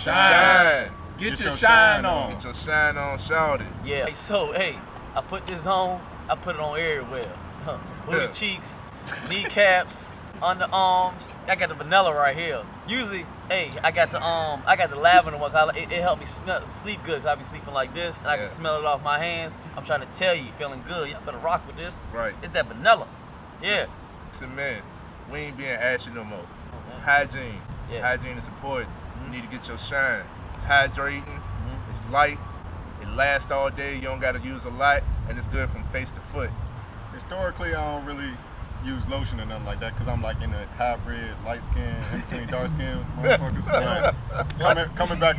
Shine. Get your shine on. Get your shine on, shout it. Yeah. So, hey, I put this on. I put it on everywhere. Booty cheeks, kneecaps, underarms. I got the vanilla right here. Usually, hey, I got the lavender one. It helped me sleep good. Cause I be sleeping like this, and I can smell it off my hands. I'm trying to tell you, feeling good. Y'all better rock with this. Right. It's that vanilla. Yeah. Listen, man, we ain't being ashy no more. Hygiene. Yeah. Hygiene is important. You need to get your shine. It's hydrating. It's light. It lasts all day. You don't got to use a lot, and it's good from face to foot. Historically, I don't really use lotion or nothing like that because I'm like in a hybrid, light skin, in between dark skin motherfuckers. Coming back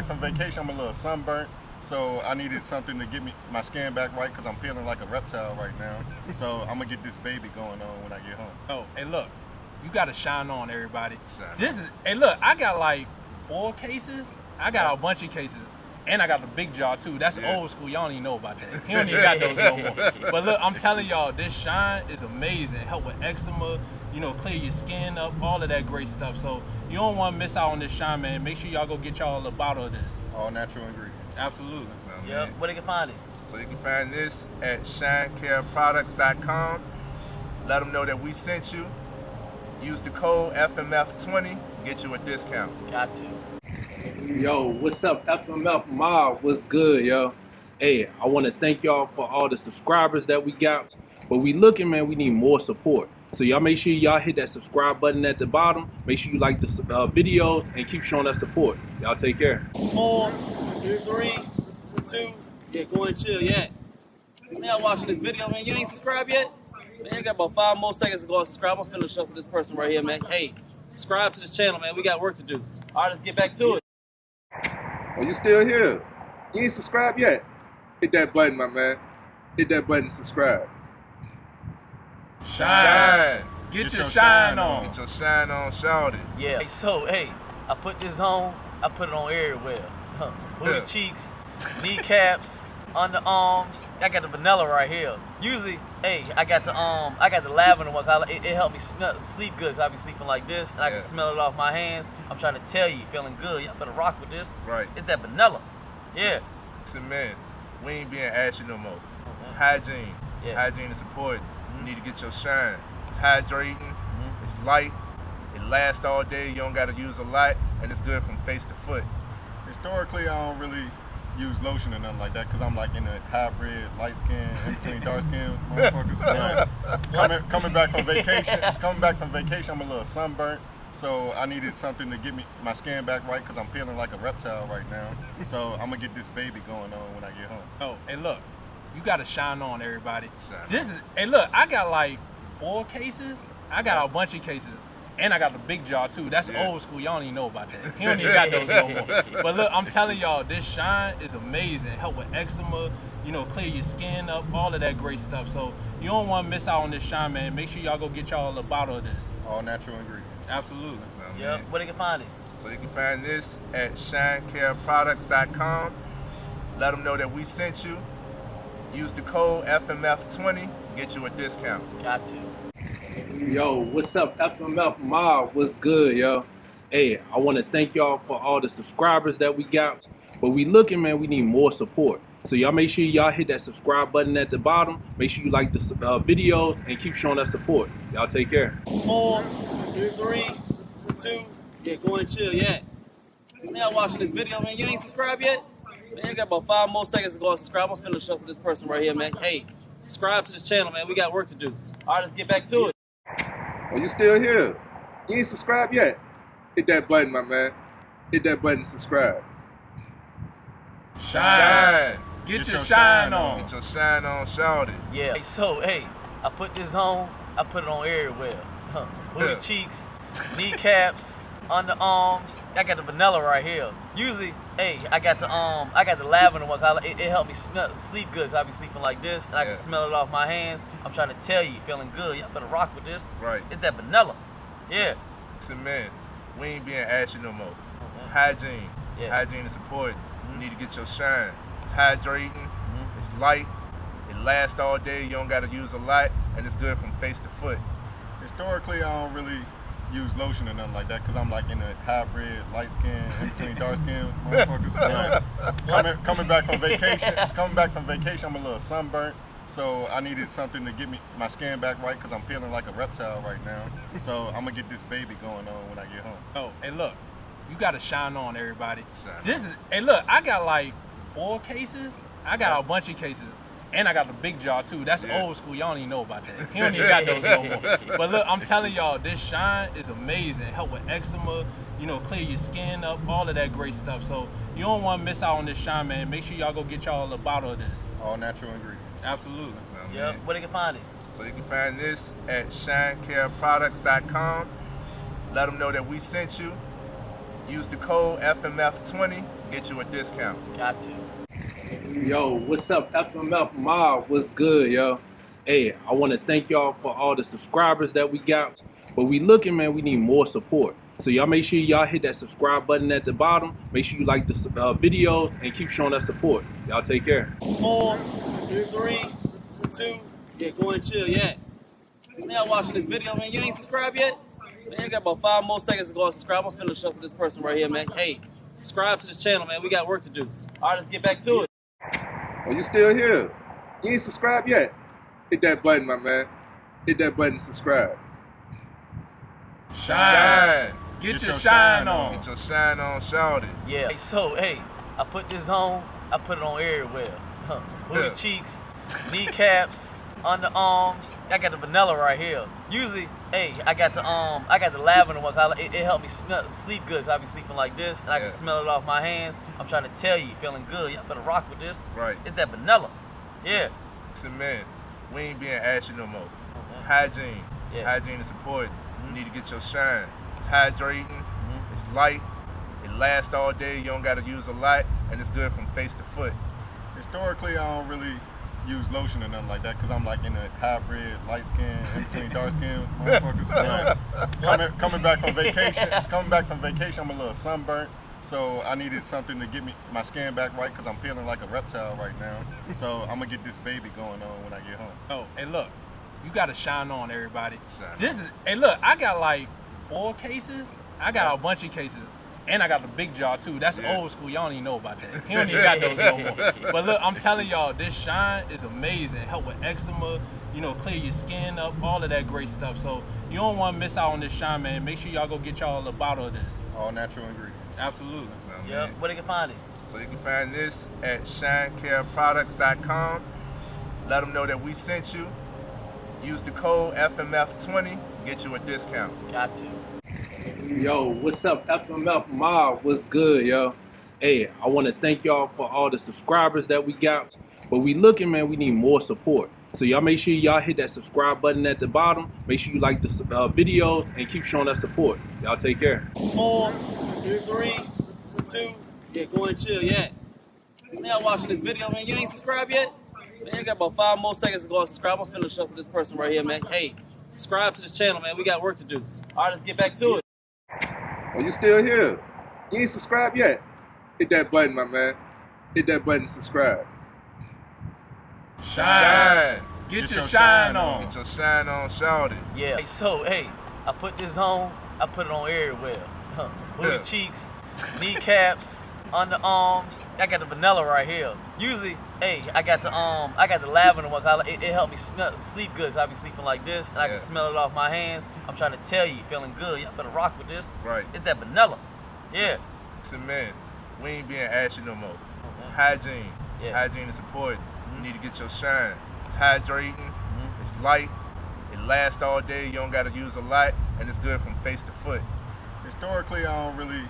from vacation, I'm a little sunburnt. So I needed something to get my skin back right because I'm feeling like a reptile right now. So I'm gonna get this baby going on when I get home. Oh, hey look, you gotta shine on, everybody. Hey look, I got like 4 cases. I got a bunch of cases. And I got the big jar too. That's old school. Y'all don't even know about that. He don't even got those no more. But look, I'm telling y'all, this shine is amazing. Help with eczema, clear your skin up, all of that great stuff. So you don't want to miss out on this shine, man. Make sure y'all go get y'all a bottle of this. All natural ingredients. Absolutely. Yep. Where they can find it? So you can find this at shinecareproducts.com. Let them know that we sent you. Use the code FMF20, get you a discount. Got to. Yo, what's up, FMF Mob? What's good, yo? Hey, I want to thank y'all for all the subscribers that we got. But we looking, man, we need more support. So y'all make sure y'all hit that subscribe button at the bottom. Make sure you like the videos and keep showing us support. Y'all take care. 4, 3, 2, yeah, go and chill, yeah. Now watching this video, man, you ain't subscribed yet? Man, you got about 5 more seconds to go and subscribe. I'm finna show for this person right here, man. Hey, subscribe to this channel, man. We got work to do. All right, let's get back to it. Oh, you still here? You ain't subscribed yet? Hit that button, my man. Hit that button to subscribe. Shine. Get your shine on. Get your shine on, shout it. Yeah. So, hey, I put this on. I put it on everywhere. Booty cheeks, kneecaps, underarms. I got the vanilla right here. Usually, hey, I got the lavender one. It helped me sleep good. Cause I be sleeping like this, and I can smell it off my hands. I'm trying to tell you, feeling good. Y'all better rock with this. Right. It's that vanilla. Yeah. Listen, man, we ain't being ashy no more. Hygiene. Yeah. Hygiene is important. You need to get your shine. It's hydrating. It's light. It lasts all day. You don't got to use a lot, and it's good from face to foot. Historically, I don't really use lotion or nothing like that because I'm like in a hybrid, light skin, in between dark skin motherfuckers. Coming back from vacation, I'm a little sunburnt. So I needed something to get my skin back right because I'm feeling like a reptile right now. So I'm gonna get this baby going on when I get home. Oh, hey look, you gotta shine on, everybody. Hey look, I got like 4 cases. I got a bunch of cases. And I got the big jar too. That's old school. Y'all don't even know about that. He don't even got those no more. But look, I'm telling y'all, this shine is amazing. Help with eczema, clear your skin up, all of that great stuff. So you don't want to miss out on this shine, man. Make sure y'all go get y'all a bottle of this. All natural ingredients. Absolutely. Yep. Where they can find it? So you can find this at shinecareproducts.com. Let them know that we sent you. Use the code FMF20, get you a discount. Got to. Yo, what's up, FMF Mob? What's good, yo? Hey, I want to thank y'all for all the subscribers that we got. But we looking, man, we need more support. So y'all make sure y'all hit that subscribe button at the bottom. Make sure you like the videos and keep showing us support. Y'all take care. 4, 3, 2, yeah, go and chill, yeah. Now watching this video, man, you ain't subscribed yet? Man, you got about 5 more seconds to go and subscribe. I'm finna show for this person right here, man. Hey, subscribe to this channel, man. We got work to do. All right, let's get back to it. Oh, you still here? You ain't subscribed yet? Hit that button, my man. Hit that button to subscribe. Shine. Get your shine on. Get your shine on, shout it. Yeah. So, hey, I put this on. I put it on everywhere. Booty cheeks, kneecaps, underarms. I got the vanilla right here. Usually, hey, I got the lavender one. It helped me sleep good. Cause I be sleeping like this, and I can smell it off my hands. I'm trying to tell you, feeling good. Y'all better rock with this. Right. It's that vanilla. Yeah. Listen, man, we ain't being ashy no more. Hygiene. Yeah. Hygiene is important. You need to get your shine. It's hydrating. It's light. It lasts all day. You don't got to use a lot, and it's good from face to foot. Historically, I don't really use lotion or nothing like that because I'm like in a hybrid, light skin, in between dark skin motherfuckers. Coming back from vacation, I'm a little sunburnt. So I needed something to get my skin back right because I'm feeling like a reptile right now. So I'm gonna get this baby going on when I get home. Oh, hey look, you gotta shine on everybody. Hey look, I got like 4 cases. I got a bunch of cases. And I got the big jar too. That's old school. Y'all don't even know about that. He don't even got those no more. But look, I'm telling y'all, this shine is amazing. Help with eczema, clear your skin up, all of that great stuff. So you don't want to miss out on this shine, man. Make sure y'all go get y'all a bottle of this. All natural ingredients. Absolutely. Yep. Where they can find it? So you can find this at shinecareproducts.com. Let them know that we sent you. Use the code FMF20, get you a discount. Got to. Yo, what's up, FMF Mob? What's good, yo? Hey, I want to thank y'all for all the subscribers that we got. But we looking, man, we need more support. So y'all make sure y'all hit that subscribe button at the bottom. Make sure you like the videos and keep showing us support. Y'all take care. 4, 3, 2, yeah, go and chill, yeah. Now watching this video, man, you ain't subscribed yet? Man, you got about 5 more seconds to go and subscribe. I'm finna show for this person right here, man. Hey, subscribe to this channel, man. We got work to do. All right, let's get back to it. Oh, you still here? You ain't subscribed yet? Hit that button, my man. Hit that button to subscribe. Shine. Get your shine on. Get your shine on, shout it. Yeah. So, hey, I put this on. I put it on everywhere. Booty cheeks, kneecaps, underarms. I got the vanilla right here. Usually, hey, I got the lavender one. It helped me sleep good because I be sleeping like this, and I can smell it off my hands. I'm trying to tell you, feeling good. Y'all better rock with this. Right. It's that vanilla. Yeah. Listen, man, we ain't being ashy no more. Hygiene. Yeah. Hygiene is important. You need to get your shine. It's hydrating. It's light. It lasts all day. You don't got to use a lot, and it's good from face to foot. Historically, I don't really use lotion or nothing like that because I'm like in a hybrid, light skin, in between dark skin motherfuckers. Coming back from vacation, I'm a little sunburnt. So I needed something to get my skin back right because I'm feeling like a reptile right now. So I'm gonna get this baby going on when I get home. Oh, hey look, you gotta shine on everybody. Hey look, I got like 4 cases. I got a bunch of cases. And I got the big jar too. That's old school. Y'all don't even know about that. He don't even got those no more. But look, I'm telling y'all, this shine is amazing. Help with eczema, clear your skin up, all of that great stuff. So you don't want to miss out on this shine, man. Make sure y'all go get y'all a bottle of this. All natural ingredients. Absolutely. Yep. Where they can find it? So you can find this at shinecareproducts.com. Let them know that we sent you. Use the code FMF20, get you a discount. Got to. Yo, what's up, FMF Mob? What's good, yo? Hey, I want to thank y'all for all the subscribers that we got. But we looking, man, we need more support. So y'all make sure y'all hit that subscribe button at the bottom. Make sure you like the videos and keep showing us support. Y'all take care. 4, 3, 2, yeah, go and chill, yeah. Now watching this video, man, you ain't subscribed yet? Man, you got about 5 more seconds to go and subscribe. I'm finna show for this person right here, man. Hey, subscribe to this channel, man. We got work to do. All right, let's get back to it. Oh, you still here? You ain't subscribed yet? Hit that button, my man. Hit that button to subscribe. Shine. Get your shine on. Get your shine on, shout it. Yeah. So, hey, I put this on. I put it on everywhere. Booty cheeks, kneecaps, underarms. I got the vanilla right here. Usually, hey, I got the lavender one. It helped me sleep good because I be sleeping like this, and I can smell it off my hands. I'm trying to tell you, feeling good. Y'all better rock with this. Right. It's that vanilla. Yeah. Listen, man, we ain't being ashy no more. Hygiene. Yeah. Hygiene is important. You need to get your shine. It's hydrating. It's light. It lasts all day. You don't got to use a lot, and it's good from face to foot. Historically, I don't really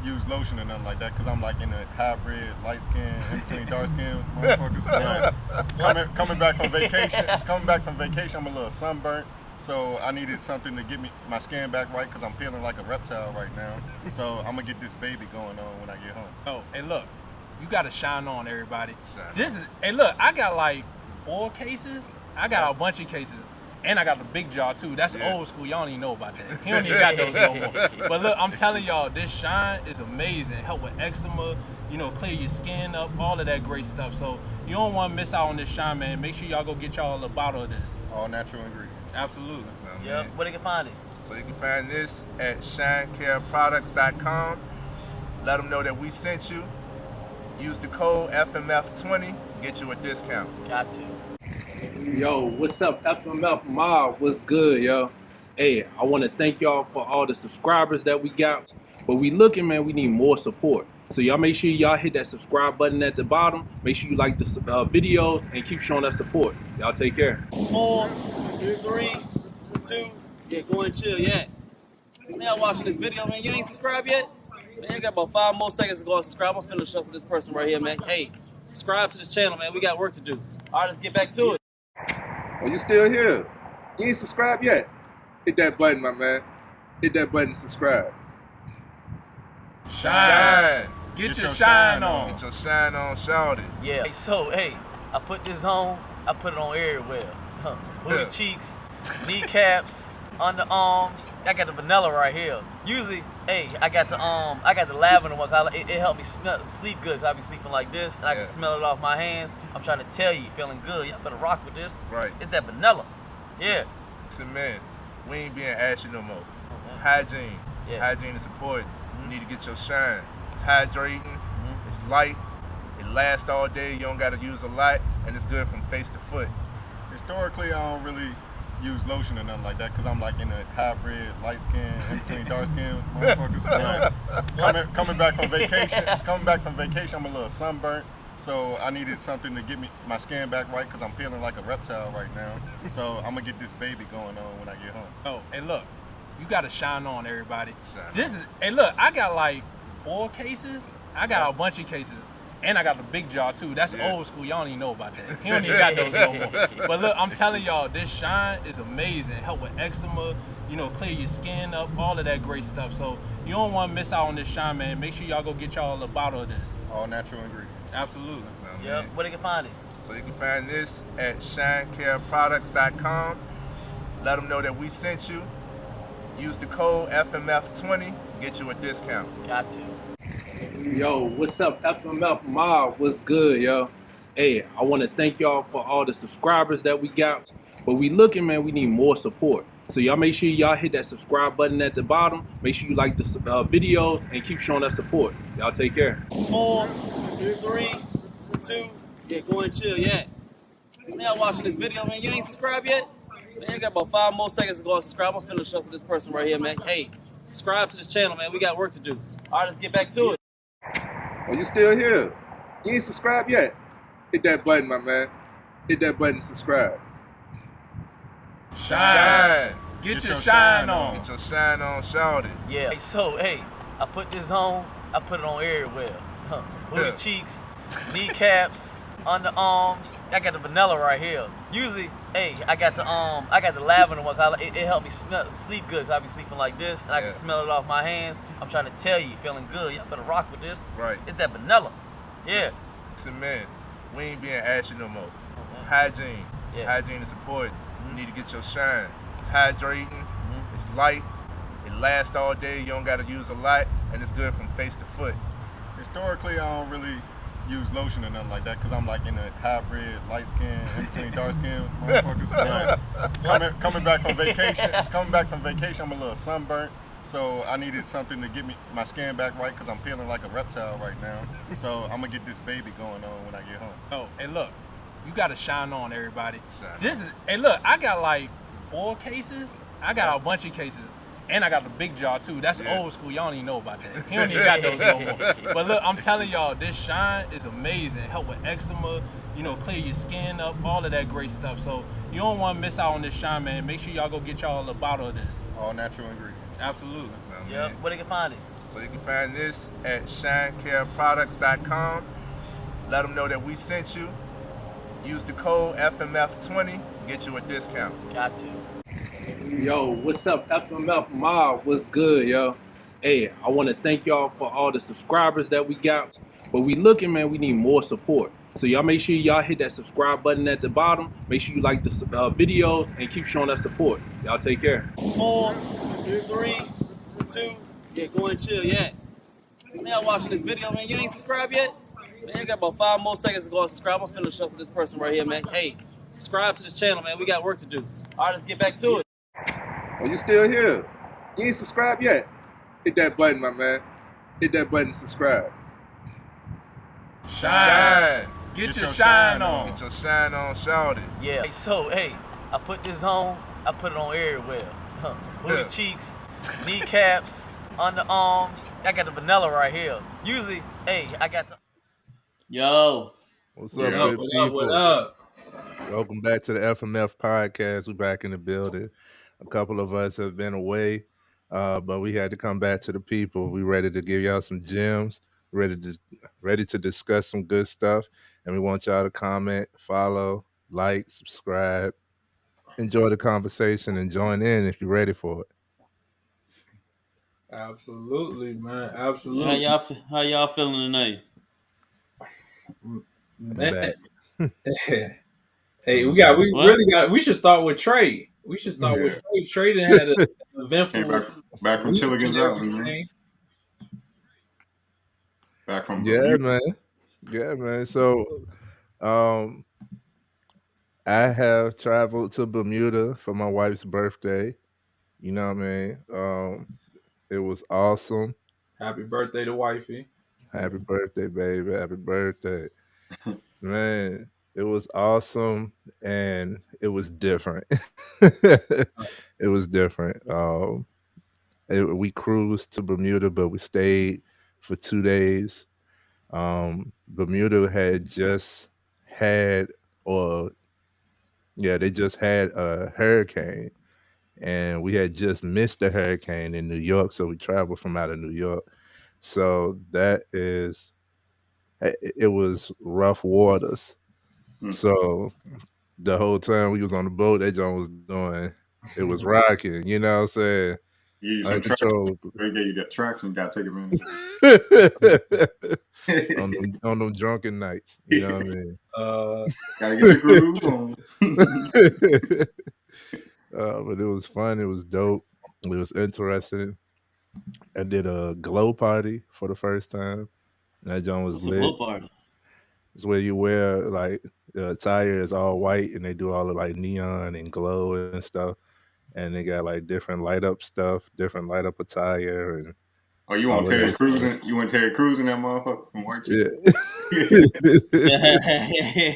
use lotion or nothing like that because I'm like in a hybrid, light skin, in between dark skin motherfuckers. Coming back from vacation, I'm a little sunburnt. So I needed something to get my skin back right because I'm feeling like a reptile right now. So I'm gonna get this baby going on when I get home. Oh, hey look, you gotta shine on everybody. Hey look, I got like 4 cases. I got a bunch of cases. And I got the big jar too. That's old school. Y'all don't even know about that. He don't even got those no more. But look, I'm telling y'all, this shine is amazing. Help with eczema, clear your skin up, all of that great stuff. So you don't want to miss out on this shine, man. Make sure y'all go get y'all a bottle of this. All natural ingredients. Absolutely. Yep. Where they can find it? So So you can find this at shinecareproducts.com. Let them know that we sent you. Use the code FMF20, get you a discount. Got to. Yo, what's up, FMF Mob? What's good, yo? Hey, I want to thank y'all for all the subscribers that we got. But we looking, man, we need more support. So y'all make sure y'all hit that subscribe button at the bottom. Make sure you like the videos and keep showing us support. Y'all take care. 4, 3, 2, yeah, go and chill, yeah. Man, y'all watching this video, man. You ain't subscribed yet? Man, you got about 5 more seconds to go and subscribe. I'm finna shuffle this person right here, man. Hey, subscribe to this channel, man. We got work to do. All right, let's get back to it. Oh, you still here? You ain't subscribed yet? Hit that button, my man. Hit that button to subscribe. Shine. Get your shine on. Get your shine on, shout it. Yeah. So, hey, I put this on. I put it on everywhere. Booty cheeks, kneecaps, underarms. I got the vanilla right here. Usually, hey, I got the lavender one. It helped me sleep good. Cause I be sleeping like this, and I can smell it off my hands. I'm trying to tell you, feeling good. Y'all better rock with this. Right. It's that vanilla. Yeah. Listen, man, we ain't being ashy no more. Hygiene. Yeah. Hygiene is important. You need to get your shine. It's hydrating. It's light. It lasts all day. You don't got to use a lot, and it's good from face to foot. Historically, I don't really use lotion or nothing like that because I'm like in a hybrid, light skin, in between dark skin motherfuckers. Coming back from vacation, I'm a little sunburnt. So I needed something to get my skin back right because I'm feeling like a reptile right now. So I'm gonna get this baby going on when I get home. Oh, hey, look, you got to shine on, everybody. Shine. Hey, look, I got like 4 cases. I got a bunch of cases. And I got the big jar too. That's old school. Y'all don't even know about that. He don't even got those no more. But look, I'm telling y'all, this shine is amazing. Help with eczema, clear your skin up, all of that great stuff. So you don't want to miss out on this shine, man. Make sure y'all go get y'all a bottle of this. All natural ingredients. Absolutely. Yep. Where they can find it? So you can find this at shinecareproducts.com. Let them know that we sent you. Use the code FMF20, get you a discount. Got to. Yo, what's up, FMF Mob? What's good, yo? Hey, I want to thank y'all for all the subscribers that we got. But we looking, man, we need more support. So y'all make sure y'all hit that subscribe button at the bottom. Make sure you like the videos and keep showing us support. Y'all take care. 4, 3, 2, yeah, go and chill, yeah. Man, y'all watching this video, man. You ain't subscribed yet? Man, you got about 5 more seconds to go and subscribe. I'm finna shuffle this person right here, man. Hey, subscribe to this channel, man. We got work to do. All right, let's get back to it. Oh, you still here? You ain't subscribed yet? Hit that button, my man. Hit that button to subscribe. Shine. Get your shine on. Get your shine on, shout it. Yeah. So, hey, I put this on. I put it on everywhere. Booty cheeks, kneecaps, underarms. I got the vanilla right here. Usually, hey, I got the lavender one. It helped me sleep good. Cause I be sleeping like this, and I can smell it off my hands. I'm trying to tell you, feeling good. Y'all better rock with this. Right. It's that vanilla. Yeah. Listen, man, we ain't being ashy no more. Hygiene. Yeah. Hygiene is important. You need to get your shine. It's hydrating. It's light. It lasts all day. You don't got to use a lot, and it's good from face to foot. Historically, I don't really use lotion or nothing like that because I'm like in a hybrid, light skin, in between dark skin motherfuckers. Coming back from vacation, I'm a little sunburnt. So I needed something to get my skin back right because I'm feeling like a reptile right now. So I'm gonna get this baby going on when I get home. Oh, and look, you got to shine on, everybody. Shine. Hey, look, I got like 4 cases. I got a bunch of cases. And I got the big jar too. That's old school. Y'all don't even know about that. He don't even got those no more. But look, I'm telling y'all, this shine is amazing. Help with eczema, clear your skin up, all of that great stuff. So you don't want to miss out on this shine, man. Make sure y'all go get y'all a bottle of this. All natural ingredients. Absolutely. Yep. Where they can find it? So you can find this at shinecareproducts.com. Let them know that we sent you. Use the code FMF20, get you a discount. Got to. Yo, what's up, FMF Mob? What's good, yo? Hey, I want to thank y'all for all the subscribers that we got. But we looking, man, we need more support. So y'all make sure y'all hit that subscribe button at the bottom. Make sure you like the videos and keep showing us support. Y'all take care. 4, 3, 2, yeah, go and chill, yeah. Man, y'all watching this video, man. You ain't subscribed yet? Man, you got about 5 more seconds to go and subscribe. I'm finna shuffle this person right here, man. Hey, subscribe to this channel, man. We got work to do. All right, let's get back to it. Oh, you still here? You ain't subscribed yet? Hit that button, my man. Hit that button to subscribe. Shine. Get your shine on. Get your shine on, shout it. Yeah. So, hey, I put this on. I put it on everywhere. Booty cheeks, kneecaps, underarms. I got the vanilla right here. Usually, hey, I got the. Yo. What's up, Yeah. good What people? up? What up? Welcome back to the FMF podcast. We're back in the building. A couple of us have been away, but we had to come back to the people. We ready to give y'all some gems, ready to discuss some good stuff, and we want y'all to comment, follow, like, subscribe, enjoy the conversation, and join in if you're ready for it. Absolutely, man. How Absolutely. y'all feeling tonight? Man. Back. Hey, we What? we should start with Trey. We should start with Trey. Trey done had an eventful Came back from week and Tilligan's Island, man. everything. Back from Yeah, Bermuda. man. Yeah, man. So, I have traveled to Bermuda for my wife's birthday. You know what I mean? It was awesome. Happy birthday to wifey. Happy birthday, baby. Happy birthday. Man, it was awesome and it was different. It was different. We cruised to Bermuda, but we stayed for 2 days. Bermuda had just had, or yeah, they just had a hurricane, and we had just missed the hurricane in New York, so we traveled from out of New York. So it was rough waters. Mm. So the whole time we was on the boat, that John was doing, it was rocking. You know what I'm saying? You use some traction. Uncontrollable. They gave you that traction. You got to take advantage of it. on them drunken nights. You know what I mean? Gotta get your groove on. But it was fun. It was dope. It was interesting. I did a glow party for the first time. And that John was What's a lit. glow party? It's where you wear like the attire is all white and they do all the like neon and glow and stuff. And they got like different light up stuff, different light up attire, and Oh, you all want of Terry that stuff. Cruising? You want Terry Cruising that motherfucker from White Chick? Yeah.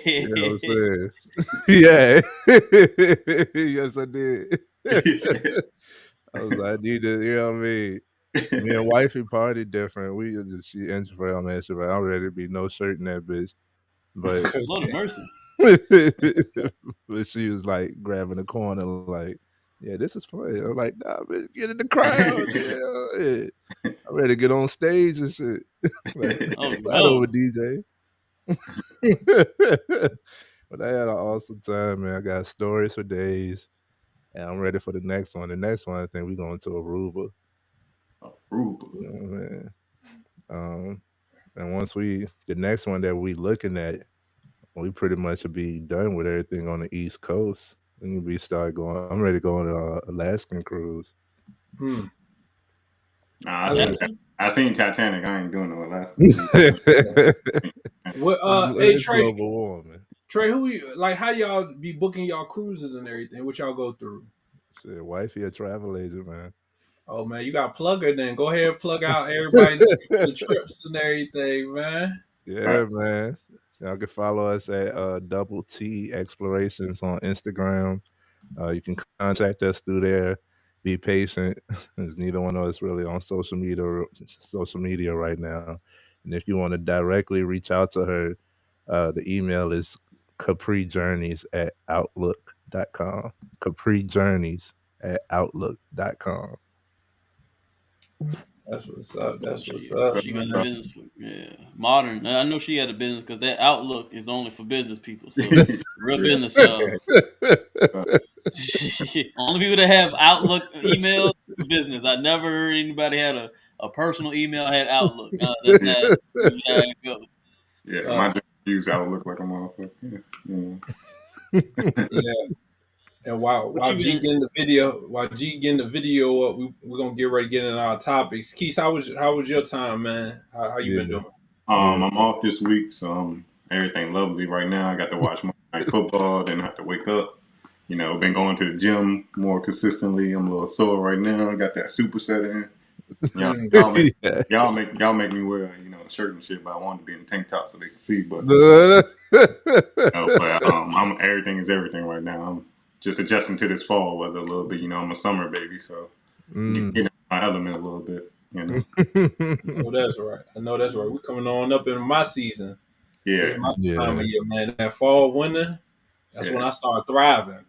You know what I'm saying? Yeah. Yes, I did. I was like, I need to, you know what I mean? Me and wifey party different. She introvert, I'm extrovert. I'm ready to be no shirt in that bitch. But Lord of mercy. but she was like grabbing the corner, like, yeah, this is fun. I'm like, nah, bitch, get in the crowd. Yeah. I'm ready to get on stage and shit. Like, Oh, right no. over DJ. But I had an awesome time, man. I got stories for days. And I'm ready for the next one. The next one, I think we're going to Aruba. Aruba. You know what I mean? And once the next one that we looking at, we pretty much will be done with everything on the East Coast. We can be start going. I'm ready to go on an Alaskan cruise. Nah, I seen Titanic. I ain't doing no Alaska. Hey It's Trey, global warming. Trey, who you like? How y'all be booking y'all cruises and everything? What y'all go through? Shit, wifey a travel agent, man. Oh man, you got plugger then. Go ahead and plug out everybody the trips and everything, man. Yeah, man. Y'all can follow us at Double T Explorations on Instagram. You can contact us through there. Be patient, as neither one of us really on social media right now. And if you want to directly reach out to her, the email is caprijourneys@outlook.com. caprijourneys@outlook.com. That's what's up. That's what's up. She got a business for modern. I know she had a business because that Outlook is only for business people. So real business. Only people that have Outlook email for business. I never heard anybody had a personal email had Outlook. That's how it goes. Yeah, my use Outlook like a motherfucker. Yeah. And while G getting the video up, we're gonna get ready to get into our topics. Keith, how was your time, man? How you been doing? I'm off this week, so everything lovely right now. I got to watch Monday Night Football, then I have to wake up. been going to the gym more consistently. I'm a little sore right now. I got that superset in. Y'all, y'all make Yeah. y'all make me wear a shirt and shit, but I wanted to be in a tank top so they can see. But I'm everything is everything right now. I'm just adjusting to this fall weather a little bit. I'm a summer baby, so Mm. getting in my element a little bit. Oh, that's right. I know that's right. We're coming on up in my season. This is Yeah, my time Yeah. of year, man. That fall, winter, that's when yeah, I start thriving.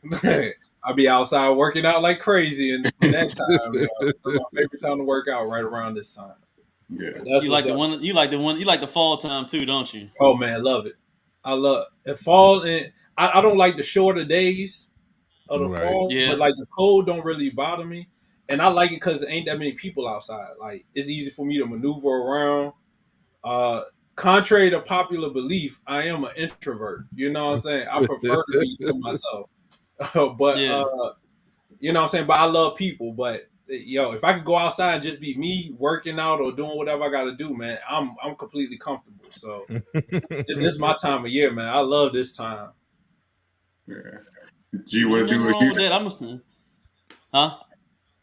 I'll be outside working out like crazy in that time. That's my favorite time to work out right around this time. yeah. But that's You what's like the up. one. You like the one. You like the fall time too, don't you? Oh man, love it. I love it. Fall and I don't like the shorter days of the Right. fall, Yeah. but like the cold don't really bother me. And I like it because there ain't that many people outside. Like it's easy for me to maneuver around. Uh, Contrary to popular belief, I am an introvert. You know what I'm saying? I prefer to be to myself. but Yeah. you know what I'm saying? But I love people. But yo, if I could go outside and just be me working out or doing whatever I gotta do, man, I'm completely comfortable. So this is my time of year, man. I love this time. Yeah. G, Shit, what ain't it do nothing with wrong with Houston? that. I'm listening. Huh?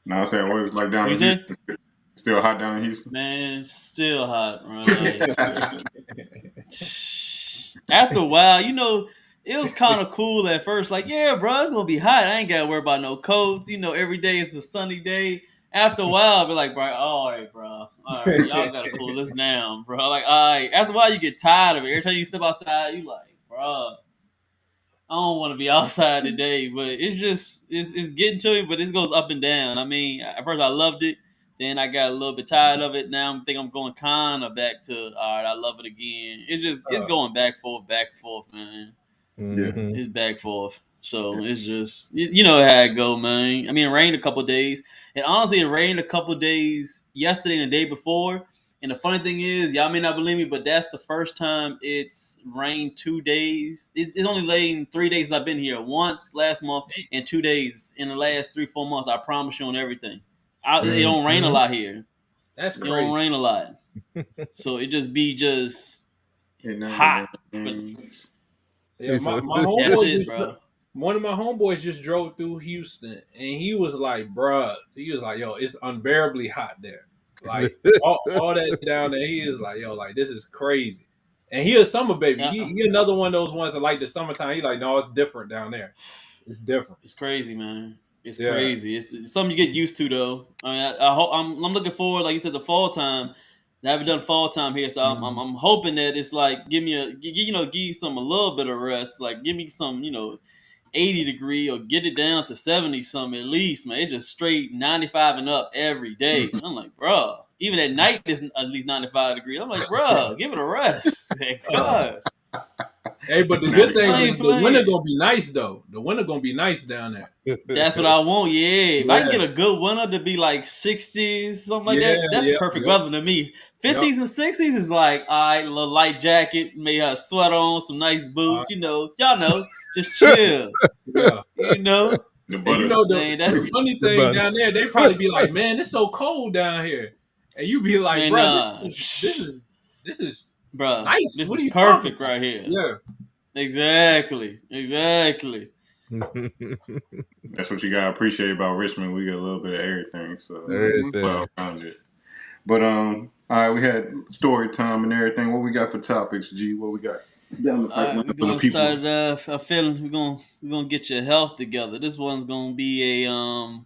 Now I'm saying what it's like down What you in say? Houston. Still hot down in Houston. Man, still hot, bro. Like after a while, it was kind of cool at first. Like, yeah, bro, it's gonna be hot. I ain't gotta worry about no coats. Every day is a sunny day. After a while, I'll be like, bro, all right, bro, all right, y'all gotta cool this down, bro. Like, all right. After a while, you get tired of it. Every time you step outside, you like, bro, I don't want to be outside today, but it's getting to me, but it goes up and down. I mean, at first I loved it, then I got a little bit tired of it. Now I'm going kind of back to all right. I love it again. It's going back and forth, man. Yeah, Mhm. It's back forth. So it's just you know how it go, man. I mean, it rained a couple days, and honestly, it rained a couple days yesterday and the day before. And the funny thing is, y'all may not believe me, but that's the first time it's rained 2 days. It's only rained 3 days I've been here. Once last month and 2 days in the last 3 4 months. I promise you on everything. It don't rain a Mhm. lot here. That's It don't crazy. rain a lot, so it just be just it never hot. But rains. Yeah, my that's homeboy it, just bro. one of my homeboys just drove through Houston, and he was like, "Bruh," he was like, "Yo, it's unbearably hot there. Like all that down there." He is like, "Yo, like this is crazy." And he a summer baby. Yeah. He another one of those ones that like the summertime. He like, no, it's different down there. It's different. It's crazy, man. It's Yeah. crazy. It's something you get used to, though. I mean, I hope I'm looking forward, like you said, the fall time. I haven't done fall time here, so I'm hoping that it's like give me give you some a little bit of rest, like give me some 80 degree or get it down to 70 something at least, man. It's just straight 95 and up every day. I'm like, bro, even at night it's at least 95 degrees. I'm like, bro, give it a rest. Uh, Gosh, hey, but the good thing I 95. is ain't the winter playing. gonna be nice though. The winter gonna be nice down there. That's what I want. Yeah, if I can Yeah. get a good winter to be like 60s, something like Yeah. that, that's Yep. perfect Yep. weather to me. Yep. 50s and 60s is like, all right, a little light jacket, may have a sweater on, some nice boots, y'all know, just chill, Yeah. you know. The And you butter. know Man, the that's funny The thing down buttons. there, they probably be like, "Man, it's so cold down here," and you be like, man, "Bro, nah, this is bruh, nice. this What are is you talking perfect about?" right here. Yeah, Exactly, exactly. That's what you gotta appreciate about Richmond. We get a little bit of everything, so hmm well Everything. rounded. But all right, we had story time and everything. What we got for topics, G? What we got down the All right, pipeline we're for the gonna people? start it off. I feel we're gonna get your health together. This one's gonna be a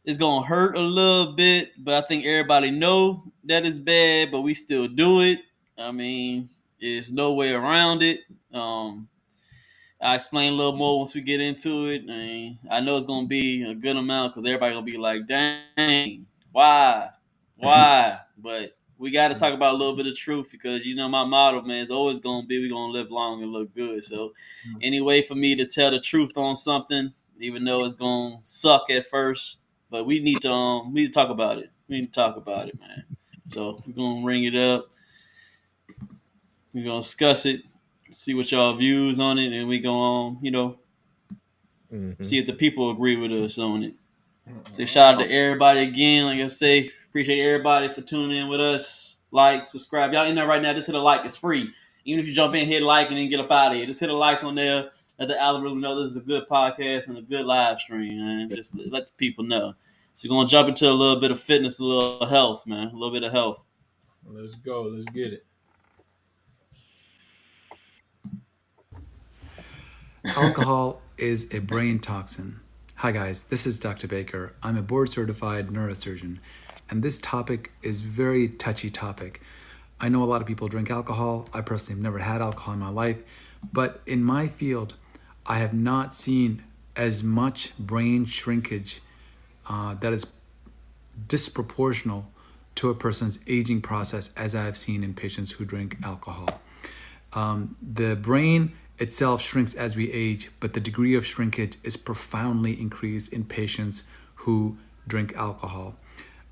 it's gonna hurt a little bit, but I think everybody know that it's bad, but we still do it. I mean, there's no way around it. Um, I'll explain a little more once we get into it. I mean, I know it's gonna be a good amount because everybody gonna be like, "Dang, why, why?" But we got to talk about a little bit of truth because my motto, man, is always gonna be we gonna live long and look good. So, any way for me to tell the truth on something, even though it's gonna suck at first, but we need to talk about it. We need to talk about it, man. So we're gonna ring it up. We're gonna discuss it, see what y'all views on it, and we go on, Mhm. see if the people agree with us on it. So shout out to everybody again. Like I say, appreciate everybody for tuning in with us. Like, subscribe. Y'all in there right now, just hit a like. It's free. Even if you jump in, hit like and then get up out of here. Just hit a like on there. let the algorithm know this is a good podcast and a good live stream, man. Just let the people know. So we're gonna jump into a little bit of fitness, a little health, man, a little bit of health. Let's go. Let's get it. Alcohol is a brain toxin. Hi, guys, this is Dr. Baker. I'm a board certified neurosurgeon, and this topic is very touchy topic. I know a lot of people drink alcohol. I personally have never had alcohol in my life, but in my field, I have not seen as much brain shrinkage that is disproportional to a person's aging process as I have seen in patients who drink alcohol. The brain itself shrinks as we age, but the degree of shrinkage is profoundly increased in patients who drink alcohol.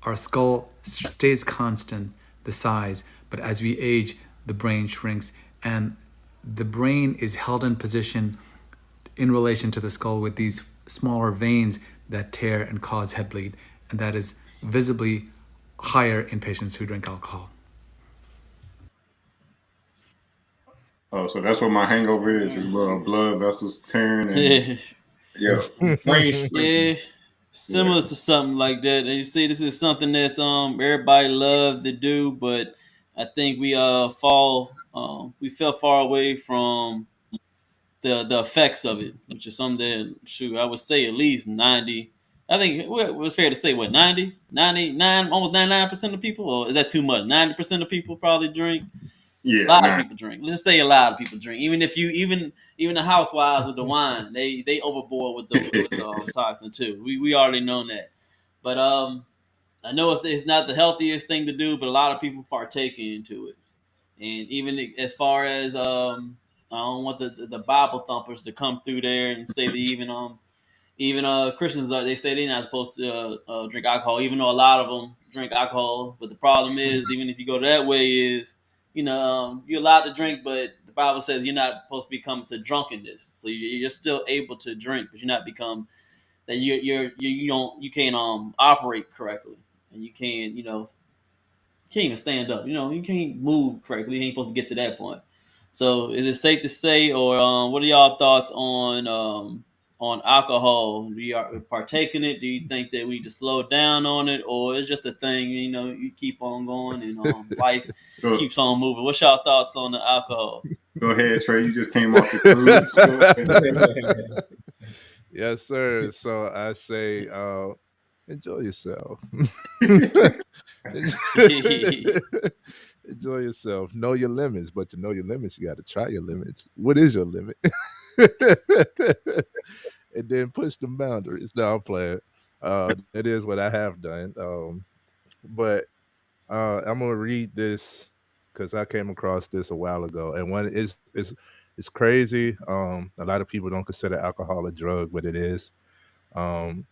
Our skull stays constant, the size, but as we age, the brain shrinks, and the brain is held in position in relation to the skull with these smaller veins that tear and cause head bleed, and that is visibly higher in patients who drink alcohol. Oh, so that's what my hangover is little blood vessels tearing and Yeah, yeah, brain shrinking. yeah, similar to something like that. And you see, this is something that's everybody love to do, but I think we fell far away from the effects of it, which is something that, shoot, I would say at least 90. I think we're fair to say what 90, 99, almost 99% of people, or is that too much? 90% of people probably drink. A Yeah, lot of nah. people drink. Let's just say a lot of people drink. Even if you even the housewives with the wine, they overboard with the toxin too. We already know that. But I know it's not the healthiest thing to do, but a lot of people partake into it. And even as far as I don't want the Bible thumpers to come through there and say that even Christians they say they're not supposed to drink alcohol, even though a lot of them drink alcohol. But the problem is, even if you go that way, is you're allowed to drink, but the Bible says you're not supposed to become to drunkenness. So you're still able to drink, but you're not become that you can't operate correctly, and you can't can't even stand up. You can't move correctly. You ain't supposed to get to that point. So, is it safe to say, or what are y'all thoughts on alcohol? Do you partake in it? Do you think that we need to slow down on it, or it's just a thing? You keep on going, and life Go, keeps on moving. What's y'all thoughts on the alcohol? go ahead, Trey. You just came off your cruise. Go ahead. Yes, sir. So I say, enjoy yourself. Enjoy yourself. Know your limits, but to know your limits, you got to try your limits. What is your limit? And then push the boundaries. No, I'm playing. That is what I have done. But I'm gonna read this because I came across this a while ago, and when it's crazy. A lot of people don't consider alcohol a drug, but it is. Um,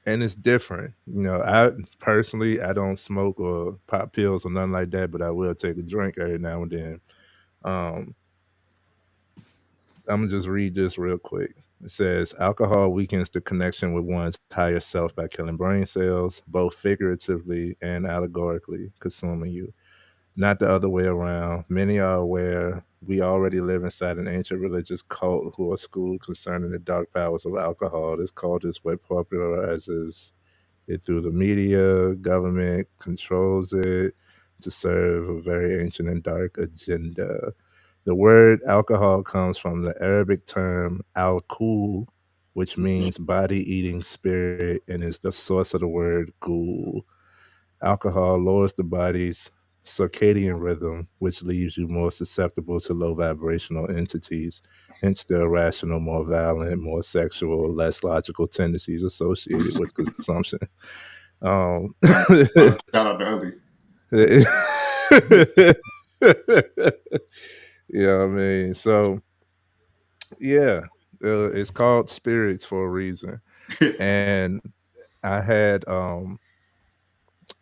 and it's different. I personally I don't smoke or pop pills or nothing like that, but I will take a drink every now and then. Um, I'm gonna just read this real quick. It says alcohol weakens the connection with one's higher self by killing brain cells, both figuratively and allegorically, consuming you. Not the other way around. Many are aware we already live inside an ancient religious cult who are schooled concerning the dark powers of alcohol. This cult is what popularizes it through the media. Government controls it to serve a very ancient and dark agenda. The word alcohol comes from the Arabic term al-kul, which means body eating spirit, and is the source of the word ghoul. Alcohol lowers the body's circadian rhythm, which leaves you more susceptible to low vibrational entities, hence the irrational, more violent, more sexual, less logical tendencies associated with consumption. Um, Shout out to Ugly. Yeah, I mean, so yeah, it's called spirits for a reason, and I had um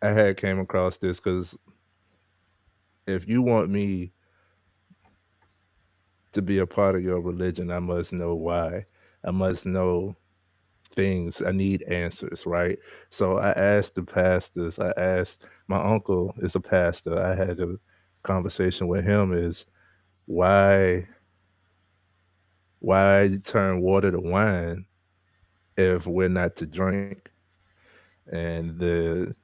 I had came across this because if you want me to be a part of your religion, I must know why. I must know things. I need answers, right? So I asked the pastors. I asked my uncle is a pastor. I had a conversation with him. Is why why turn water to wine if we're not to drink? And the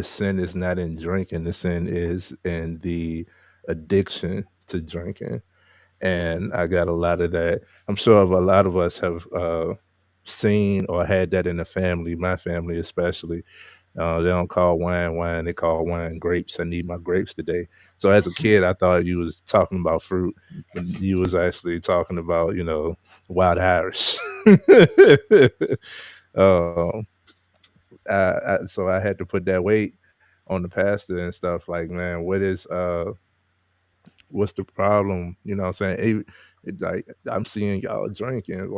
sin is not in drinking. The sin is in the addiction to drinking. And I got a lot of that. I'm sure a lot of us have seen or had that in the family, my family especially. They don't call wine wine, they call wine grapes. I need my grapes today. So as a kid, I thought you was talking about fruit, but you was actually talking about, wild Irish. um, so I had to put that weight on the pastor and stuff. Like, man, what's the problem? You know what I'm saying? Like, I'm seeing y'all drinking.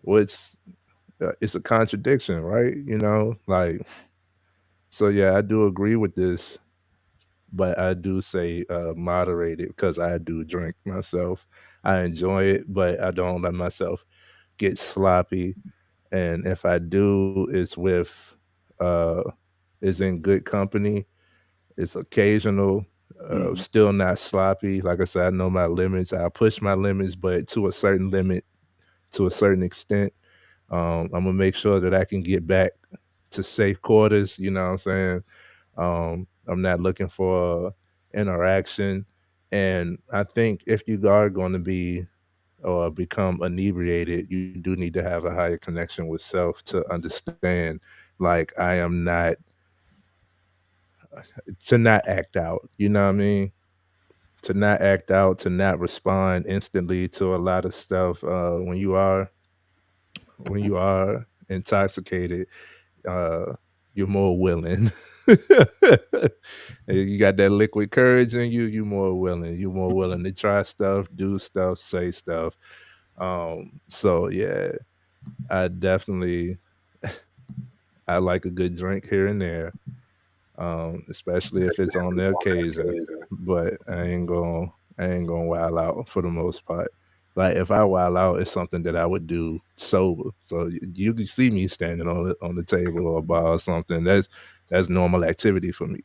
What's it's a contradiction, right? Like, so yeah, I do agree with this, but I do say moderate it because I do drink myself. I enjoy it, but I don't let myself get sloppy. And if I do, uh, it's in good company. It's occasional, still not sloppy. Like I said, I know my limits. I push my limits, but to a certain limit, to a certain extent. I'm gonna make sure that I can get back to safe quarters. You know what I'm saying? I'm not looking for interaction, and I think if you are going to be or become inebriated, you do need to have a higher connection with self to understand. Like, I am not to not act out. You know what I mean? To not act out, to not respond instantly to a lot of stuff. When you are intoxicated, uh, you're more willing. You got that liquid courage in you. You're more willing. You're more willing to try stuff, do stuff, say stuff. So yeah, I definitely I like a good drink here and there, especially if it's on the occasion. But I ain't gonna wild out for the most part. Like, if I wild out, it's something that I would do sober. So you can see me standing on the table or a bar or something. That's normal activity for me.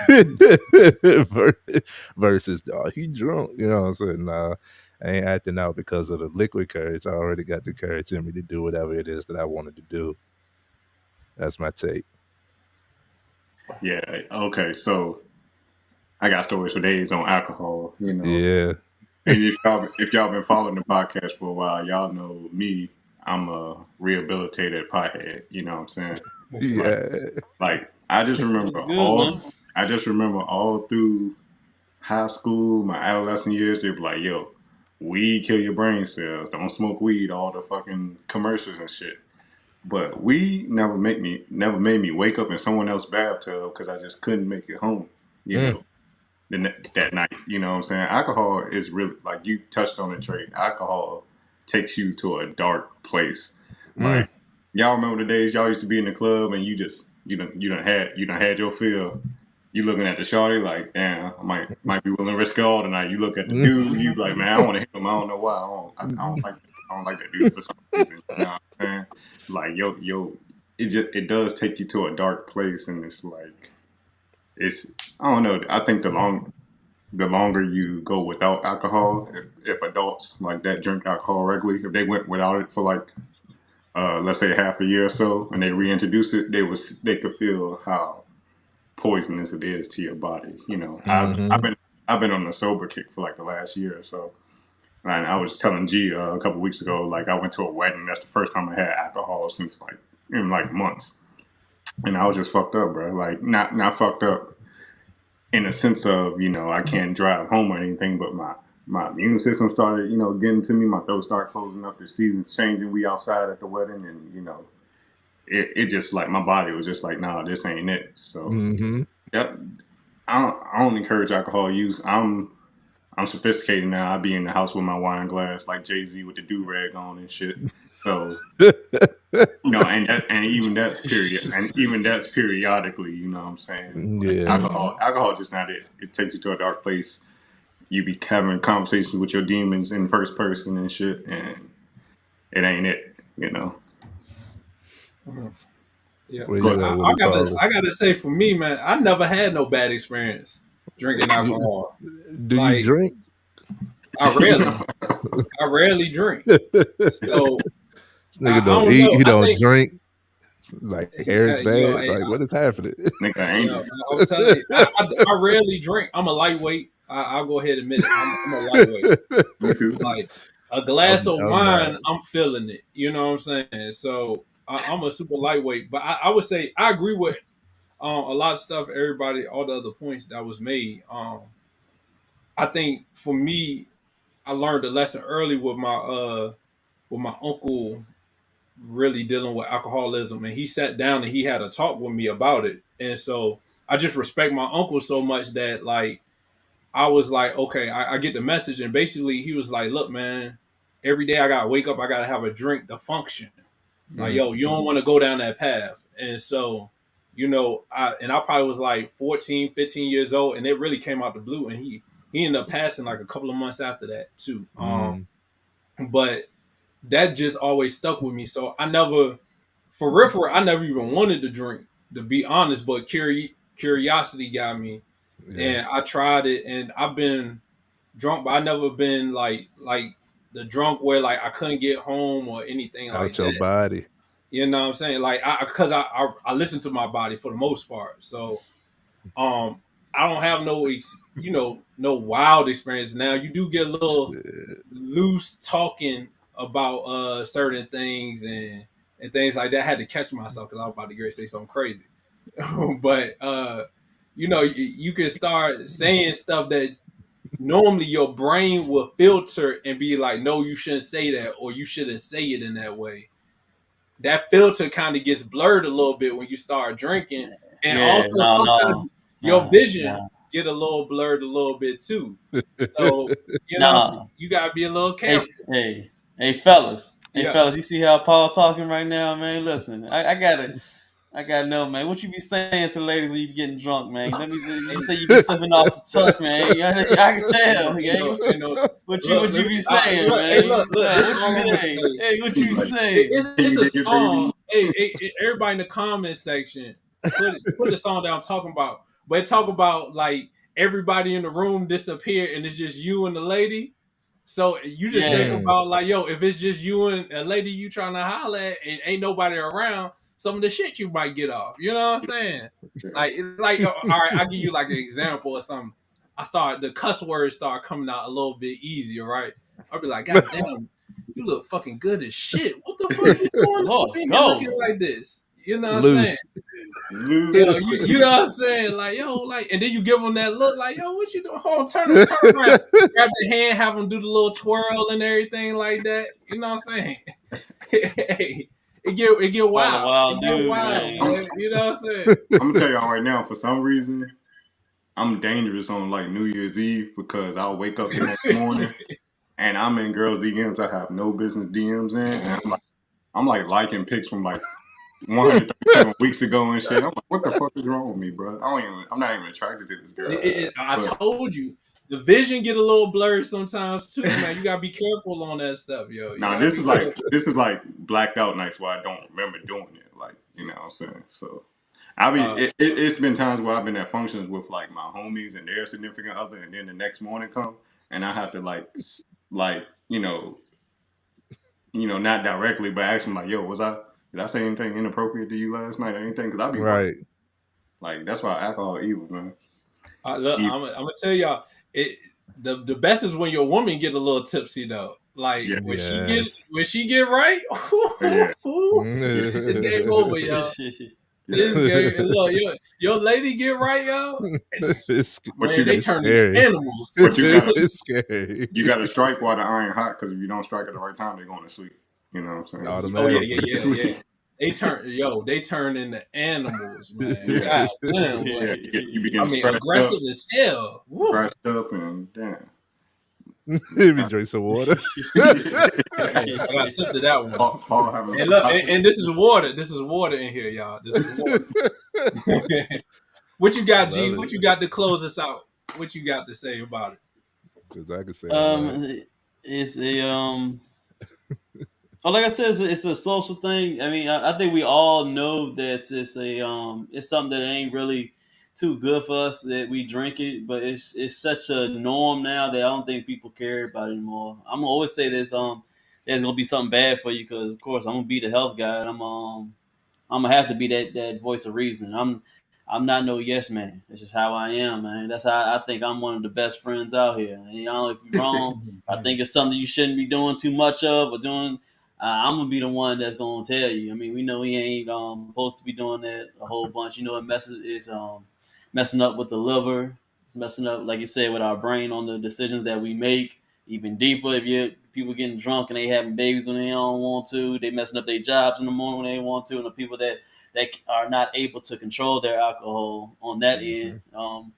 Ver- Versus, oh, he drunk. You know what I'm saying? Nah, I ain't acting out because of the liquid courage. I already got the courage in me to do whatever it is that I wanted to do. That's my take. Yeah. Okay. So I got stories for days on alcohol. Yeah. And if y'all been following the podcast for a while, y'all know me. I'm a rehabilitated pothead. You know what I'm saying? Like, Yeah. like I just remember That's good, man. all through high school, my adolescent years. They be like, "Yo, weed kill your brain cells. Don't smoke weed." All the fucking commercials and shit. But weed never made me wake up in someone else's bathtub because I just couldn't make it home. You Mm. know, that night. You know what I'm saying? Alcohol is really, like you touched on it, Trey. Alcohol takes you to a dark place. Mm. Like, y'all remember the days y'all used to be in the club and you done had your fill. You looking at the shawty like, damn, I might be willing to risk it all tonight. You look at the Mm. dude, you be like, man, I want to hit him. I don't know why. I don't like that dude for some reason. You know what I'm saying? Like, it does take you to a dark place, and it's like, it's I don't know. I think the longer you go without alcohol, if adults like that drink alcohol regularly, if they went without it for like let's say half a year or so, and they reintroduced it, they could feel how poisonous it is to your body. Mhm. I've been on a sober kick for like the last year or so, and I was telling G a couple weeks ago, like I went to a wedding. That's the first time I had alcohol since like in like months, and I was just fucked up, bro. Like, not fucked up in a sense of, I can't drive home or anything, but my immune system started, getting to me. My throat started closing up. The seasons changing. We outside at the wedding, and it just like my body was just like, nah, this ain't it. So Mhm. yep, I don't encourage alcohol use. I'm sophisticated now. I be in the house with my wine glass, like Jay-Z with the do rag on and shit. So and even that's periodically. You know what I'm saying? Like, Yeah. alcohol just not it. It takes you to a dark place. You be having conversations with your demons in first person and shit, and it ain't it. Yeah, Where But you at with I it, gotta Paulie? I gotta say for me, man, I never had no bad experience drinking You, alcohol. do you Like, drink? I rarely drink. So Nigga I don't don't eat. know. He I don't think drink. Like hair is yo, bad. Like what is happening? Nigga yo, angry. I'm telling you, I rarely drink. I'm a lightweight. I'll go ahead and admit it. I'm a lightweight. Me too. Like a glass of I'm not. wine, I'm feeling it. You know what I'm saying? So I'm a super lightweight. But I would say I agree with a lot of stuff. Everybody, all the other points that was made. I think for me, I learned a lesson early with my uncle really dealing with alcoholism, and he sat down and he had a talk with me about it. And so I just respect my uncle so much that like I was like, okay, I get the message. And basically he was like, look, man, every day I gotta wake up, I gotta have a drink to function. Like, yo, you don't want to go down that path. And so, I probably was like 14, 15 years old, and it really came out the blue. And he ended up passing like a couple of months after that too. But that just always stuck with me. So I never, for real, I never even wanted to drink, to be honest. But curiosity got me, Yeah. and I tried it, and I've been drunk, but I never been like the drunk where like I couldn't get home or anything like Out your that. body. You know what I'm saying? Like I listen to my body for the most part. So I don't have no wild experience. Now you do get a little Shit. loose talking about certain things and things like that. I had to catch myself because I was about to say something crazy. But you can start saying stuff that normally your brain will filter and be like, no, you shouldn't say that, or you shouldn't say it in that way. That filter kind of gets blurred a little bit when you start drinking, and Yeah, also no, sometimes your vision no, get a little blurred a little bit too. So no. you gotta be a little Hey, careful. hey, fellas. Hey, Yeah. fellas, you see how Paul talking right now, man? Listen, I gotta know, man. What you be saying to ladies when you be getting drunk, man? You say you be slipping off the tuck, man. I can tell, yeah. What you Let me, be saying, look, hey, man? look. No, This is all I'm gonna say. hey, what you be Like, saying? It's a dig it, baby. song. Hey, everybody in the comment section, put the song that I'm talking about. But talk about like everybody in the room disappeared and it's just you and the lady. So you just think Yeah, Mm, about like, yo, if it's just you and a lady you trying to holler at and ain't nobody around, some of the shit you might get off. You know what I'm saying? All right, I'll give you like an example or something. The cuss words start coming out a little bit easier, right? I'll be like, God damn, you look fucking good as shit. What the fuck you doing up Lord, in here looking go. like this? You know what I'm saying? loose. Yo, Lose. you know what I'm saying? Like, yo, like, and then you give them that look, like, yo, what you doing? Hold on, turn around, grab the hand, have them do the little twirl and everything like that. You know what I'm saying? Hey, it get Paul a wild. It wild get dude, wild, man. man. You know what I'm saying? I'm gonna tell y'all right now. For some reason, I'm dangerous on like New Year's Eve because I'll wake up the next morning and I'm in girls' DMs I have no business DMs in, and I'm like liking pics from like 137 weeks ago and shit. I'm like, what the fuck is wrong with me, bro? I'm not even attracted to this girl. I But told you, the vision get a little blurred sometimes too, man. You gotta be careful on that stuff, yo. You now gotta be careful. this is like blacked out nights where I don't remember doing it. Like, you know what I'm saying? So Uh, it's been times where I've been at functions with like my homies and their significant other, and then the next morning come and I have to like not directly, but ask them like, yo, did I say anything inappropriate to you last night or anything? Because I be wondering. Right. Like that's why alcohol is evil, man. Look, Evil. I'm gonna tell y'all, it the best is when your woman get a little tipsy though. Like Yeah, Yes. when she get right, yeah, it's game over, y'all. This game, and look, your lady get right, yo. It's but man, they It's turn into scary. animals. but It's scary. you gotta strike while the iron hot because if you don't strike at the right time, they're going to sleep. You know what I'm saying? Oh yeah, Automatically. yeah. They turn into animals, man. Yeah, God damn, yeah. boy. You I begin mean, scratched up, aggressive as hell. Woo. and damn. Let me drink some water. Hey, I got to sip to that one. Paul having And a look, philosophy. and this is water. This is water in here, y'all. This is water. What you got, G? Love What it. you got to close us out? What you got to say about it? Because I can say a lot. It's a like I said, it's a social thing. I mean, I think we all know that it's something that ain't really too good for us that we drink it, but it's such a norm now that I don't think people care about it anymore. I'm gonna always say this there's gonna be something bad for you because of course I'm gonna be the health guy. And I'm gonna have to be that voice of reason. I'm not no yes man. That's just how I am, man. That's how I think I'm one of the best friends out here. And, you know, if you're wrong, I think it's something you shouldn't be doing too much of or doing. I'm gonna be the one that's gonna tell you. I mean, we know we ain't supposed to be doing that a whole bunch. You know, it messes is messing up with the liver. It's messing up, like you said, with our brain on the decisions that we make. Even deeper, if you people getting drunk and they having babies when they don't want to, they messing up their jobs in the morning when they want to, and the people that are not able to control their alcohol on that end. Mhm.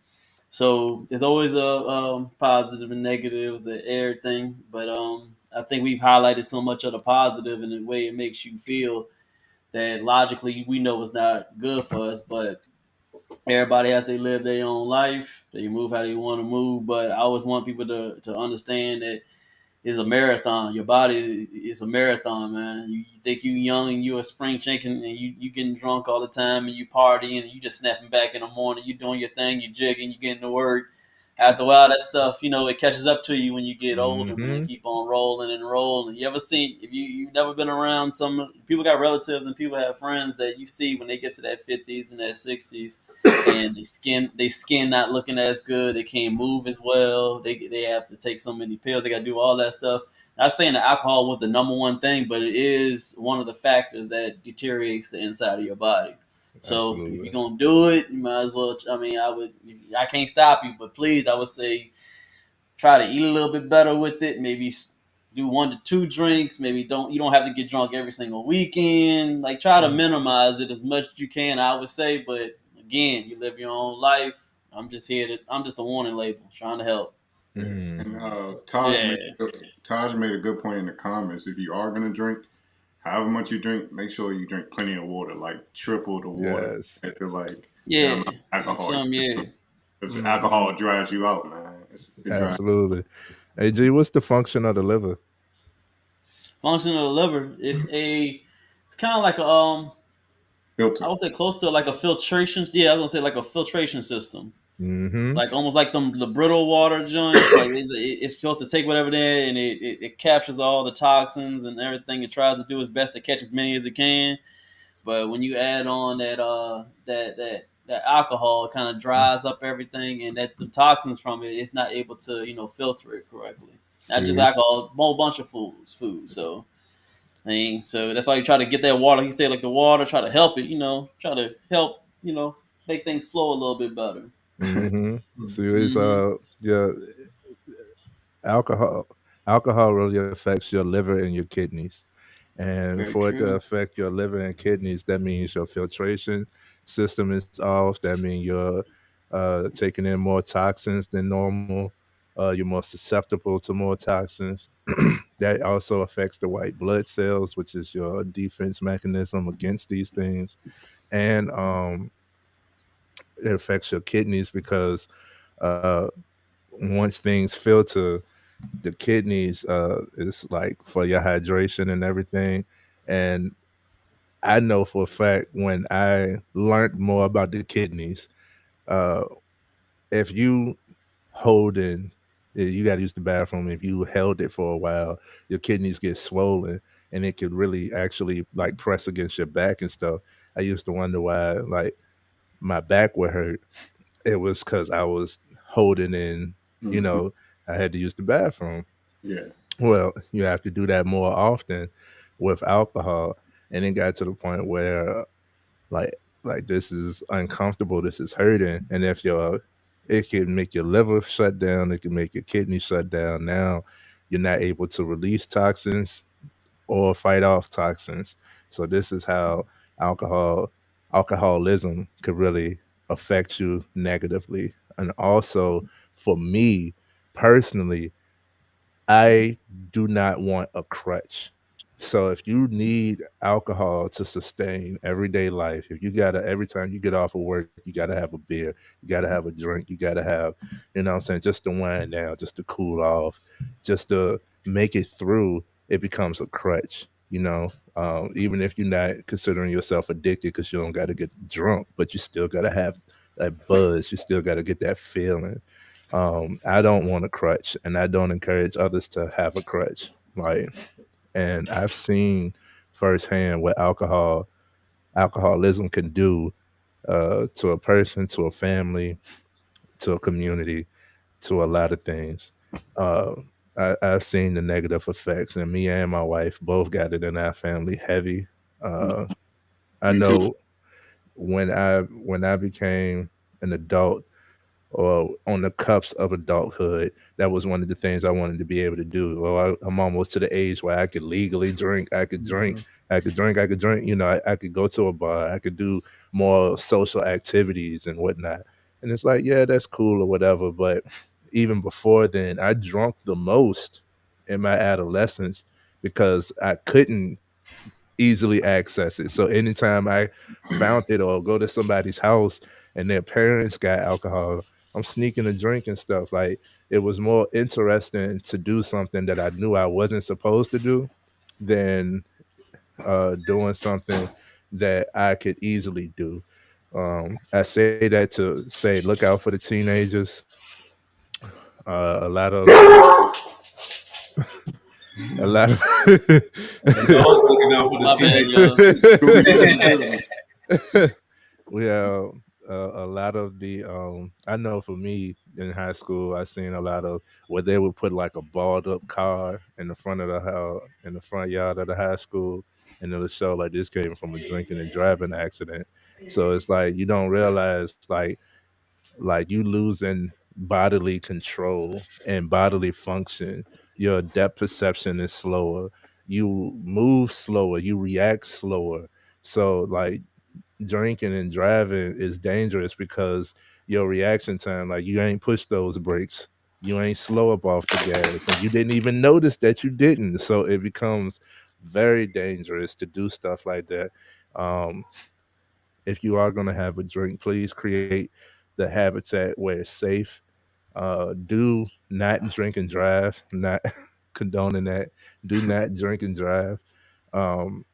So there's always a positive and negatives to everything, but I think we've highlighted so much of the positive in the way it makes you feel that logically we know it's not good for us, but everybody has to live their own life. They move how they want to move, but I always want people to understand that it's a marathon. Your body is a marathon, man. You think you young and you a spring chicken and you getting drunk all the time and you partying and you just snapping back in the morning. You doing your thing, you jigging, you getting to work. After a while, that stuff, it catches up to you when you get older, man. Mhm. Keep on rolling and rolling. You ever seen, if you've never been around some people got relatives and people have friends that you see when they get to that 50s and that 60s and they skin not looking as good. They can't move as well. They have to take so many pills. They got to do all that stuff. Not saying that alcohol was the number one thing, but it is one of the factors that deteriorates the inside of your body. So if you're Absolutely. gonna do it, you might as well. I mean, I can't stop you, but please, I would say try to eat a little bit better with it. Maybe do 1 to 2 drinks. Maybe you don't have to get drunk every single weekend. Like try to minimize it as much as you can. I would say, but again, you live your own life. I'm just a warning label, trying to help. And Mm. Yeah, Taj made a good point in the comments. If you are gonna drink, however much you drink, make sure you drink plenty of water, like triple the water. Yes. If you're like the yeah, amount of like alcohol, some, yeah. because Mhm. alcohol dries you out, man. It dries Absolutely. Hey, G, what's the function of the liver? Function of the liver is it's kind of like a I filter. would say close to like a filtration. Yeah, I was gonna say like a filtration system. Mhm. Like almost like the brittle water joints. Like it's supposed to take whatever there and it captures all the toxins and everything. It tries to do its best to catch as many as it can. But when you add on that alcohol, it kind of dries up everything, and that the toxins from it, it's not able to filter it correctly. Not just See. alcohol, a whole bunch of food. So I mean, so that's why you try to get that water. He said like the water, try to help it. Try to help. Make things flow a little bit better. Mhm. See, it's Hmm. yeah, alcohol. Alcohol really affects your liver and your kidneys. And Very for it to true. affect your liver and kidneys, that means your filtration system is off. That means you're taking in more toxins than normal. You're more susceptible to more toxins. That also affects the white blood cells, which is your defense mechanism against these things. And it affects your kidneys because uh, once things filter, the kidneys is like for your hydration and everything. And I know for a fact when I learned more about the kidneys, uh, if you holding, you got to use the bathroom. If you held it for a while, your kidneys get swollen, and it could really actually like press against your back and stuff. I used to wonder why like my back would hurt. It was because I was holding in, you Mm, know, I had to use the bathroom. yeah. Well, you have to do that more often with alcohol, and it got to the point where like this is uncomfortable, this is hurting, and if your it can make your liver shut down, it can make your kidney shut down. Now you're not able to release toxins or fight off toxins. So this is how alcoholism could really affect you negatively. And also for me personally, I do not want a crutch. So if you need alcohol to sustain everyday life, if you gotta every time you get off of work, you gotta have a beer, you gotta have a drink, you gotta have, you know what I'm saying, just to wind down, just to cool off, just to make it through, it becomes a crutch, you know. Even if you're not considering yourself addicted because you don't gotta get drunk, but you still gotta have that buzz. You still got to get that feeling. I don't want a crutch, and I don't encourage others to have a crutch. Like, and I've seen firsthand what alcoholism can do to a person, to a family, to a community, to a lot of things. Uh, I've seen the negative effects, and me and my wife both got it in our family heavy. Uh, I Me too. know when I became an adult or on the cups of adulthood, that was one of the things I wanted to be able to do. Well, I'm almost to the age where I could legally drink. I could drink. I could drink. I could drink. I could go to a bar. I could do more social activities and whatnot. And it's like, yeah, that's cool or whatever. But even before then, I drunk the most in my adolescence because I couldn't easily access it. So anytime I found it or go to somebody's house and their parents got alcohol, I'm sneaking a drink and stuff. Like it was more interesting to do something that I knew I wasn't supposed to do than doing something that I could easily do. I say that to say, look out for the teenagers. A lot of, a lot of, The dog's looking out for the My bad, teenagers. y'all. Too beautiful. we have a lot of the I know for me in high school I seen a lot of where they would put like a balled up car in the front of the house in the front yard of the high school, and it'll show like this came from a drinking and driving accident. So it's like you don't realize like you losing bodily control and bodily function. Your depth perception is slower, you move slower, you react slower. So like drinking and driving is dangerous because your reaction time, like you ain't push those brakes, you ain't slow up off the gas, and you didn't even notice that you didn't. So it becomes very dangerous to do stuff like that. Um, if you are going to have a drink, please create the habitat where it's safe. Do not drink and drive. Not condoning that. Do not drink and drive. Um,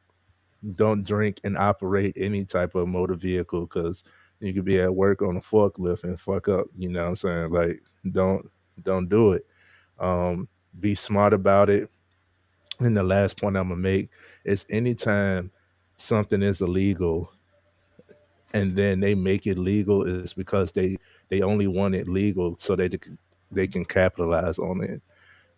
don't drink and operate any type of motor vehicle because you could be at work on a forklift and fuck up. You know what I'm saying? Like, don't do it. Be smart about it. And the last point I'm gonna make is anytime something is illegal and then they make it legal is because they only want it legal so they can capitalize on it.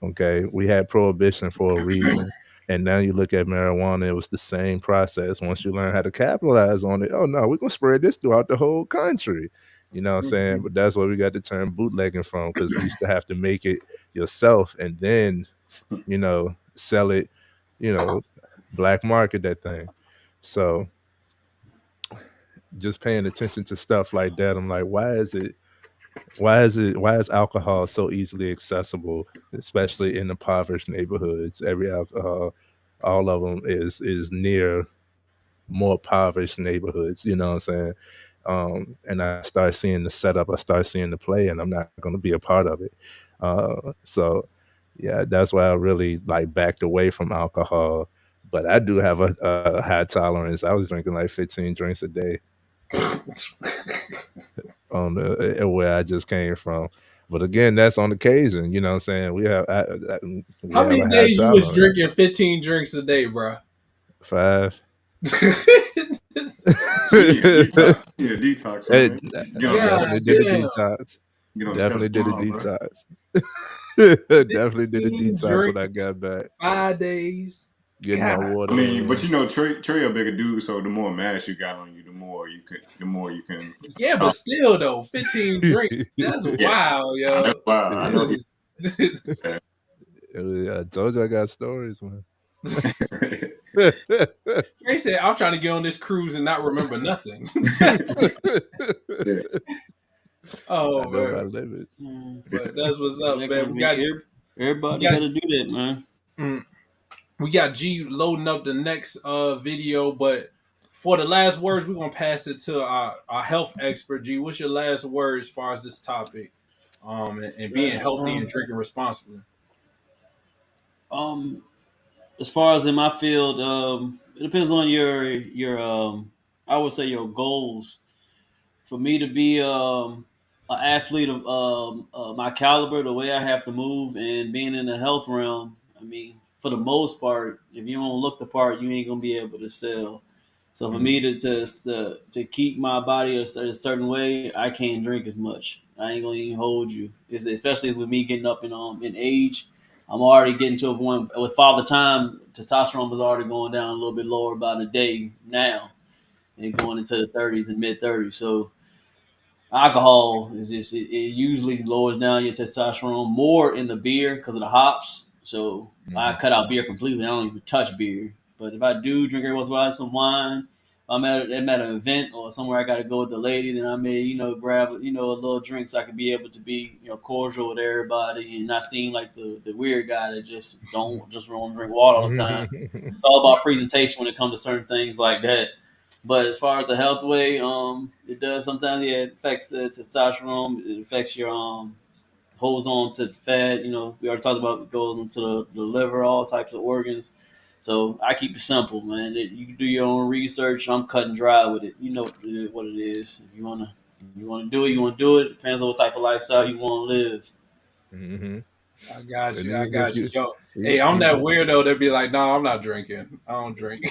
Okay, we had prohibition for a reason, and now you look at marijuana. It was the same process. Once you learn how to capitalize on it, oh no, we're gonna spread this throughout the whole country. You know what I'm saying? But that's where we got the term bootlegging from, because you used to have to make it yourself and then sell it, you know, black market that thing. So just paying attention to stuff like that, I'm like, why is alcohol so easily accessible, especially in impoverished neighborhoods? Every alcohol, all of them is near more impoverished neighborhoods. You know what I'm saying? And I start seeing the setup, I start seeing the play, and I'm not going to be a part of it. So yeah, that's why I really like backed away from alcohol. But I do have a high tolerance. I was drinking like 15 drinks a day on the where I just came from. But again, that's on occasion. You know what I'm saying? We How have many a high days you was tolerance. drinking 15 drinks a day, bro? 5. You need a detox, It, man. Get on that. God definitely did a damn. detox. Get on the steps Definitely of did a John, bro. detox. Definitely did a 15 detox when I drinks, got back. 5 days. Getting my God. I water mean, but in. you know, Trey a bigger dude, so the more mass you got on you, the more you can. Yeah, but still though, 15 drinks. That's Yeah, wild, that's yo. why I know. I told you I got stories, man. They said, I'm trying to get on this cruise and not remember nothing. Yeah. I Oh know man. my limits. But that's what's up, That man. gotta be We everybody got gotta do that, man. mm, we got G loading up the next video, but for the last words, we're gonna pass it to our health expert. G, what's your last words as far as this topic? And being healthy and Um, drinking responsibly. um, as far as in my field, it depends on your I would say your goals for me to be an athlete of my caliber, the way I have to move, and being in the health realm, I mean, for the most part, if you don't look the part, you ain't gonna be able to sell. So for me to keep my body a certain way, I can't drink as much. I ain't gonna even hold you. Especially with me getting up in age, I'm already getting to a point with father time. Testosterone was already going down a little bit lower by the day now, and going into the 30s and mid 30s. So alcohol is just it usually lowers down your testosterone more in the beer because of the hops. So I cut out beer completely. I don't even touch beer. But if I do drink every once in a while some wine, I'm at an event or somewhere I got to go with the lady, then I may grab a little drink so I can be able to be cordial with everybody and not seem like the weird guy that just want to drink water all the time. It's all about presentation when it comes to certain things like that. But as far as the health way, it does sometimes. Yeah, it affects the testosterone. It affects your holds on to fat. We already talked about it goes into the liver, all types of organs. So I keep it simple, man. You can do your own research. I'm cutting dry with it. You know what it is. If you wanna do it, you wanna do it. Depends on what type of lifestyle you want to live. Mm-hmm. I got And you. I even if got you. you, Yo, e- hey, I'm that even weirdo that be like, no, I'm not drinking. I don't drink.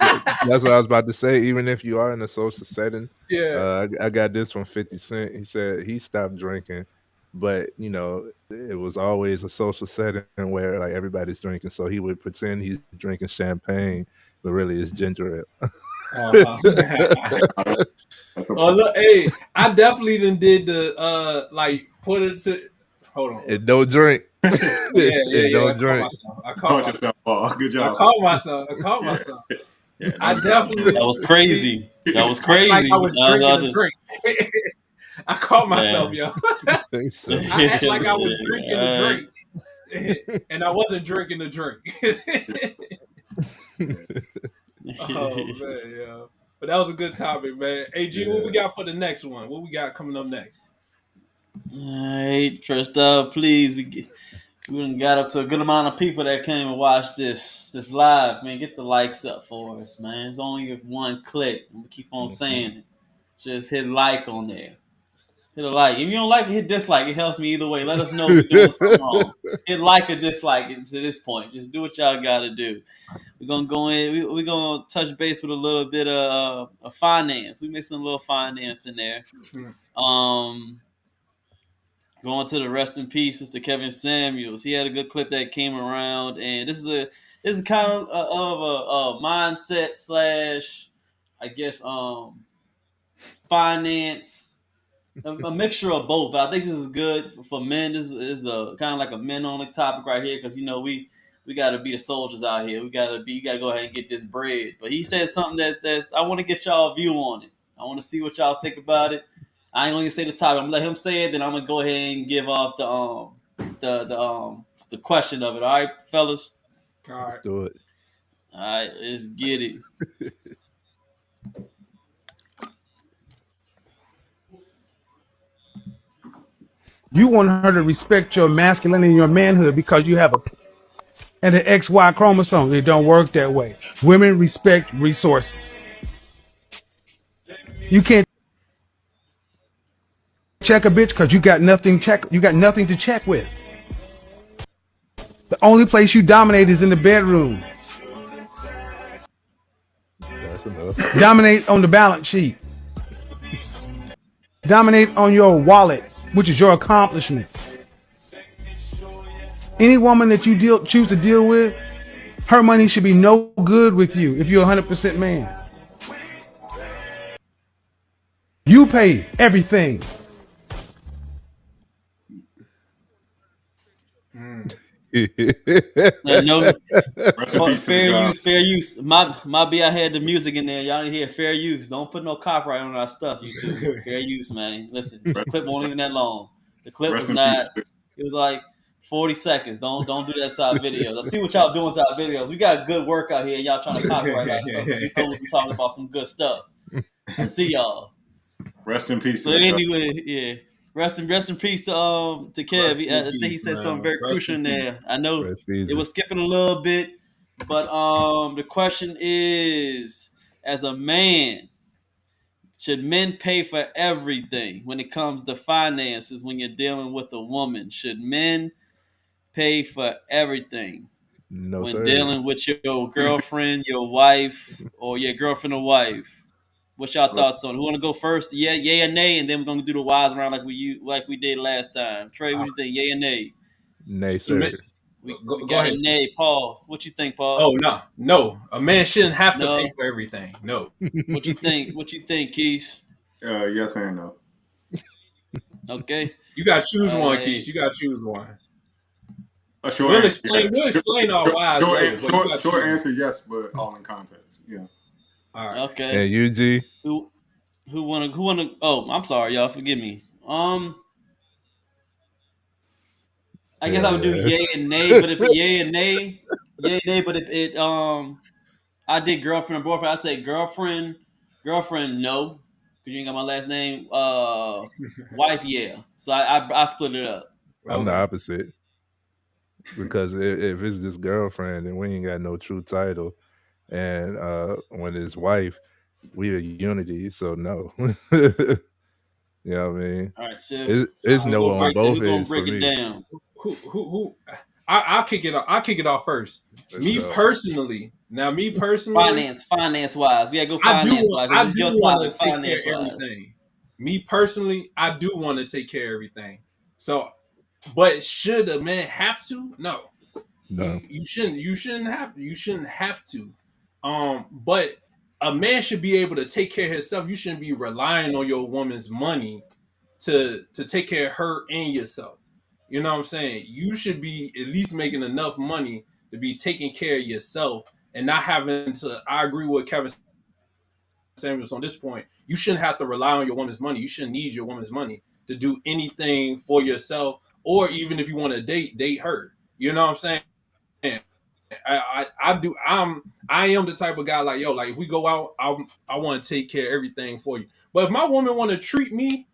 that's what I was about to say. Even if you are in a social setting, Yeah. I got this from 50 Cent. He said he stopped drinking, but it was always a social setting where like everybody's drinking, so he would pretend he's drinking champagne, but really it's ginger ale. Uh-huh. That's a Oh look, hey, I definitely done did the like put it to. Hold on. And don't drink. Yeah, yeah, And yeah. I don't caught drink. myself. caught yourself, Paul. Good I job, Paul. caught myself. I caught Yeah, myself. yeah. I Don't definitely That was be crazy. That was act like I crazy. was drinking a drink. I caught Yeah. myself, yo. Think so. I act like I was drinking a Alright. drink, and I wasn't drinking the drink. Oh man, yeah. But that was a good topic, man. Hey G, what we got for the next one? What we got coming up next? Alright, first up, please. We done got up to a good amount of people that came and watched this live. Man, get the likes up for us, man. It's only one click. I'm gonna keep on saying it. Just hit like on there. Hit a like. If you don't like it, hit dislike. It helps me either way. Let us know we're doing something wrong. Hit like or dislike it to this point. Just do what y'all gotta do. We're gonna go in. We're gonna touch base with a little bit of finance. We mix some little finance in there. Um, Going to the rest in peace, to Kevin Samuels. He had a good clip that came around, and this is kind of a mindset slash, I guess, finance, a mixture of both. But I think this is good for men. This is a kind of like a men only topic right here because we got to be the soldiers out here. You got to go ahead and get this bread. But he said something that I want to get y'all view on it. I want to see what y'all think about it. I ain't gonna say the topic. I'm gonna let him say it. Then I'm gonna go ahead and give off the question of it. All right, fellas. All Let's right. do it. All right, let's get it. You want her to respect your masculinity and your manhood because you have an XY chromosome. It don't work that way. Women respect resources. You can't check a bitch because you got nothing to check with. The only place you dominate is in the bedroom. That's enough. Dominate on the balance sheet. Dominate on your wallet, which is your accomplishments. Any woman that you choose to deal with, her money should be no good with you if you're 100% man. You pay everything. No, Rest in peace to the fair God. use, fair use. My B, I had the music in there. Y'all didn't hear fair use. Don't put no copyright on our stuff, you two. Fair use, man. Listen, the clip won't even that long. The clip Rest was in peace. not. It was like 40 seconds. Don't do that to our videos. I see what y'all doing to our videos. We got good work out here. Y'all trying to copyright our stuff. We know we be talking about some good stuff. I see y'all. Rest in peace to So the God. anyway, yeah. Rest in peace to Kev. Rest in I think he peace, said something man. very Rest crucial in in peace. there. I know Rest it easy. was skipping a little bit, but the question is, as a man, Should men pay for everything when it comes to finances when you're dealing with a woman? Should men pay for everything No, when sir. dealing with your girlfriend, your wife, or your girlfriend or wife? What's y'all Well, thoughts on it? Who want to go first? Yeah, yay or nay, and then we're gonna do the wise round like we did last time. Trey, what you think? Yay or nay? Nay, A man, sir. We go got a ahead. nay. Paul, what you think, Paul? Oh no. A man shouldn't have to pay No. for everything. No. What you think? What you think, Keith? yes and no. Okay. You gotta choose All one, right. Keith. You gotta choose one. A short answer, yes. We'll explain our whys later, but you gotta Short choose one. answer, yes, but all in context. Yeah. All right. Okay. And UG. Who who wanna? Oh, I'm sorry, y'all. Forgive me. I guess I would do Yeah. yay and nay, but if yay and nay, but if it I did girlfriend and boyfriend. I say girlfriend, no, because you ain't got my last name. Wife, yeah. So I split it up. I'm the Okay. opposite. Because if it's this girlfriend, then we ain't got no true title. And when it's wife, we are unity. So no. You know what I mean? All right, so It's no on both who gonna ends for break it me. down? Who I'll kick it off. I'll kick it off first. Let's Me go. personally, Finance wise, we gotta go finance wise. I This is do your want topic, to take care finance of wise. everything. Me personally, I do want to take care of everything. So, but should a man have to? No. No. You shouldn't. You shouldn't have. You shouldn't have to. But a man should be able to take care of himself. You shouldn't be relying on your woman's money to take care of her and yourself. You know what I'm saying? You should be at least making enough money to be taking care of yourself and not having to. I agree with Kevin Samuels on this point. You shouldn't have to rely on your woman's money. You shouldn't need your woman's money to do anything for yourself, or even if you want to date her. You know what I'm saying? I do. I am the type of guy like, yo, like if we go out, I want to take care of everything for you. But if my woman want to treat me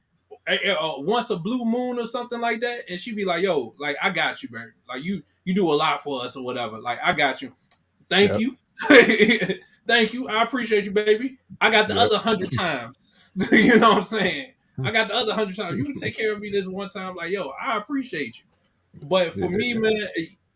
once a blue moon or something like that, and she be like, yo, like I got you, bro. Like you do a lot for us or whatever. Like I got you. Thank Yep. you. Thank you. I appreciate you, baby. I got the Yep. other 100 times. You know what I'm saying? I got the other 100 times. You can take care of me this one time. Like, yo, I appreciate you. But for me, Yeah. man,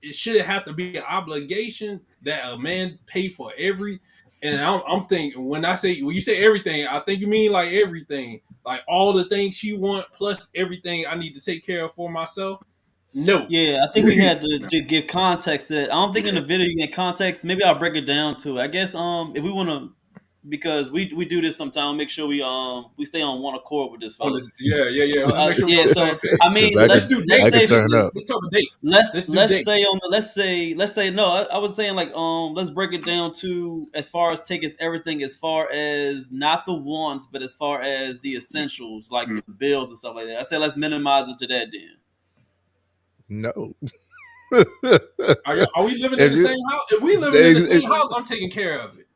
it shouldn't have to be an obligation that a man pay for every. And I'm thinking when you say everything, I think you mean like everything, like all the things she want plus everything I need to take care of for myself. No, Yeah, I think we had to give context to that. I don't think in the video you get context. Maybe I'll break it down to it. I guess if we want to, because we do this sometimes. Make sure we stay on one accord with this, on fellas. this, yeah. So, Let's make sure we're yeah, on the so same page. I mean, Because Let's do let's I dates. say could turn up. Let's talk about dates. let's do let's dates. say on the let's say no. I was saying like let's break it down to as far as taking everything as far as not the wants, but as far as the essentials like the bills and stuff like that. I said let's minimize it to that then. No. Are we living in the same house? If we living in the same house, I'm taking care of it.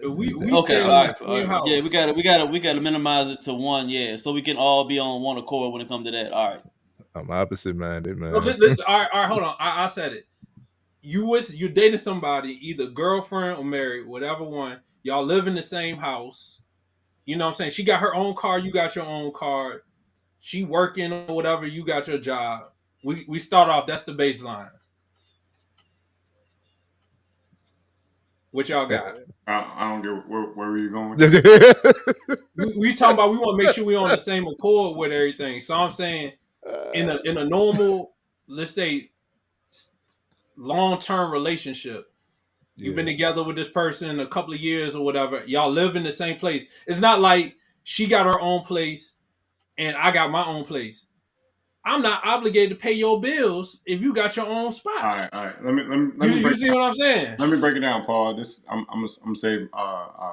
If we Okay, staying all in right, the all same right. Yeah, house. we gotta minimize it to one, yeah, so we can all be on one accord when it comes to that. All right. I'm opposite minded, So, man. all right, hold on. I said it. You're dating somebody, either girlfriend or married, whatever one. Y'all live in the same house. You know what I'm saying? She got her own car, you got your own car. She working or whatever, you got your job. We start off, that's the baseline. What y'all got? I don't get where were you going? We talking about we want to make sure we on the same accord with everything. So I'm saying in a normal, let's say long-term relationship, you've been together with this person a couple of years or whatever, y'all live in the same place. It's not like she got her own place and I got my own place. I'm not obligated to pay your bills if you got your own spot. All right. Let me You see what I'm saying? Let me break it down, Paul. I'm gonna save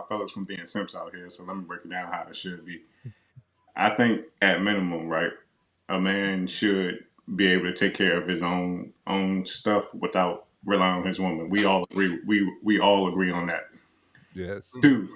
fellas from being simps out here. So let me break it down how it should be. I think at minimum, right, a man should be able to take care of his own stuff without relying on his woman. We all agree. We all agree on that. Yes. Two,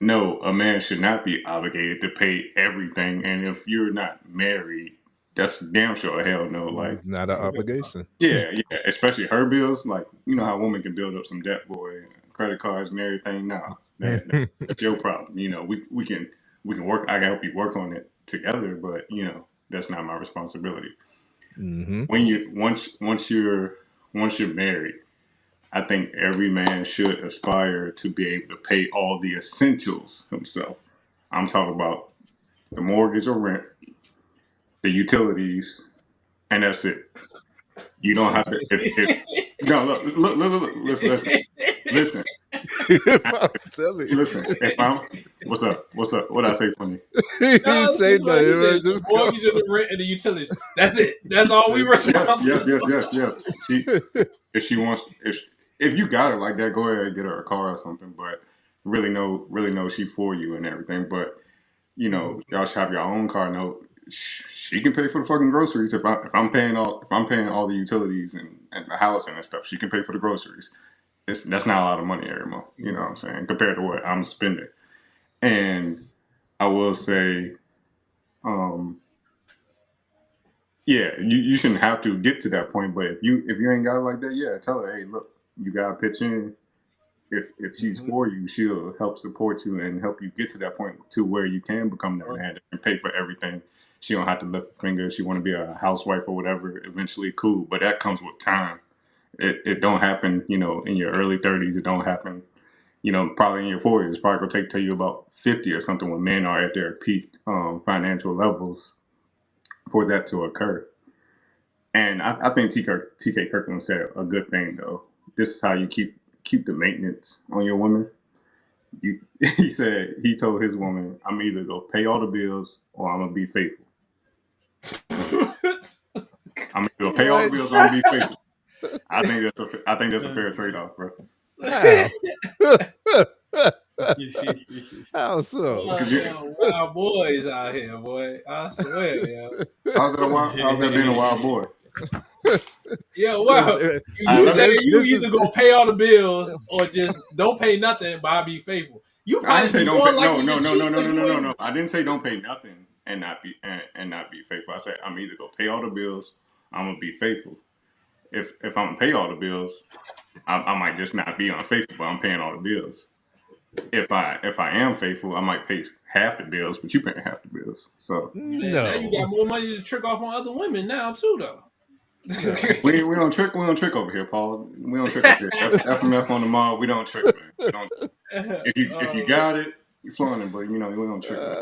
no, a man should not be obligated to pay everything. And if you're not married, that's damn sure hell no. Like, It's not an obligation. yeah, especially her bills. Like, you know how women can build up some debt, boy. credit cards and everything. No, that's your problem. You know, we can work. I can help you work on it together, but you know, that's not my responsibility. Hmm. When you once you're married, I think every man should aspire to be able to pay all the essentials himself. I'm talking about the mortgage or rent, the utilities, and that's it. You don't have to. If no, look, listen, I'm silly. listen. If I'm, what's up? What I say funny? He No, didn't it's say just like you nothing, man. said, the Just go. mortgage and the rent and the utilities. That's it. That's all we Yes, responsible for. yes. If she wants, if you got it like that, go ahead and get her a car or something. But really know she for you and everything. But you know, y'all should have your own car note. She can pay for the fucking groceries if I'm paying all the utilities and the housing and stuff. She can pay for the groceries. That's not a lot of money every month. You know what I'm saying compared to what I'm spending. And I will say, um, yeah, you shouldn't have to get to that point. But if you ain't got it like that, yeah, tell her, hey, look, you gotta pitch in. If she's for you, she'll help support you and help you get to that point to where you can become that man and pay for everything. She don't have to lift a finger. She want to be a housewife or whatever. Eventually, cool, but that comes with time. It don't happen, you know, in your early 30s. It don't happen, you know, probably in your 40s. It's probably gonna take till you about 50 or something when men are at their peak financial levels for that to occur. And I think TK Kirkland said a good thing though. This is how you keep the maintenance on your women. You, he said he told his woman, "I'm either gonna pay all the bills or I'm gonna be faithful. I'm either gonna pay all the What? bills or I'm gonna be faithful." I think that's a fair trade off, bro. How? How so? Boy, Because yo, wild boys out here, boy. I swear, yo. how's that being a wild boy? Yo, Because wow. I You let say me. you this is either gonna pay all the bills or just don't pay nothing, but I'll be faithful. You I didn't probably say be don't more pay. No, likely no, to no, cheat no, no, because no, you no, no, ain't. no. I didn't say don't pay nothing and not be faithful. I said I'm either gonna pay all the bills. I'm gonna be faithful. If I'm gonna pay all the bills, I might just not be unfaithful, but I'm paying all the bills. If I am faithful, I might pay half the bills, but you paying half the bills. So Man, now you got no. more money to trick off on other women now too, though. No. we don't trick over here, Paul. We don't trick over here. FMF on the mob. We don't trick, man. We don't. If you uh, got it, you flaunting, but you know we don't trick, man.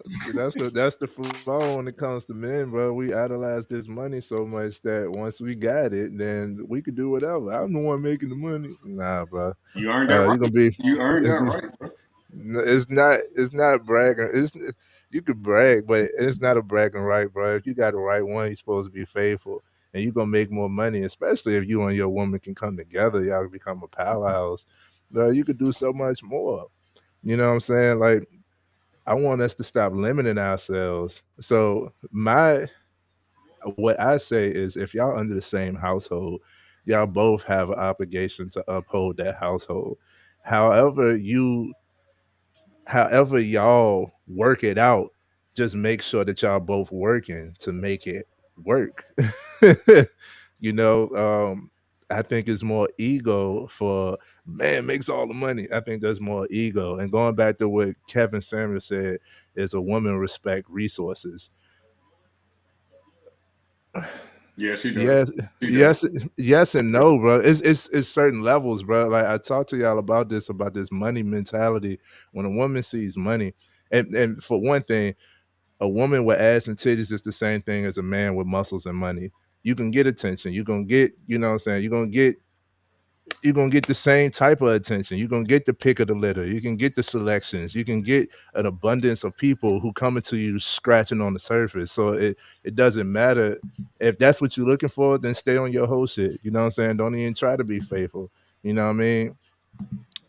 See, that's the flaw when it comes to men, bro. We idolize this money so much that once we got it, then we could do whatever. I'm the one making the money. Nah, bro. You earned that You're right. gonna be. You earned that right, bro. It's not. It's not bragging. You could brag, but it's not a bragging right, bro. If you got the right one, you're supposed to be faithful, and you're gonna make more money. Especially if you and your woman can come together, y'all become a powerhouse. Bro, you could do so much more. You know what I'm saying? Like I want us to stop limiting ourselves. So my what I say is if y'all under the same household, y'all both have an obligation to uphold that household. However you however y'all work it out, just make sure that y'all both working to make it work. you know, I think it's more ego for man makes all the money. I think there's more ego. And going back to what Kevin Samuel said, is a woman respect resources. Yeah, she does. Yes, She does. yes, yes, and no, bro. It's certain levels, bro. Like I talked to y'all about this money mentality. When a woman sees money, and for one thing, a woman with ass and titties is the same thing as a man with muscles and money. You can get attention. You're gonna get, you know what I'm saying, you're gonna get the same type of attention. You're gonna get the pick of the litter. You can get the selections. You can get an abundance of people who come into you scratching on the surface. So it doesn't matter if that's what you're looking for. Then stay on your whole shit. You know what I'm saying? Don't even try to be faithful. You know what I mean?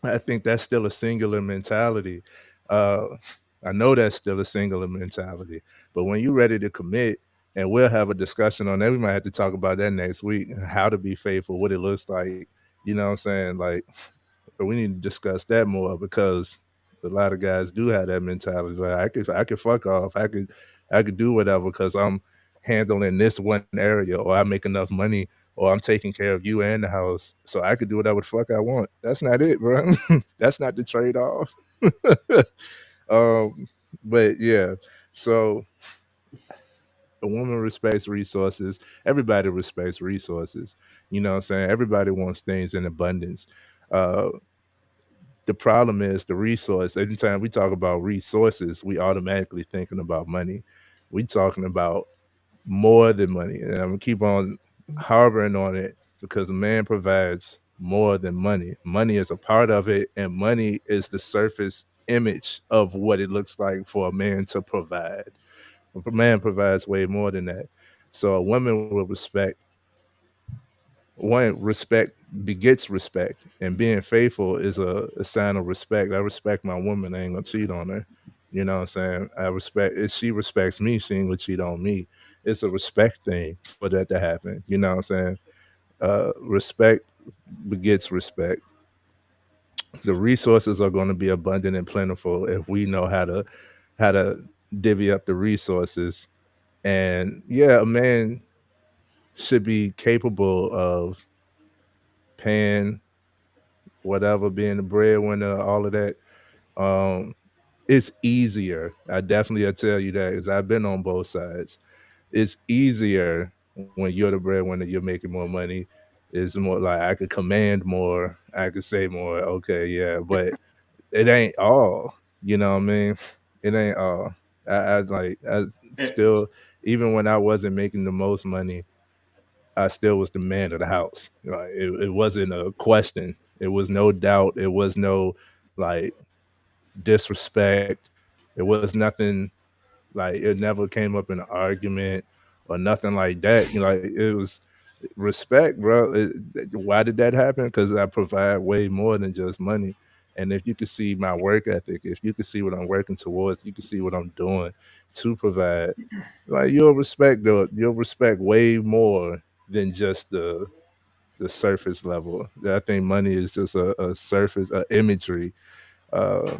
I think that's still a singular mentality. Uh, I know that's still a singular mentality. But when you're ready to commit, and we'll have a discussion on that. We might have to talk about that next week. How to be faithful, what it looks like. You know what I'm saying? Like but we need to discuss that more because a lot of guys do have that mentality. Like I could fuck off. I could do whatever because I'm handling this one area or I make enough money or I'm taking care of you and the house, so I could do whatever the fuck I want. That's not it, bro. That's not the trade off. um, but yeah, so a woman respects resources. Everybody respects resources. You know what I'm saying? Everybody wants things in abundance. Uh, the problem is the resource. Anytime we talk about resources, we automatically thinking about money. We talking about more than money. And I'm gonna keep on harboring on it because a man provides more than money. Money is a part of it, and money is the surface image of what it looks like for a man to provide. A man provides way more than that. So a woman will respect one respect begets respect, and being faithful is a sign of respect. I respect my woman. I ain't gonna cheat on her. You know what I'm saying? I respect if she respects me, she ain't gonna cheat on me. It's a respect thing for that to happen. You know what I'm saying? Respect begets respect. The resources are going to be abundant and plentiful if we know how to divvy up the resources. And yeah, a man should be capable of paying whatever, being the breadwinner, all of that. Um, it's easier. I tell you that because I've been on both sides. It's easier when you're the breadwinner, you're making more money. It's more like I could command more, I could say more. Okay, yeah, but it ain't all. You know what I mean? It ain't all. I And still, even when I wasn't making the most money, I still was the man of the house. Like it wasn't a question. It was no doubt. It was no like disrespect. It was nothing like it never came up in an argument or nothing like that. You know, like, it was respect, bro. Why did that happen? Because I provide way more than just money. And if you can see my work ethic, if you can see what I'm working towards, you can see what I'm doing to provide. Like you'll respect way more than just the surface level. I think money is just a surface, a imagery. Uh,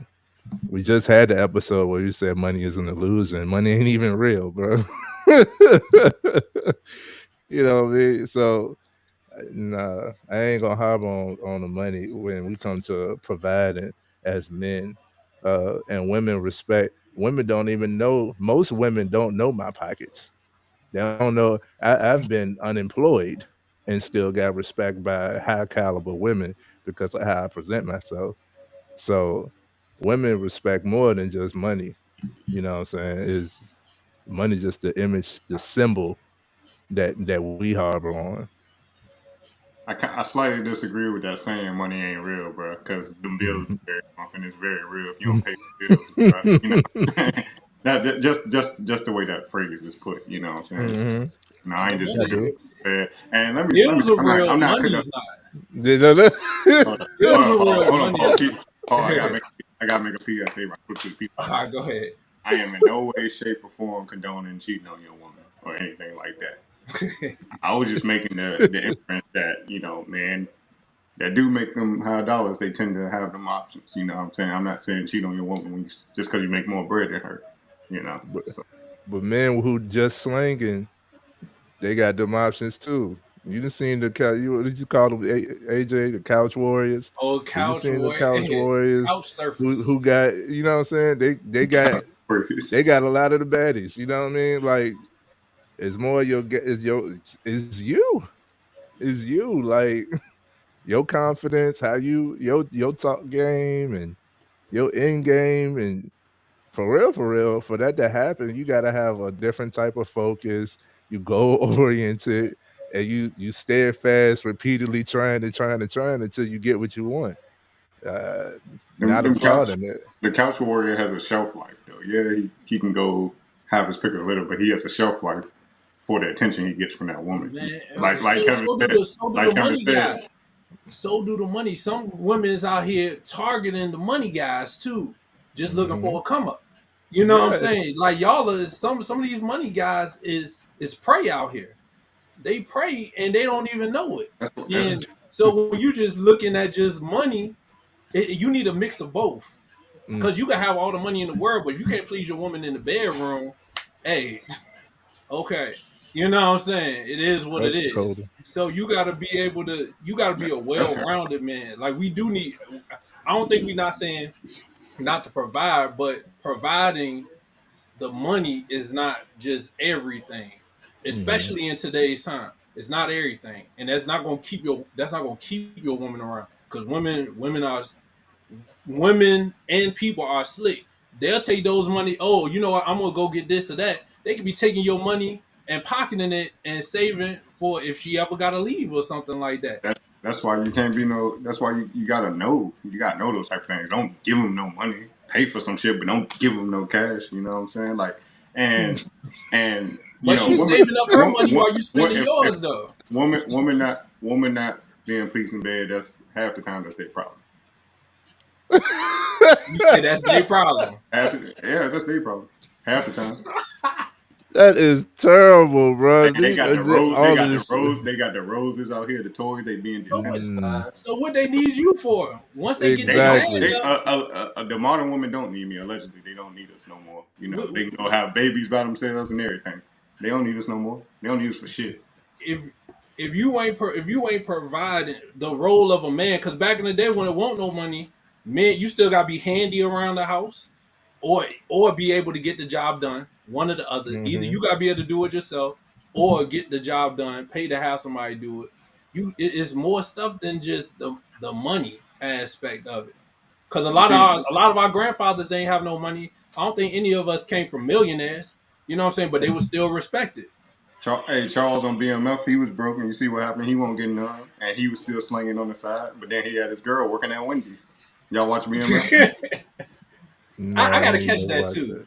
we just had the episode where you said money is an illusion. Money ain't even real, bro. You know what I mean? So nah, I ain't gonna harbor on the money when we come to providing as men. And women respect. Women don't even know. Most women don't know my pockets. They don't know. I've been unemployed and still got respect by high caliber women because of how I present myself. So women respect more than just money. You know what I'm saying? Is money just the image, the symbol that we harbor on? I slightly disagree with that saying money ain't real, bro. Because the bills are very often is very real if you don't pay the bills, bro. You know, just the way that phrase is put. You know what I'm saying? Hmm. No, I ain't I disagreeing do. with that. And let me. Bills are real, I'm not cooking. money's not. Hold up, Bills are real, hold on, money's Paul. not. Paul, I gotta make a PSA right quick to the people out there. Go ahead. I am in no way, shape, or form condoning cheating on your woman or anything like that. I was just making the inference that man, that do make them high dollars. They tend to have them options. You know what I'm saying? I'm not saying cheat on your woman just because you make more bread than her. You know. but, So but men who just slanging, they got them options too. You done seen what did you call them? AJ, the couch warriors. Old You done couch seen the war, couch warriors couch who surfers. got, you know what I'm saying? They got a lot of the baddies. You know what I mean? Like it's more is you like your confidence, how your talk game and your end game, and for real, for that to happen, you got to have a different type of focus. You goal oriented, and you steadfast, repeatedly trying until you get what you want. Uh, them, not them couch applauding it. the couch warrior has a shelf life though. Yeah, he can go have his pick of the litter, but he has a shelf life for the attention he gets from that woman. Man, Like Kevin said, so do like the Kevin money said, guys. So do the money. Some women is out here targeting the money guys too, just looking Hmm. for a come up. You know what I'm Yeah. saying? Like y'all are some of these money guys is prey out here. They prey and they don't even know it. that's And so when you just looking at just money, you need a mix of both. Mm. Because you can have all the money in the world, but if you can't please your woman in the bedroom, hey, okay. You know what I'm saying? It is what it That's is. cold. So you gotta be able to. You gotta be a well-rounded man. Like we do need. I don't think we're not saying not to provide, but providing the money is not just everything, Hmm. especially in today's time. It's not everything, and that's not gonna keep your. That's not gonna keep your woman around because women and people are slick. They'll take those money. Oh, you know what? I'm gonna go get this or that. They could be taking your money and pocketing it and saving for if she ever got to leave or something like that. That's why you can't be no. That's why you gotta know. You gotta know those type of things. Don't give them no money. Pay for some shit, but don't give them no cash. You know what I'm saying? Like, and and you But know, she's saving up her money while you spending if yours, though. woman not being pleased in bed, that's half the time that's their problem. You say that's their problem. Yeah, that's their problem. Half the time. That is terrible, bro. They got the rose. They All got the this. rose. They got the roses out here. The toys. They being So what? Mm, desensitized. So what they need you for? Once they get They their don't. bag exactly. They up, the modern women don't need me. Allegedly, they don't need us no more. You know, they w- can go have babies by themselves and everything. They don't need us no more. They don't need us for shit. if if you ain't providing the role of a man, because back in the day when it won't no money, men you still gotta be handy around the house, or be able to get the job done. One or the other. Either Hmm. you gotta be able to do it yourself, or get the job done. Pay to have somebody do it. It's more stuff than just the money aspect of it. Because a lot of our grandfathers they ain't have no money. I don't think any of us came from millionaires. You know what I'm saying? But they were still respected. Hey, Charles on BMF, he was broken. You see what happened? He won't get none, and he was still slinging on the side. But then he had his girl working at Wendy's. Y'all watch BMF? I No, I gotta ain't catch never that watched too. that.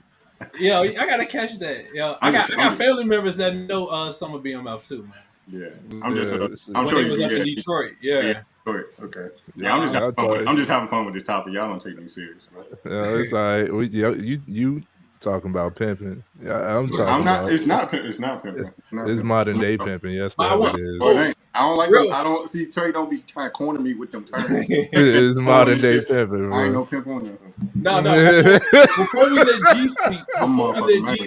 Yeah, I gotta catch that. Yeah, I I'm got just, family members that know some of BMF too, man. yeah. Yeah, this is, I'm When sure they you was can up in get. Detroit, Yeah, yeah. sorry. Okay. Yeah, I'm just Uh, having I fun with. thought I'm just having fun with this topic. Y'all don't take me serious, bro. it's all right. You talking about pimping? Yeah, I'm talking I'm not. about It's not pimping. It's not it's pimping. modern day pimping. Yes, but the I hell it want is. Well, it oh ain't. I don't like them. real. I don't see Trey. Don't be trying to corner me with them terms. It's On modern this day shit. pimping, I ain't bro. no pimp on nothing. No. Before we let G speak, I'm motherfucking man.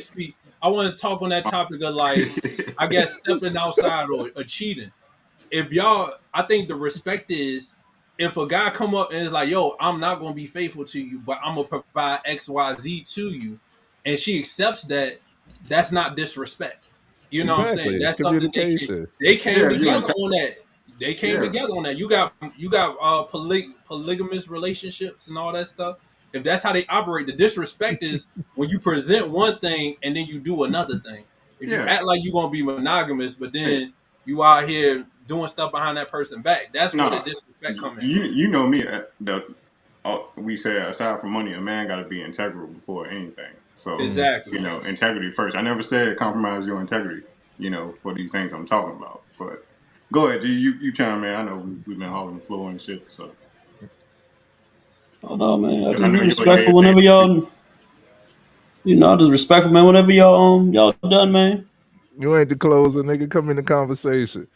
I want to talk on that topic of like, I guess stepping outside or cheating. If y'all, I think the respect is if a guy come up and is like, "Yo, I'm not gonna be faithful to you, but I'm gonna provide X, Y, Z to you," and she accepts that, that's not disrespect. You know what I'm saying? Exactly. It's That's something communication. they came Yeah, you together ain't. on that. They came Yeah, together on that. You got polygamous relationships and all that stuff. If that's how they operate, the disrespect is when you present one thing and then you do another thing. If you yeah. act like you're gonna be monogamous, but Hey, then you out here doing stuff behind that person back, that's where the nah. disrespect come in. You know me. We say aside from money, a man got to be integral before anything. So Mm. Exactly. integrity first. I never said compromise your integrity. For these things I'm talking about. But go ahead, G. You chime in. I know we've been hogging the floor and shit. So Oh no, man. I because I just be know you like respectful everything. whenever y'all, I just respectful, man. Whenever y'all done, man. You ain't the closer, nigga. Come in the conversation.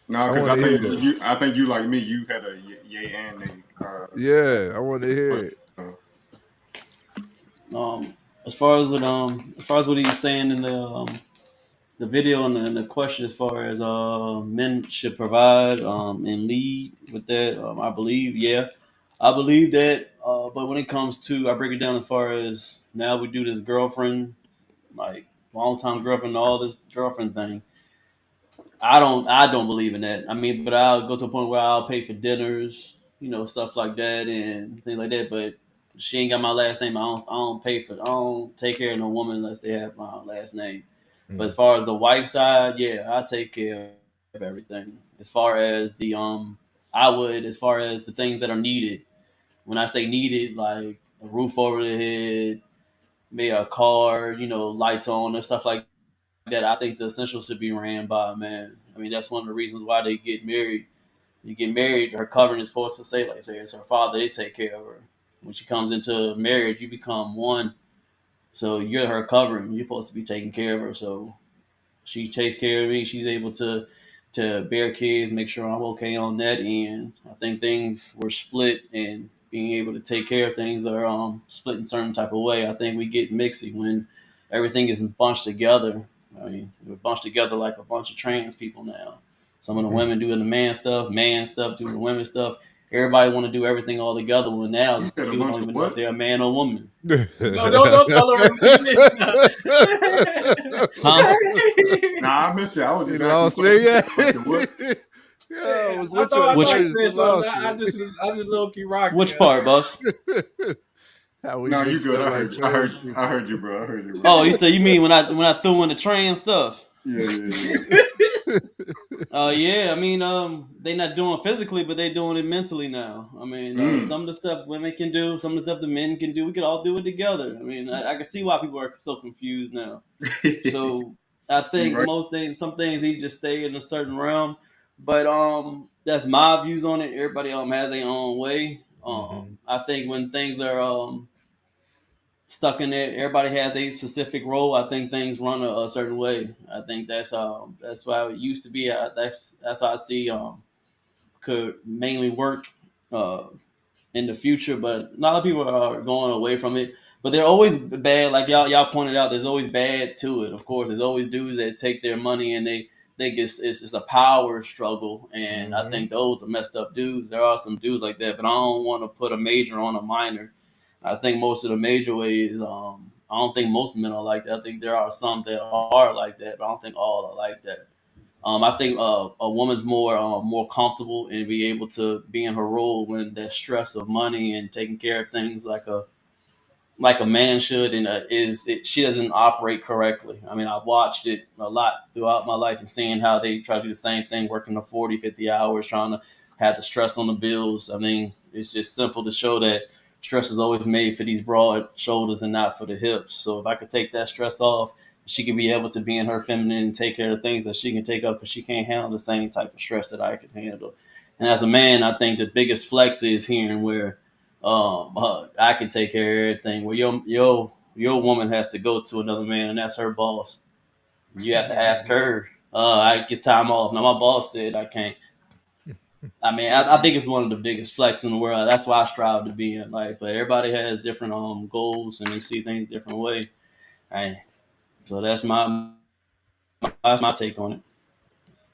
No, I because want to hear this. I think you like me. You had a yay and nay. Yeah, I want to hear it. So, Um, as far as what he's saying in the video and the question as far as men should provide and lead with that, I believe that. But when it comes to, I break it down as far as now we do this girlfriend, like long time girlfriend, all this girlfriend thing. I don't believe in that. I mean, but I'll go to a point where I'll pay for dinners, stuff like that and things like that. But she ain't got my last name. I don't take care of no woman unless they have my last name. But Mm. as far as the wife side, yeah, I take care of everything. As far as as far as the things that are needed. When I say needed, like a roof over the head, maybe a car, lights on and stuff like that. I think the essentials should be ran by a man. I mean, that's one of the reasons why they get married. You get married, her covering is supposed to say it's her father. They take care of her. When she comes into marriage, you become one. So you're her covering. You're supposed to be taking care of her. So she takes care of me. She's able to bear kids, make sure I'm okay on that end. I think things were split, and being able to take care of things are split in a certain type of way. I think we get mixy when everything is bunched together. I mean, we're bunched together like a bunch of trans people now. Some of the women doing the man stuff doing the women stuff. Everybody want to do everything all together. When now You said a people bunch don't of even know if what? they're a man or woman. No, don't tell her repeat it. Huh? Nah, I missed it. I was You just asking lost a question. me, You yeah. said a bunch of what? Yeah, I was I with you at Which- thought he first. You said something. lost I me. just low key rocking. Which part, boss? How we No, you mixed good. up I like heard you. I trans heard. people. I heard you, bro. I heard you, bro. Oh, you mean when I threw in the trans stuff? Yeah. Yeah. I mean, they not doing physically, but they doing it mentally now. I mean, some of the stuff women can do, some of the stuff the men can do. We could all do it together. I mean, I can see why people are so confused now. So I You think right. some things need to just stay in a certain realm. But that's my views on it. Everybody has their own way. I think when things are stuck in there, everybody has a specific role. I think things run a certain way. I think that's why it used to be. That's how I see could mainly work uh, in the future. But a lot of people are going away from it. But they're always bad. Like y'all pointed out, there's always bad to it. Of course, there's always dudes that take their money and they think it's a power struggle. And I think those are messed up dudes. There are some dudes like that, but I don't want to put a major on a minor. I think most of the major ways, I don't think most men are like that. I think there are some that are like that, but I don't think all are like that. I think a woman's more comfortable and be able to be in her role when that stress of money and taking care of things like a man should, and she doesn't operate correctly. I mean, I've watched it a lot throughout my life and seeing how they try to do the same thing, working the 40, 50 hours, trying to have the stress on the bills. I mean, it's just simple to show that stress is always made for these broad shoulders and not for the hips. So if I could take that stress off, she could be able to be in her feminine and take care of things that she can take up because she can't handle the same type of stress that I can handle. And as a man, I think the biggest flex is hearing where I can take care of everything. Where your woman has to go to another man, and that's her boss. You have to ask her. I get time off. Now my boss said I can't. I mean, I think it's one of the biggest flex in the world. That's why I strive to be in life. But everybody has different goals and they see things different way. Right. So that's my take on it.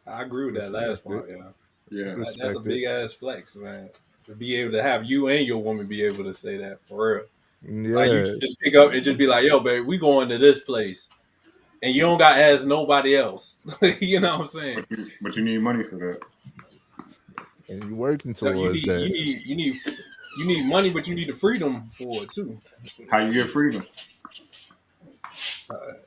I agree with that last Respect part. it. Yeah, Yeah. that's a Respect big it. ass flex, man. To be able to have you and your woman be able to say that for real. Like you Yeah. just pick up and just be like, "Yo, babe, we going to this place," and you don't got to ask nobody else. You know what I'm saying? But you need money for that. And you working So you towards need you that. need you need you need money, but you need the freedom for it too. How you get freedom?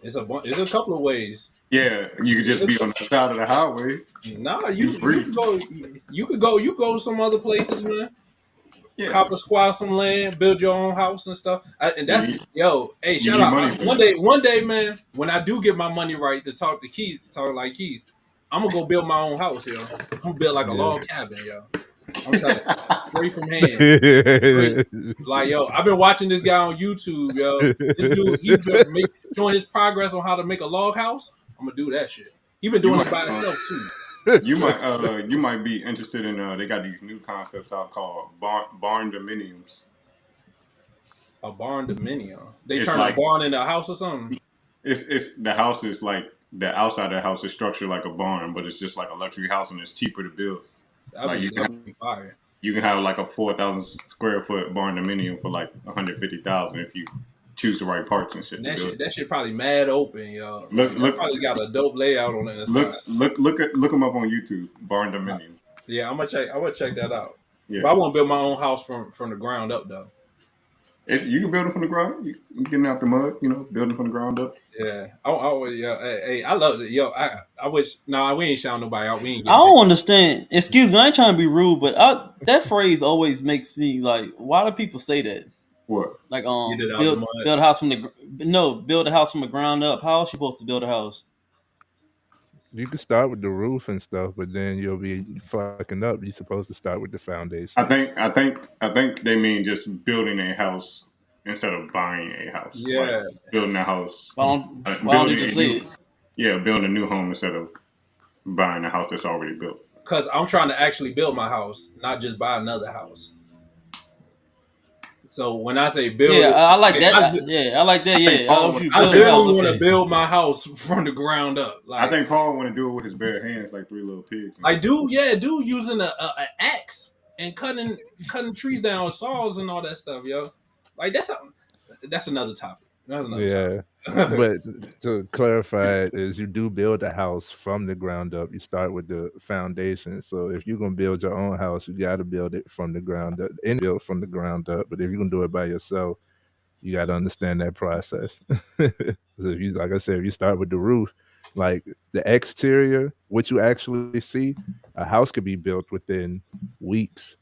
It's a couple of ways. Yeah, you could just be on the side of the highway. Nah, You free. you could go to some other places, man. Yeah. Cop a squat some land, build your own house and stuff. And You that's need, hey, you shout need out. money for One that. day, man, when I do get my money right to talk to Keys, I'm gonna go build my own house, yo. I'm gonna build like a Yeah. log cabin, yo. I'm telling you, straight from hand. Straight. Like, yo, I've been watching this guy on YouTube, yo. This dude, he's been showing his progress on how to make a log house. I'm gonna do that shit. He been You doing it might by himself too. you might be interested in they got these new concepts out called barn dominiums. A barn dominion. They It's turn a like barn into a house or something. it's the house is like the outside of the house is structured like a barn, but it's just like a luxury house and it's cheaper to build. Like That'd be fire. you can have like a 4,000 square foot barn dominium for like 150,000 if you choose the right parts and shit And to build. that shit probably mad open, yo. Look Like, that look probably got a dope layout on the inside. look them up on YouTube. Barn dominium. Yeah, I'm gonna check that out. Yeah, But I want to build my own house from the ground up though. you can build it from the ground. You getting out the mud, building from the ground up. Yeah. Yeah. Hey, I love it, yo. I wish. No, we ain't shouting nobody out. We ain't I getting don't understand. Excuse me, I ain't trying to be rude, but that phrase always makes me like, why do people say that? What? Like, Get it out the mud. build a house build a house from the ground up. How else you supposed to build a house? You can start with the roof and stuff, but then you'll be fucking up. You're supposed to start with the foundation. I think they mean just building a house instead of buying a house. Yeah. Like building a house, Why don't you just say it? building a new home instead of buying a house that's already built. Because I'm trying to actually build my house, not just buy another house. So when I say build Yeah, it, I like that. I, Yeah, I like that. Yeah, I want you to I build a house. literally want to Okay. build my house from the ground up. I Like think Paul want to do it with his bare hands, like Three Little Pigs. And I shit. do, using a axe and cutting trees down with saws and all that stuff, yo. Like that's another topic. That's another Yeah. topic. But to clarify it is you do build a house from the ground up. You start with the foundation. So if you're gonna build your own house, you gotta build it from the ground up. And build from the ground up. But if you're gonna do it by yourself, you got to understand that process. So if you, like I said, if you start with the roof, like the exterior, what you actually see, a house could be built within weeks.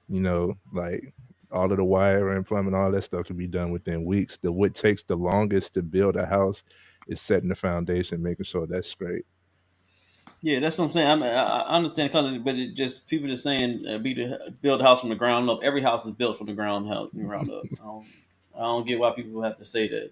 You know, like all of the wire and plumbing, all that stuff could be done within weeks. What takes the longest to build a house is setting the foundation, making sure that's straight. Yeah, that's what I'm saying. I understand colors, but it just people just saying build a house from the ground up. Every house is built from the ground up. I don't get why people have to say that.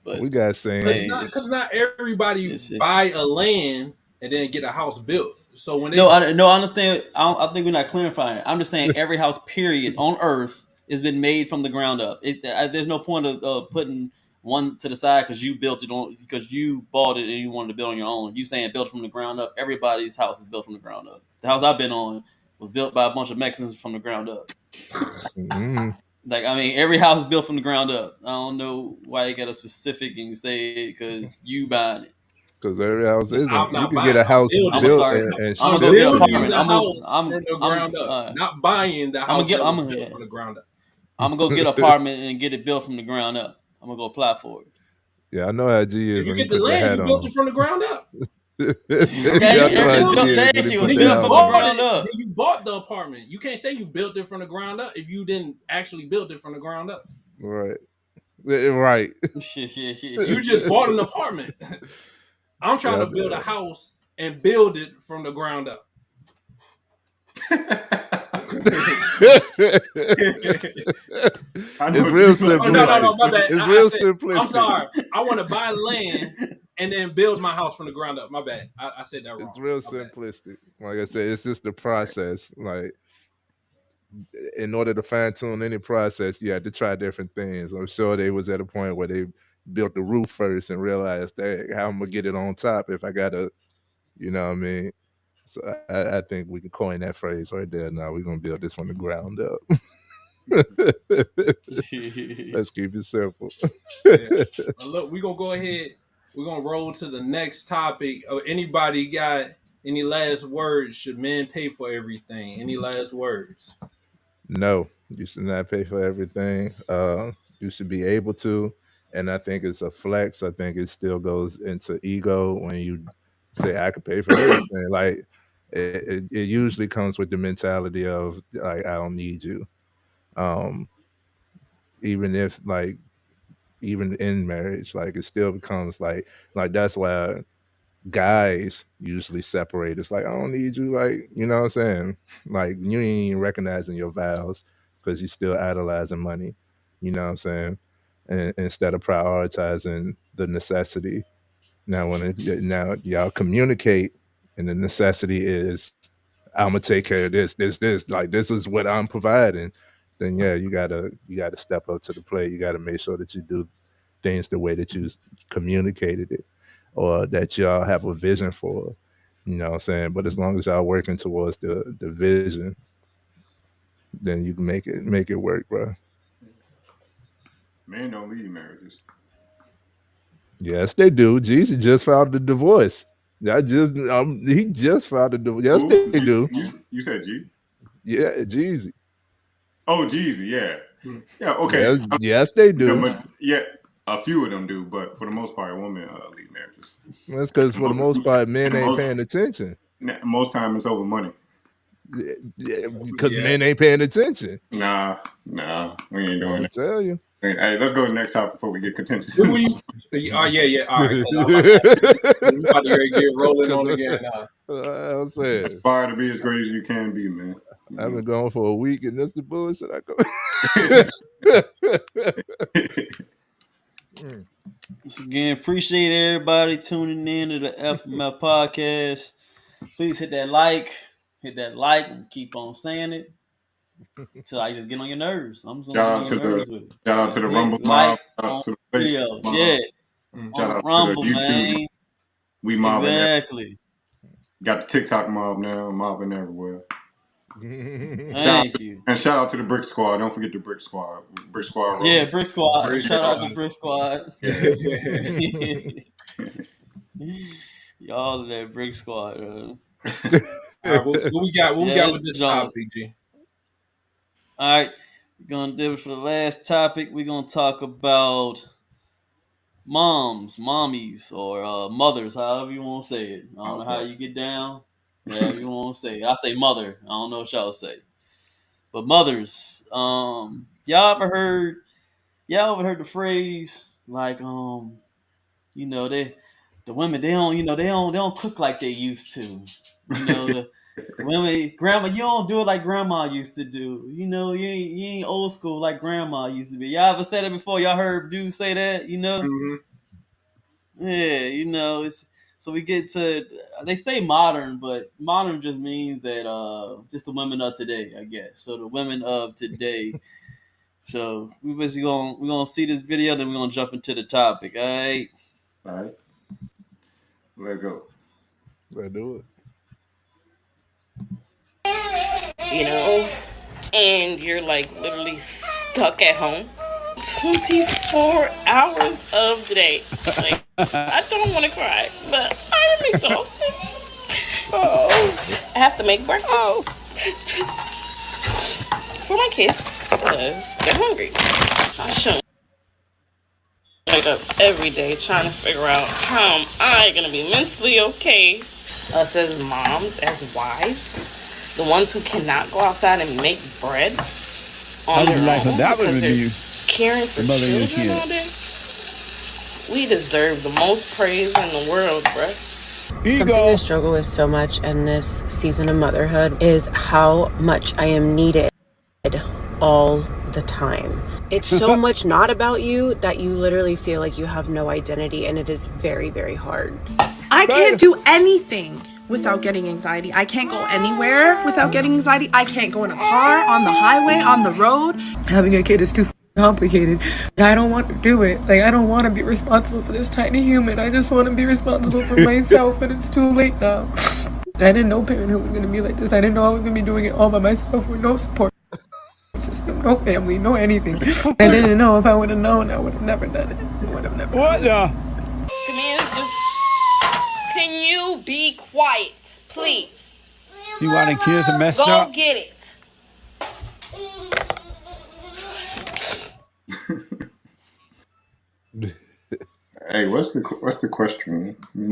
But We got saying Because not everybody it's buy a land and then get a house built. So when no, they I understand. I think we're not clarifying. I'm just saying every house, period, on Earth has been made from the ground up. There's no point of putting one to the side because you built it on because you bought it and you wanted to build on your own. You saying built from the ground up? Everybody's house is built from the ground up. The house I've been on was built by a bunch of Mexicans from the ground up. Like I mean, every house is built from the ground up. I don't know why you got a specific and say it because you buying it. because every house I'm isn't. You not can buying, get a I'm house building. I'm gonna built start. and I'm gonna shipped go get an to Building you. apartment. the house from the ground up, I'm not buying the house that was built from the ground up. I'm gonna go get an apartment and get it built from the ground up. I'm gonna go apply for it. Yeah, I know how G If is you when he get the put that land, hat you built on. it from the ground up. Yeah, Okay, I know how it's G built. is when Thank he you. put It's Then that you built hat from the bought on. ground it. up. Then you bought the apartment. You can't say you built it from the ground up if you didn't actually build it from the ground up. Right. Right. You just bought an apartment. I'm trying Yeah, to build a house and build it from the ground up. I know It's what real you like. Oh no, simplistic. my bad. It's I real said I'm simplistic. sorry. I want to buy land and then build my house from the ground up. My bad. I said that wrong. It's real My bad. simplistic. Like I said, it's just the process. Like in order to fine tune any process, you had to try different things. I'm sure they was at a point where they built the roof first and realized, hey, how I'm gonna get it on top if I gotta, you know what I mean? So I think we can coin that phrase right there. Now we're gonna build this from the ground up. Let's keep it simple. Yeah. Look, we're gonna go ahead. We're gonna roll to the next topic. Anybody got any last words? Should men pay for everything? Any last words? No, you should not pay for everything. You should be able to, and I think it's a flex. I think it still goes into ego when you say I could pay for everything. Like it usually comes with the mentality of like I don't need you. Um, even if like even in marriage, like it still becomes like that's why guys usually separate. It's like I don't need you, like you know what I'm saying. Like you ain't even recognizing your vows because you still idolizing money. You know what I'm saying, and instead of prioritizing the necessity. Now y'all communicate, and the necessity is I'm gonna take care of this. Like this is what I'm providing. Then yeah, you gotta step up to the plate. You gotta make sure that you do things the way that you communicated it or that y'all have a vision for. You know what I'm saying? But as long as y'all working towards the vision, then you can make it work, bro. Men don't leave marriages. Yes, they do. Jesus just filed a divorce. He just filed a divorce. Yes, Who? they do. You said G? Yeah, Jeezy. Oh, Jeezy, yeah. Yeah, okay. Yes, they Yeah, do. but yeah, a few of them do, but for the most part, women leave marriages. That's because for the most part, men And ain't paying attention. most time it's over money. Because Yeah. men ain't paying attention. Nah, we ain't doing I'll that. tell you. Hey, let's go to the next topic before we get contentious. Oh yeah. All right. 'Cause I'm about to get rolling on again. I'm saying. Aspire to be as great as you can be, man. I've been gone for a week and that's the bullshit I go. Again, appreciate everybody tuning in to the FML podcast. Please hit that like and keep on saying it. till I just get on your nerves. I'm just gonna Shout get on out your to the nerves with it. shout out to Just the hit Rumble like mob. Shout out on to the Facebook video, mob. yeah, Shout on out to the Rumble, YouTube. man. We mobbing there. Exactly. Got the TikTok mob now, mobbing everywhere. Thank you. Shout out to the Brick Squad. Don't forget the Brick Squad. Brick Squad Yeah, rolling. Brick Squad. Brick Shout out to Squad. Brick Squad. Yeah. Y'all in that Brick Squad. All right, what we got? What we got with this topic, G? All right, we're gonna do it for the last topic. We're gonna talk about mommies, or mothers, however you want to say it. I don't know how you get down, however you want to say it. I say mother. I don't know what y'all say, but mothers. Y'all ever heard? Y'all ever heard the phrase like the women they don't cook like they used to. The women, grandma, you don't do it like grandma used to do. You ain't old school like grandma used to be. Y'all ever said that before? Y'all heard dudes say that? Mm-hmm. Yeah, it's so we get to they say modern, but modern just means that just the women of today, I guess. So the women of today. So we basically we're gonna see this video, then we're gonna jump into the topic. All right. All right. Let go. Let's do it. And you're like literally stuck at home 24 hours of the day. Like, I don't want to cry, but I am exhausted. I have to make breakfast for my kids because they're hungry. I shouldn't wake up every day trying to figure out how am I going to be mentally okay. Us as moms, as wives, the ones who cannot go outside and make bread on their own because they're caring for children all day. We deserve the most praise in the world, bruh. Something I struggle with so much in this season of motherhood is how much I am needed all the time. It's so much not about you that you literally feel like you have no identity, and it is very, very hard. I can't do anything without getting anxiety. I can't go anywhere without getting anxiety. I can't go in a car, on the highway, on the road. Having a kid is too complicated. I don't want to do it. Like, I don't want to be responsible for this tiny human. I just want to be responsible for myself, and it's too late now. I didn't know parenthood was going to be like this. I didn't know I was going to be doing it all by myself with no support system, no family, no anything. I didn't know. If I would have known, I would have never done it. I would have never. What the? Can you be quiet, please? You wanting kids to mess Go up? get it. Hey, what's the question? All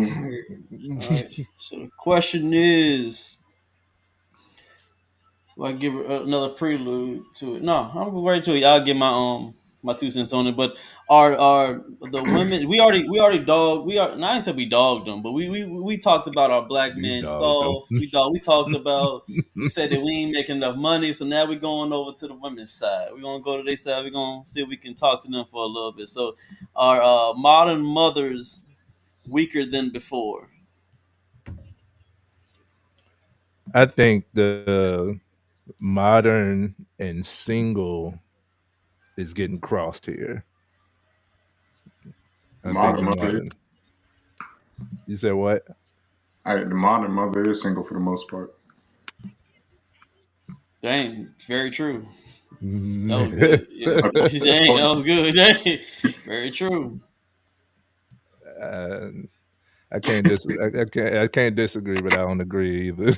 right. So the question is, do I give another prelude to it? No, I'm gonna go right to it. I'll give my 2 cents on it. But are the women and I didn't say we dogged them, but we talked about our black men soft. We talked about we said that we ain't making enough money, so now we're going over to the women's side. We're gonna go to their side. We're gonna see if we can talk to them for a little bit. So are modern mothers weaker than before? I think the modern and single is getting crossed here. Modern mother. You said what? The modern mother is single for the most part. Dang, very true. That was good. Yeah. Dang, that was good. Dang. Very true. I can't disagree, but I don't agree either.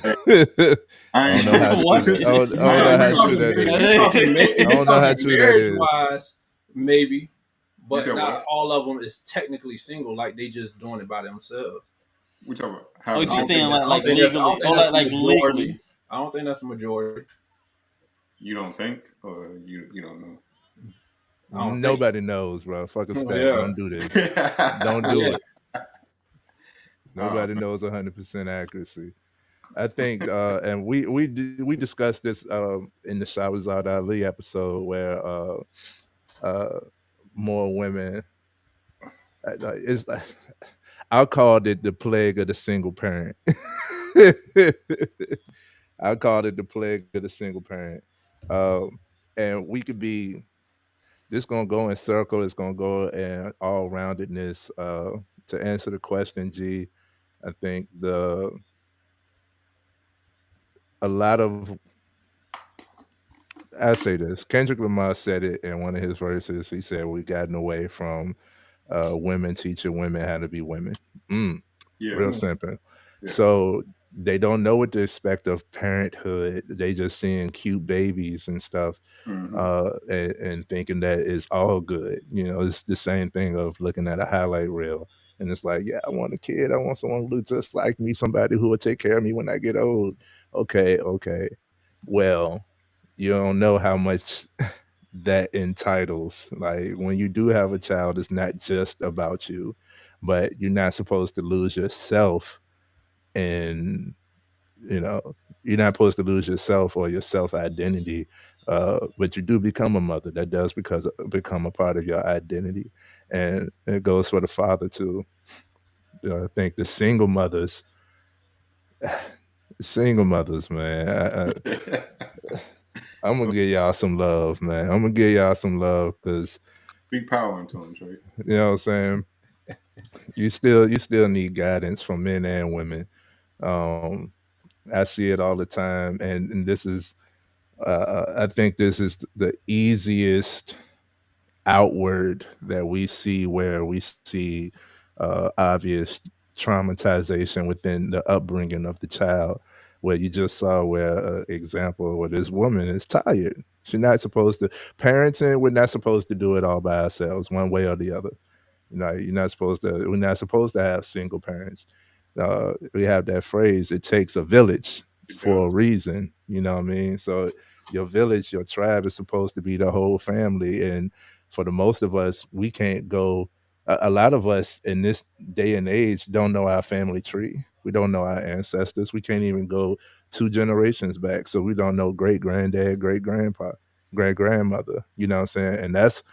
I don't know how true that is. I don't know how true that is. Wise, maybe, but not all of them is technically single. Like they just doing it by themselves. We talking about how? Oh, you saying like legally? Like legally? I don't think that's the majority. You don't think, or you don't know? Nobody knows, bro. Fuck a stat. Don't do this. Don't do it. Nobody knows 100% accuracy. I think, and we discussed this in the Shahrazad Ali episode where more women. It's like I called it the plague of the single parent. I called it the plague of the single parent. Um, and we could be this gonna go in circle. It's gonna go in all roundedness. To answer the question, G, I think the a lot of I say this. Kendrick Lamar said it in one of his verses. He said, "We gotten away from women teaching women how to be women." Mm, Yeah. real simple. Yeah. So they don't know what to expect of parenthood. They just seeing cute babies and stuff, Mm-hmm. and thinking that it's all good. It's the same thing of looking at a highlight reel. And it's like, yeah, I want a kid. I want someone who looks just like me, somebody who will take care of me when I get old. Okay, okay. Well, you don't know how much that entitles. Like when you do have a child, it's not just about you, but you're not supposed to lose yourself. And you know, you're not supposed to lose yourself or your self identity. But you do become a mother. That does become a part of your identity, and it goes for the father too. I think the single mothers, man. I'm gonna give y'all some love, man. I'm gonna give y'all some love because Big power into him, Trey. you know what I'm saying. You still need guidance from men and women. Um, I see it all the time, and this is I think this is the easiest outward that we see where we see obvious traumatization within the upbringing of the child. Where you just saw where example where this woman is tired. She's not supposed to parenting. We're not supposed to do it all by ourselves, one way or the other. You're not supposed to. We're not supposed to have single parents. We have that phrase. It takes a village It for does. a reason. You know what I mean? So your village, your tribe is supposed to be the whole family. And for the most of us, we can't go. A lot of us in this day and age don't know our family tree. We don't know our ancestors. We can't even go 2 generations back. So we don't know great granddad, great grandpa, great grandmother. You know what I'm saying? And that's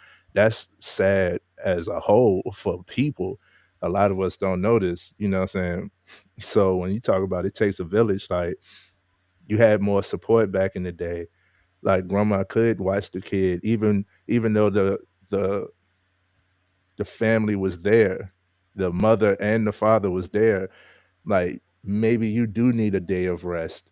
sad as a whole for people. A lot of us don't notice, you know what I'm saying? So when you talk about it takes a village, like you had more support back in the day. Like grandma could watch the kid, even though the the family was there, the mother and the father was there. Like maybe you do need a day of rest.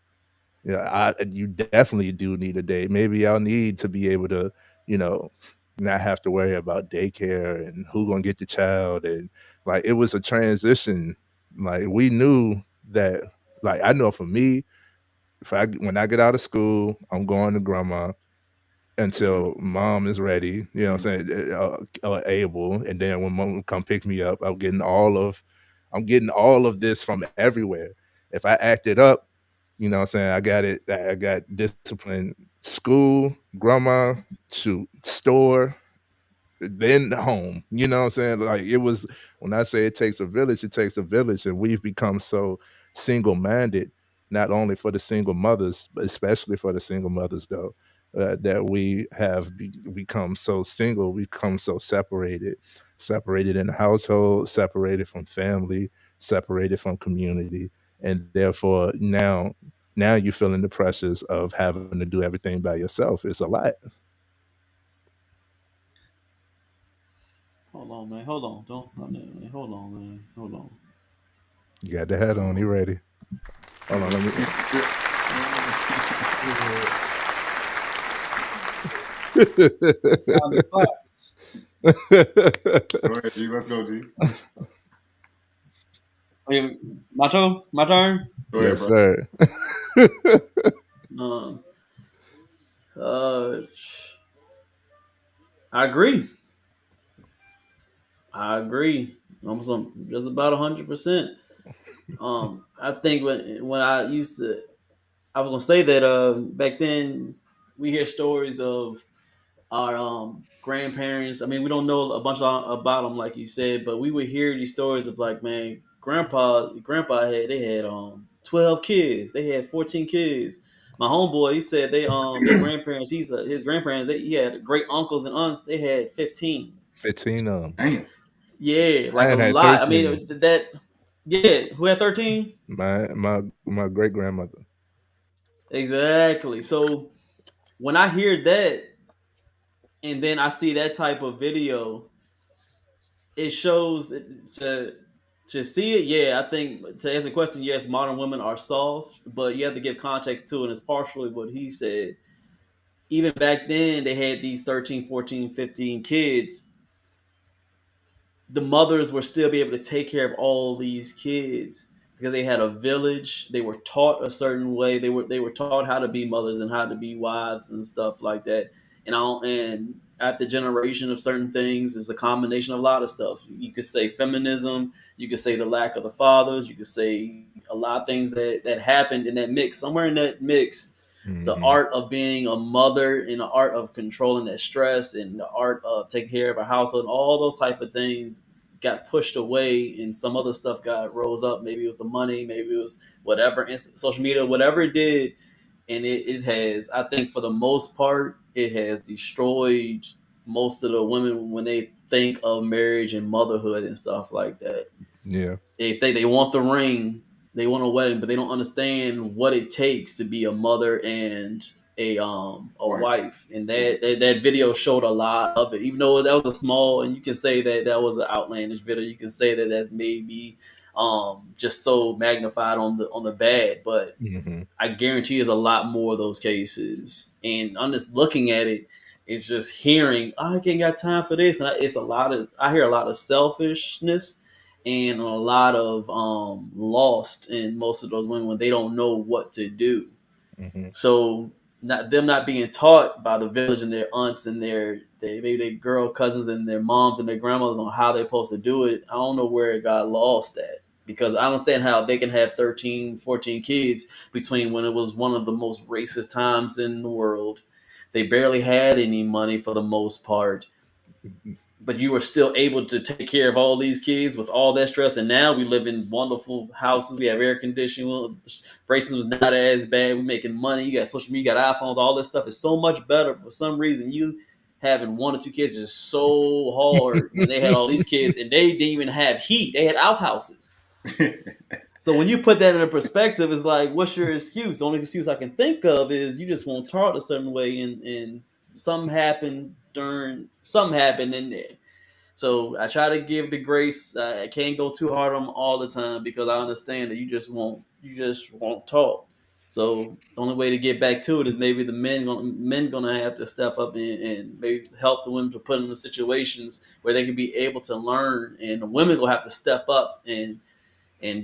You definitely do need a day. Maybe y'all need to be able to, you know, not have to worry about daycare and who gonna get the child. And like it was a transition. Like we knew that. Like I know for me, if I when I get out of school, I'm going to grandma Mm-hmm. until mom is ready. You know what I'm saying? Able, and then when mom come pick me up, I'm getting all of this from everywhere. If I act it up, you know what I'm saying? I got it. I got discipline. School, grandma, shoot, store, then home. You know what I'm saying? Like it was when I say it takes a village, and we've become so single minded, not only for the single mothers, but especially for the single mothers though. That we have become so single, become so separated in the household, separated from family, separated from community, and therefore now you're feeling the pressures of having to do everything by yourself. It's a lot. Hold on, man. Hold on. Don't. Hold on, man. Hold on. You got the hat on. You ready? Hold on, let me. Round of applause. Go ahead, G. Let's go, G. Okay, my turn. My turn. Go ahead, Yes, bro. sir. Um. Uh. I agree. I agree. Almost just about 100%. I think when I used to, I was gonna say that back then we hear stories of our grandparents. I mean, we don't know a bunch about them, like you said, but we would hear these stories of like, man, grandpa they had 12 kids, they had 14 kids. My homeboy, he said their grandparents, his grandparents, he had great uncles and aunts, they had 15. 15 of them. Damn. Yeah, like a Mine had lot. I 13. mean, yeah, who had 13? My great grandmother. Exactly. So when I hear that, and then I see that type of video, it shows to see it. Yeah, I think to answer the question, yes, modern women are soft, but you have to give context to it. And it's partially what he said. Even back then, they had these 13, 14, 15 kids. The mothers were still be able to take care of all these kids because they had a village. They were taught a certain way. They were taught how to be mothers and how to be wives and stuff like that. And after generation of certain things is a combination of a lot of stuff. You could say feminism. You could say the lack of the fathers. You could say a lot of things that happened in that mix. Somewhere in that mix, the Mm-hmm. art of being a mother and the art of controlling that stress and the art of taking care of a household, all those type of things got pushed away and some other stuff got rose up. Maybe it was the money, maybe it was whatever, social media, whatever it did. And it has, I think for the most part, it has destroyed most of the women when they think of marriage and motherhood and stuff like that. Yeah. They think they want the ring, they want a wedding, but they don't understand what it takes to be a mother and a Right. wife. And that video showed a lot of it. Even though that was a small, and you can say that was an outlandish video. You can say that that's maybe just so magnified on the bad, but Mm-hmm. I guarantee there's a lot more of those cases. And I'm just looking at it, it's just hearing, oh, I ain't got time for this. And it's a lot of, I hear a lot of selfishness and a lot of lost in most of those women when they don't know what to do. Mm-hmm. So not being taught by the village and their aunts and maybe their girl cousins and their moms and their grandmothers on how they're supposed to do it. I don't know where it got lost at because I understand how they can have 13, 14 kids between when it was one of the most racist times in the world. They barely had any money for the most part, but you were still able to take care of all these kids with all that stress. And now we live in wonderful houses. We have air conditioning. Racism is not as bad. We're making money. You got social media, you got iPhones. All this stuff is so much better. For some reason, you having one or two kids is just so hard when they had all these kids and they didn't even have heat. They had outhouses. So when you put that in a perspective, it's like, what's your excuse? The only excuse I can think of is you just want taught a certain way, and something happened in there. So I try to give the grace. I can't go too hard on them all the time because I understand that you just won't talk. So the only way to get back to it is maybe the men gonna have to step up and maybe help the women to put them in situations where they can be able to learn, and the women gonna have to step up and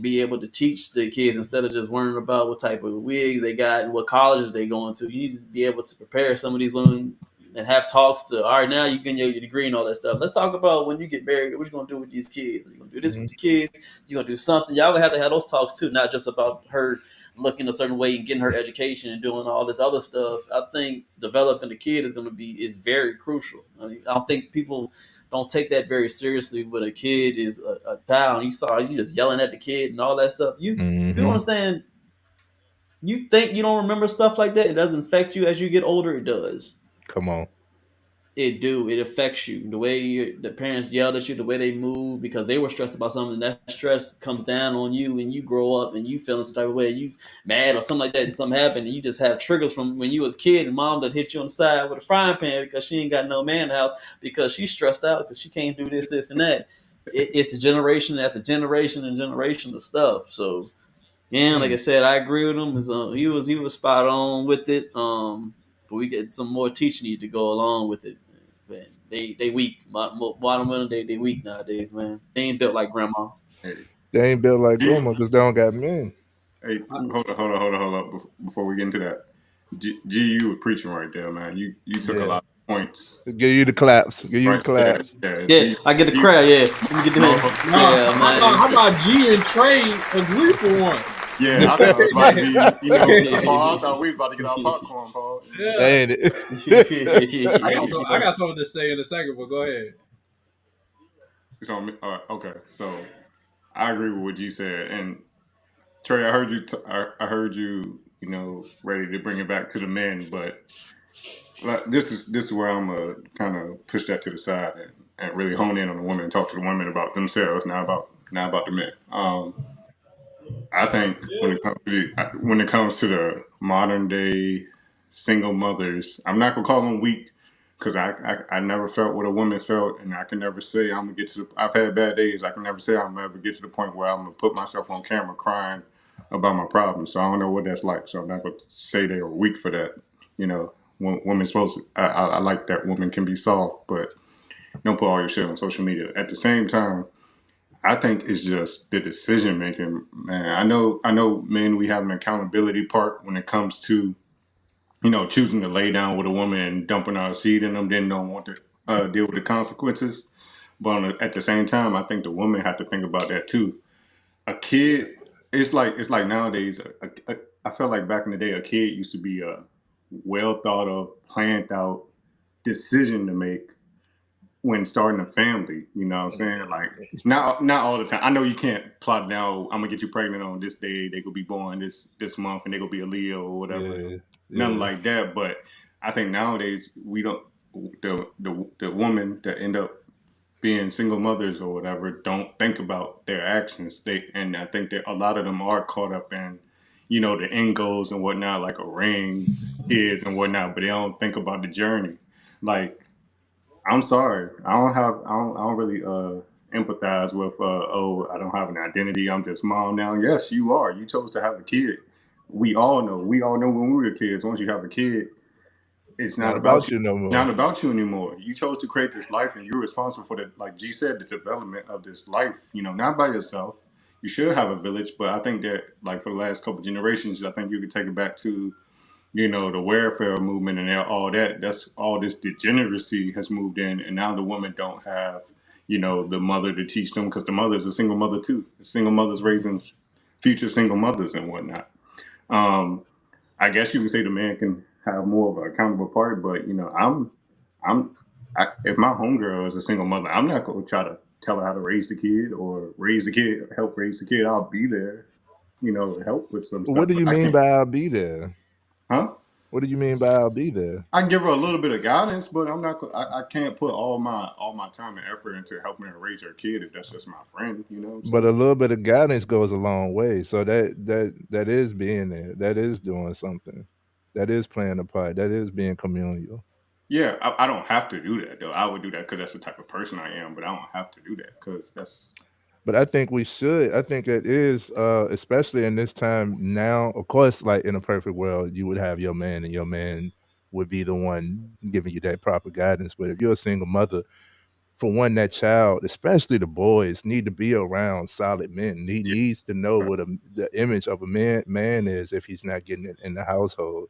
be able to teach the kids instead of just worrying about what type of wigs they got and what colleges they going to. You need to be able to prepare some of these women and have talks to, all right, now you get your degree and all that stuff. Let's talk about when you get married, what you going to do with these kids. Are you going to do this with your kids? You're going to do something. Y'all going to have those talks too, not just about her looking a certain way and getting her education and doing all this other stuff. I think developing the kid is very crucial. I mean, I don't think people don't take that very seriously when a kid is a child. You just yelling at the kid and all that stuff. You don't understand. You think you don't remember stuff like that. It doesn't affect you as you get older. It does. Come on. It do. It affects you. The way the parents yelled at you, the way they move because they were stressed about something. That stress comes down on you, and you grow up and you feeling some type of way. You mad or something like that, and something happened, and you just have triggers from when you was a kid, and mom that hit you on the side with a frying pan because she ain't got no man in the house because she's stressed out because she can't do this, this, and that. It's a generation after generation and generation of stuff. So yeah, like I said, I agree with him. He was spot on with it. But we get some more teaching need to go along with it. Man, they weak. Bottom of they weak nowadays, man. They ain't built like grandma. Hey, They ain't built like grandma because they don't got men. hey, hold up. Before we get into that, you were preaching right there, man. You took a Yeah. lot of points. Give you the claps. Give you the Right there. claps. Yeah, I get the crowd. Yeah, let me get the No, yeah, man. How about G and Trey agree for once? Yeah, I thought it was about to be, Paul, I thought we was about to get our popcorn, Paul. Yeah. Ain't it? I got something to say in a second, but go ahead. So, okay. So I agree with what you said, and Trey, I heard you. I heard you. Ready to bring it back to the men, but this is where I'm gonna kind of push that to the side and really hone in on the women and talk to the women about themselves, not about the men. I think when it comes to the modern day single mothers. I'm not gonna call them weak because I never felt what a woman felt, and I can never say I'm gonna get to the. I've had bad days. I can never say I'm gonna ever get to the point where I'm gonna put myself on camera crying about my problems. So I don't know what that's like. So I'm not gonna say they are weak for that. You know, women's supposed. I like that women can be soft, but don't put all your shit on social media. At the same time, I think it's just the decision making, man. I know men, we have an accountability part when it comes to, choosing to lay down with a woman and dumping our seed in them, then don't want to deal with the consequences. But at the same time, I think the woman have to think about that too. A kid, it's like nowadays. I felt like back in the day, a kid used to be a well thought of, planned out decision to make when starting a family. You know what I'm saying? Like not all the time. I know you can't plot down. I'm gonna get you pregnant on this day. They gonna be born this month, and they gonna be a Leo or whatever. Yeah, Nothing yeah. like that. But I think nowadays we don't. The woman that end up being single mothers or whatever don't think about their actions. And I think that a lot of them are caught up in, the end goals and whatnot, like a ring, kids and whatnot, but they don't think about the journey. Like, I'm sorry. I don't really empathize with oh, I don't have an identity. I'm just mom now. Yes, you are. You chose to have a kid. We all know. We all know when we were kids. Once you have a kid, it's It's not not about about you. you no more. Not about you anymore. You chose to create this life, and you're responsible for the, like G said, the development of this life. Not by yourself. You should have a village, but I think that, like, for the last couple generations, I think you could take it back to, the welfare movement and all that. That's all this degeneracy has moved in, and now the women don't have, the mother to teach them, because the mother is a single mother too. The single mothers raising future single mothers and whatnot. Um, I guess you can say the man can have more of an accountable part, but I'm, if my homegirl is a single mother, I'm not going to try to tell her how to raise the kid or raise the kid, help raise the kid. I'll be there, help with some What stuff, do but you I mean can't, by I'll be there? huh? What do you mean by I'll be there? I can give her a little bit of guidance, but I'm not. I can't put all my time and effort into helping her raise her kid if that's just my friend. You know what I'm But a saying? little bit of guidance goes a long way. So that is being there. That is doing something. That is playing a part. That is being communal. Yeah, I don't have to do that though. I would do that because that's the type of person I am, but I don't have to do that because that's But I think we should. I think it is, especially in this time now. Of course, like in a perfect world, you would have your man, and your man would be the one giving you that proper guidance. But if you're a single mother, for one, that child, especially the boys, need to be around solid men. He yeah. needs to know what the image of a man is if he's not getting it in the household.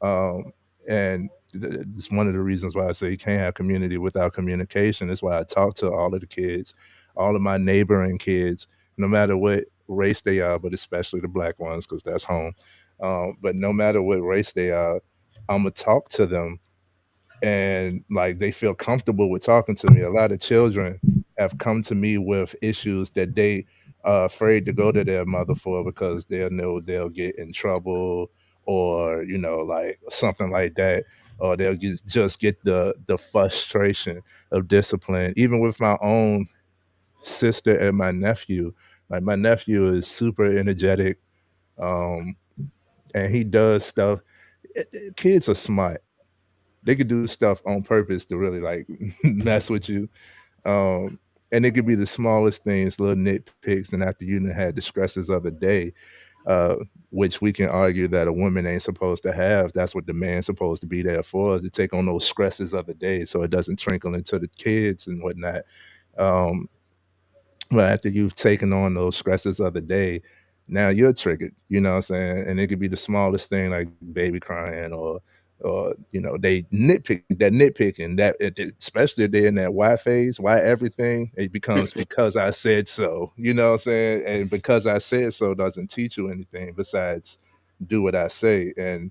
Um, and it's one of the reasons why I say you can't have community without communication. That's why I talk to all of the kids, all of my neighboring kids, no matter what race they are, but especially the black ones, because that's home. But no matter what race they are, I'm gonna talk to them, and like they feel comfortable with talking to me. A lot of children have come to me with issues that they are afraid to go to their mother for because they'll know they'll get in trouble, or like something like that, or they'll just get the frustration of discipline. Even with my own sister and my nephew, like my nephew is super energetic, um, and he does stuff. Kids are smart. They could do stuff on purpose to really like mess with you. Um, and it could be the smallest things, little nitpicks. And after you done had the stresses of the day, uh, which we can argue that a woman ain't supposed to have. That's what the man's supposed to be there for, to take on those stresses of the day, so it doesn't trickle into the kids and whatnot. Um, but after you've taken on those stresses of the day, now you're triggered, you know what I'm saying? And it could be the smallest thing like baby crying, or they nitpicking that especially if they're in that why phase, why everything, it becomes because I said so, you know what I'm saying? And because I said so doesn't teach you anything besides do what I say. And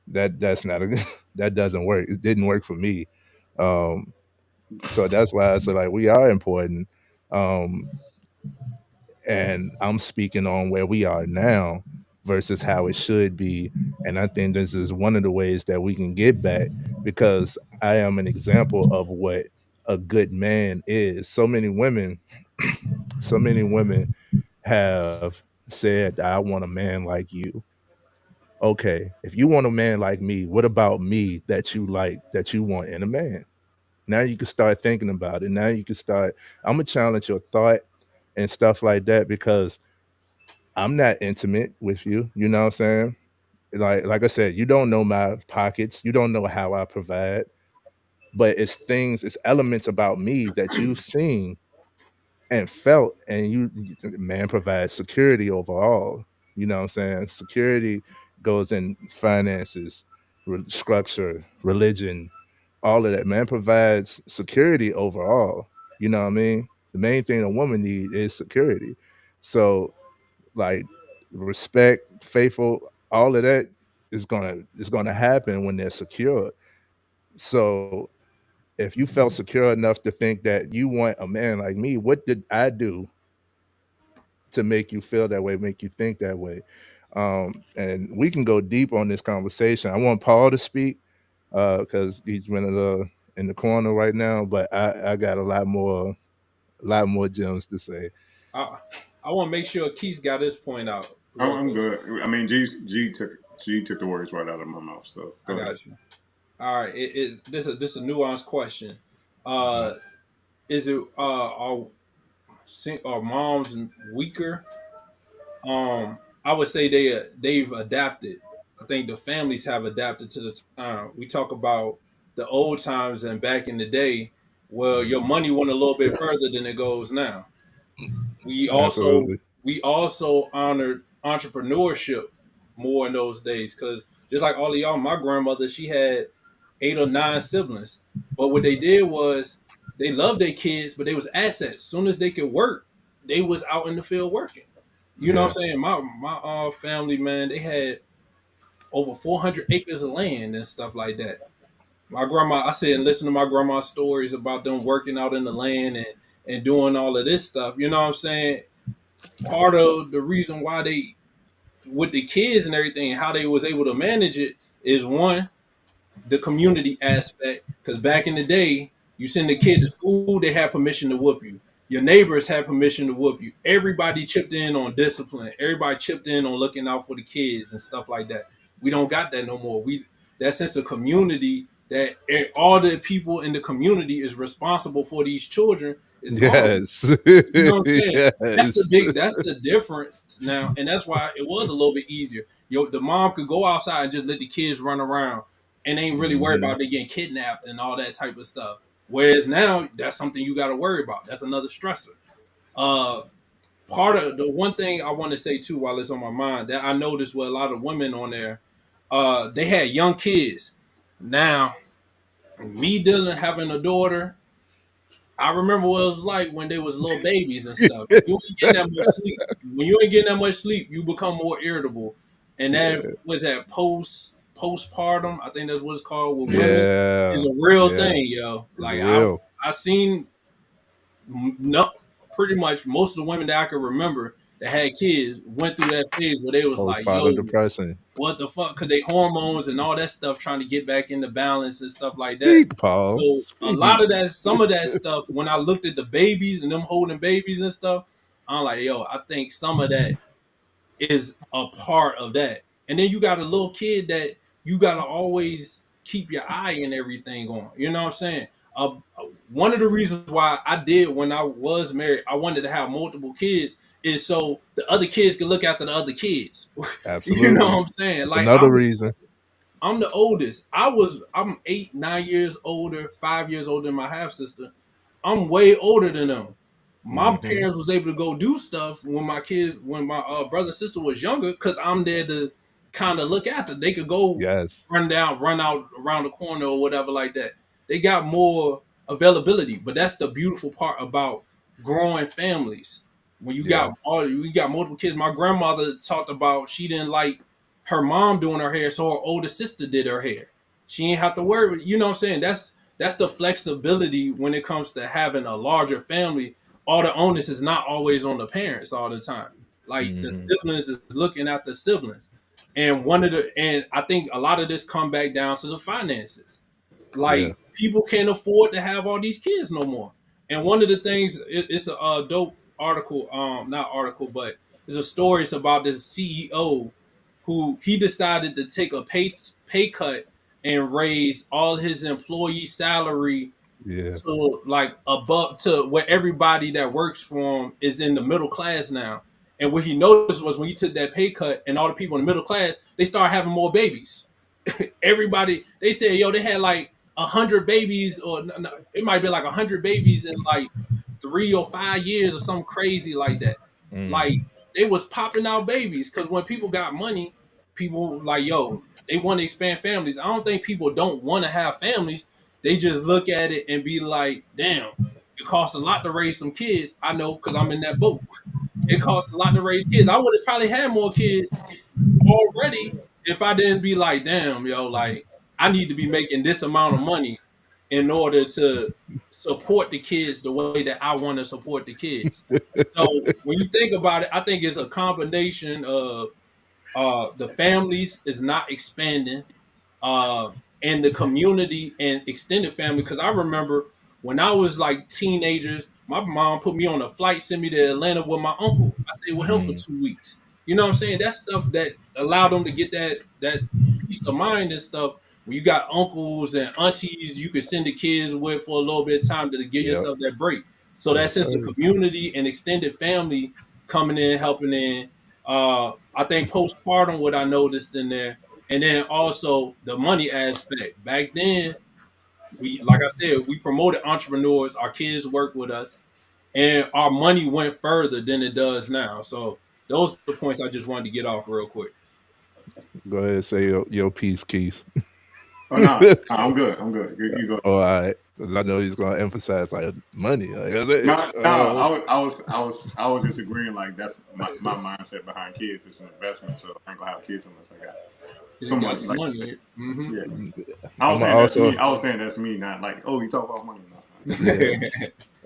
that's not a that doesn't work. It didn't work for me. Um, so that's why I say like we are important. Um, and I'm speaking on where we are now versus how it should be. And I think this is one of the ways that we can get back, because I am an example of what a good man is. So many women have said, I want a man like you. okay, if you want a man like me, what about me that you like, that you want in a man? Now you can start thinking about it. Now you can start, I'm gonna challenge your thought and stuff like that because I'm not intimate with you. You know what I'm saying? Like I said, you don't know my pockets. You don't know how I provide, but it's things, it's elements about me that you've seen and felt, and man provides security overall. You know what I'm saying? Security goes in finances, structure, religion, all of that. Man provides security overall. You know what I mean? The main thing a woman needs is security. So like respect, faithful, all of that is gonna happen when they're secure. So if you felt secure enough to think that you want a man like me, what did I do to make you feel that way, make you think that way? And we can go deep on this conversation. I want Paul to speak because he's been in the corner right now, but I got a lot more gems to say. I I want to make sure Keith got his point out real I'm quick. good. I mean, G took the words right out of my mouth. So I go ahead. got you. All right. This a nuanced question. Mhm. Uh, is it are moms weaker? I would say they've adapted. I think the families have adapted to the time. We talk about the old times and back in the day. Well, your Mhm. money went a little bit further than it goes now. We also Absolutely. we also honored entrepreneurship more in those days because just like all of y'all, my grandmother, she had 8 or 9 siblings, but what they did was they loved their kids, but they was assets. Soon as they could work, they was out in the field working. You know what Yeah. I'm saying? My family, man, they had over 400 acres of land and stuff like that. My grandma, I said, and listen to my grandma's stories about them working out in the land and doing all of this stuff. You know what I'm saying? Part of the reason why they, with the kids and everything, how they was able to manage it is one, the community aspect. Because back in the day, you send the kid to school, they had permission to whoop you. Your neighbors had permission to whoop you. Everybody chipped in on discipline. Everybody chipped in on looking out for the kids and stuff like that. We don't got that no more. We that sense of community that all the people in the community is responsible for these children is gone. Yes. You know what I'm saying? Yes. That's the difference now, and that's why it was a little bit easier. The mom could go outside and just let the kids run around and ain't really worried Mhm. about they getting kidnapped and all that type of stuff. Whereas now, that's something you got to worry about. That's another stressor. Uh, Part of the one thing I want to say too, while it's on my mind, that I noticed with a lot of women on there, they had young kids. Now, me dealing having a daughter, I remember what it was like when they was little babies and stuff. You ain't getting that much sleep. When you ain't getting that much sleep, you become more irritable. And that Yeah. was that postpartum. I think that's what it's called with women. Is Yeah. a real Yeah. thing, yo. It's Like real. I seen no pretty much most of the women that I could remember that had kids went through that phase where they was like, Postpartum yo, depression. what the fuck? Cause they hormones and all that stuff trying to get back into balance and stuff like that. Speak, Paul. So a lot Speak. of that, some of that stuff, when I looked at the babies and them holding babies and stuff, I'm like, yo, I think some of that is a part of that. And then you got a little kid that you gotta always keep your eye and everything on. You know what I'm saying? One of the reasons why I did when I was married, I wanted to have multiple kids, is so the other kids can look after the other kids. You know Absolutely. what I'm saying? It's Like another reason. I'm the oldest. I'm 8, 9 years older, 5 years older than my half sister. I'm way older than them. My Hmm. parents was able to go do stuff when my brother and sister was younger, because I'm there to kind of look after. They could go Yes. run out around the corner or whatever like that. They got more availability, but that's the beautiful part about growing families. When Yeah. you got multiple kids. My grandmother talked about she didn't like her mom doing her hair, so her older sister did her hair. She ain't have to worry. You know what I'm saying? That's the flexibility when it comes to having a larger family. All the onus is not always on the parents all the time. Like the Hmm. siblings is looking at the siblings. And I think a lot of this come back down to the finances. Yeah. Like people can't afford to have all these kids no more. And one of the things, it's a dope article, not article, but it's a story. It's about this CEO. who he decided to take a pay cut and raise all his employee salary Yeah. to like above to where everybody that works for him is in the middle class now. And what he noticed was when he took that pay cut and all the people in the middle class, they started having more babies. Everybody, they said, yo, they had like 100 babies, or it might be like 100 babies in like 3 or 5 years or something crazy like that. Like Mm. they was popping out babies because when people got money, people like, yo, they want to expand families. I don't think people don't want to have families. They just look at it and be like, damn, it costs a lot to raise some kids. I know because I'm in that boat. It costs a lot to raise kids. I would have probably had more kids already if I didn't be like, damn, yo, like I need to be making this amount of money in order to support the kids the way that I want to support the kids. So when you think about it, I think it's a combination of the families is not expanding, uh, and the community and extended family. Because I remember when I was like teenagers, my mom put me on a flight, sent me to Atlanta with my uncle. I stayed with him for Mm. 2 weeks. You know what I'm saying? That's stuff that allowed them to get that peace of mind and stuff. When you got uncles and aunties, you can send the kids with for a little bit of time to give Yep. yourself that break. So that Yes, sense of sir. community and extended family coming in, helping in. I think postpartum, what I noticed in there, and then also the money aspect. Back then, we like I said, we promoted entrepreneurs. Our kids worked with us, and our money went further than it does now. So those are the points I just wanted to get off real quick. Go ahead and say your piece, Keith. Oh no, I'm good. I'm good. You go. All right. 'Cause I know he's gonna emphasize like money. Like, No, no. I was just agreeing. Like that's my mindset behind kids. It's an investment, so I ain't gonna have kids unless I got They got someone the like. money. Yeah, I I'm was gonna saying that's me. also I was saying that's me. Not like, oh, you talk about money. No, yeah.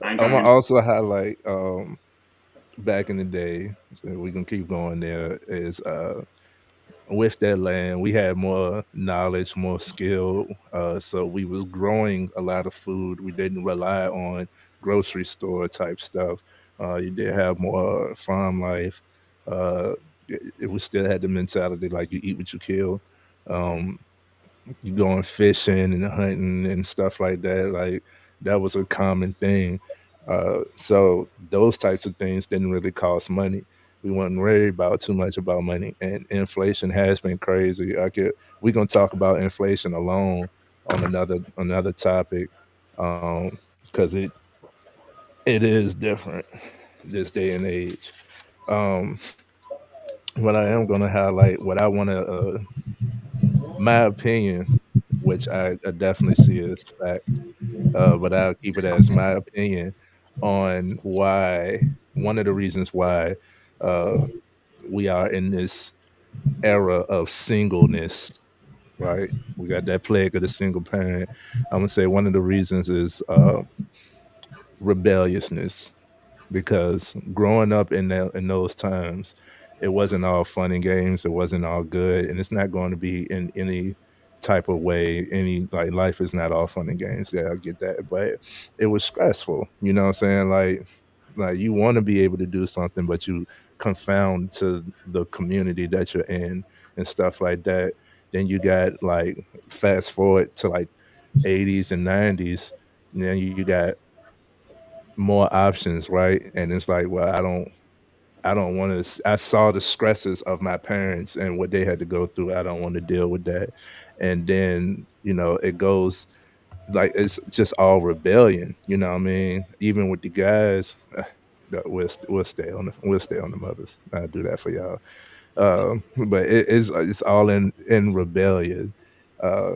I ain't I'm trying gonna to get. also highlight back in the day. So we can keep going. There is with that land we had more knowledge, more skill, so we was growing a lot of food. We didn't rely on grocery store type stuff. You did have more farm life. We still had the mentality like you eat what you kill. um, you going fishing and hunting and stuff like that. Like that was a common thing. So those types of things didn't really cost money. We weren't worried about too much about money, and inflation has been crazy. We're gonna talk about inflation alone on another topic, because it is different this day and age. Um, what I am gonna highlight, what I want to my opinion, which I definitely see as fact, but I'll keep it as my opinion on why one of the reasons why uh, we are in this era of singleness, right? We got that plague of the single parent. I'm gonna say one of the reasons is rebelliousness, because growing up in those times, it wasn't all fun and games. It wasn't all good, and it's not going to be in any type of way. Any like life is not all fun and games. Yeah, I get that, but it was stressful. You know what I'm saying? Like you want to be able to do something, but you confound to the community that you're in and stuff like that. Then you got like fast forward to like 80s and 90s. And then you got more options, right? And it's like, well, I don't want to. I saw the stresses of my parents and what they had to go through. I don't want to deal with that. And then it goes like it's just all rebellion. You know what I mean? Even with the guys, we'll stay on the mothers. I'll do that for y'all. But it's all in rebellion. Uh,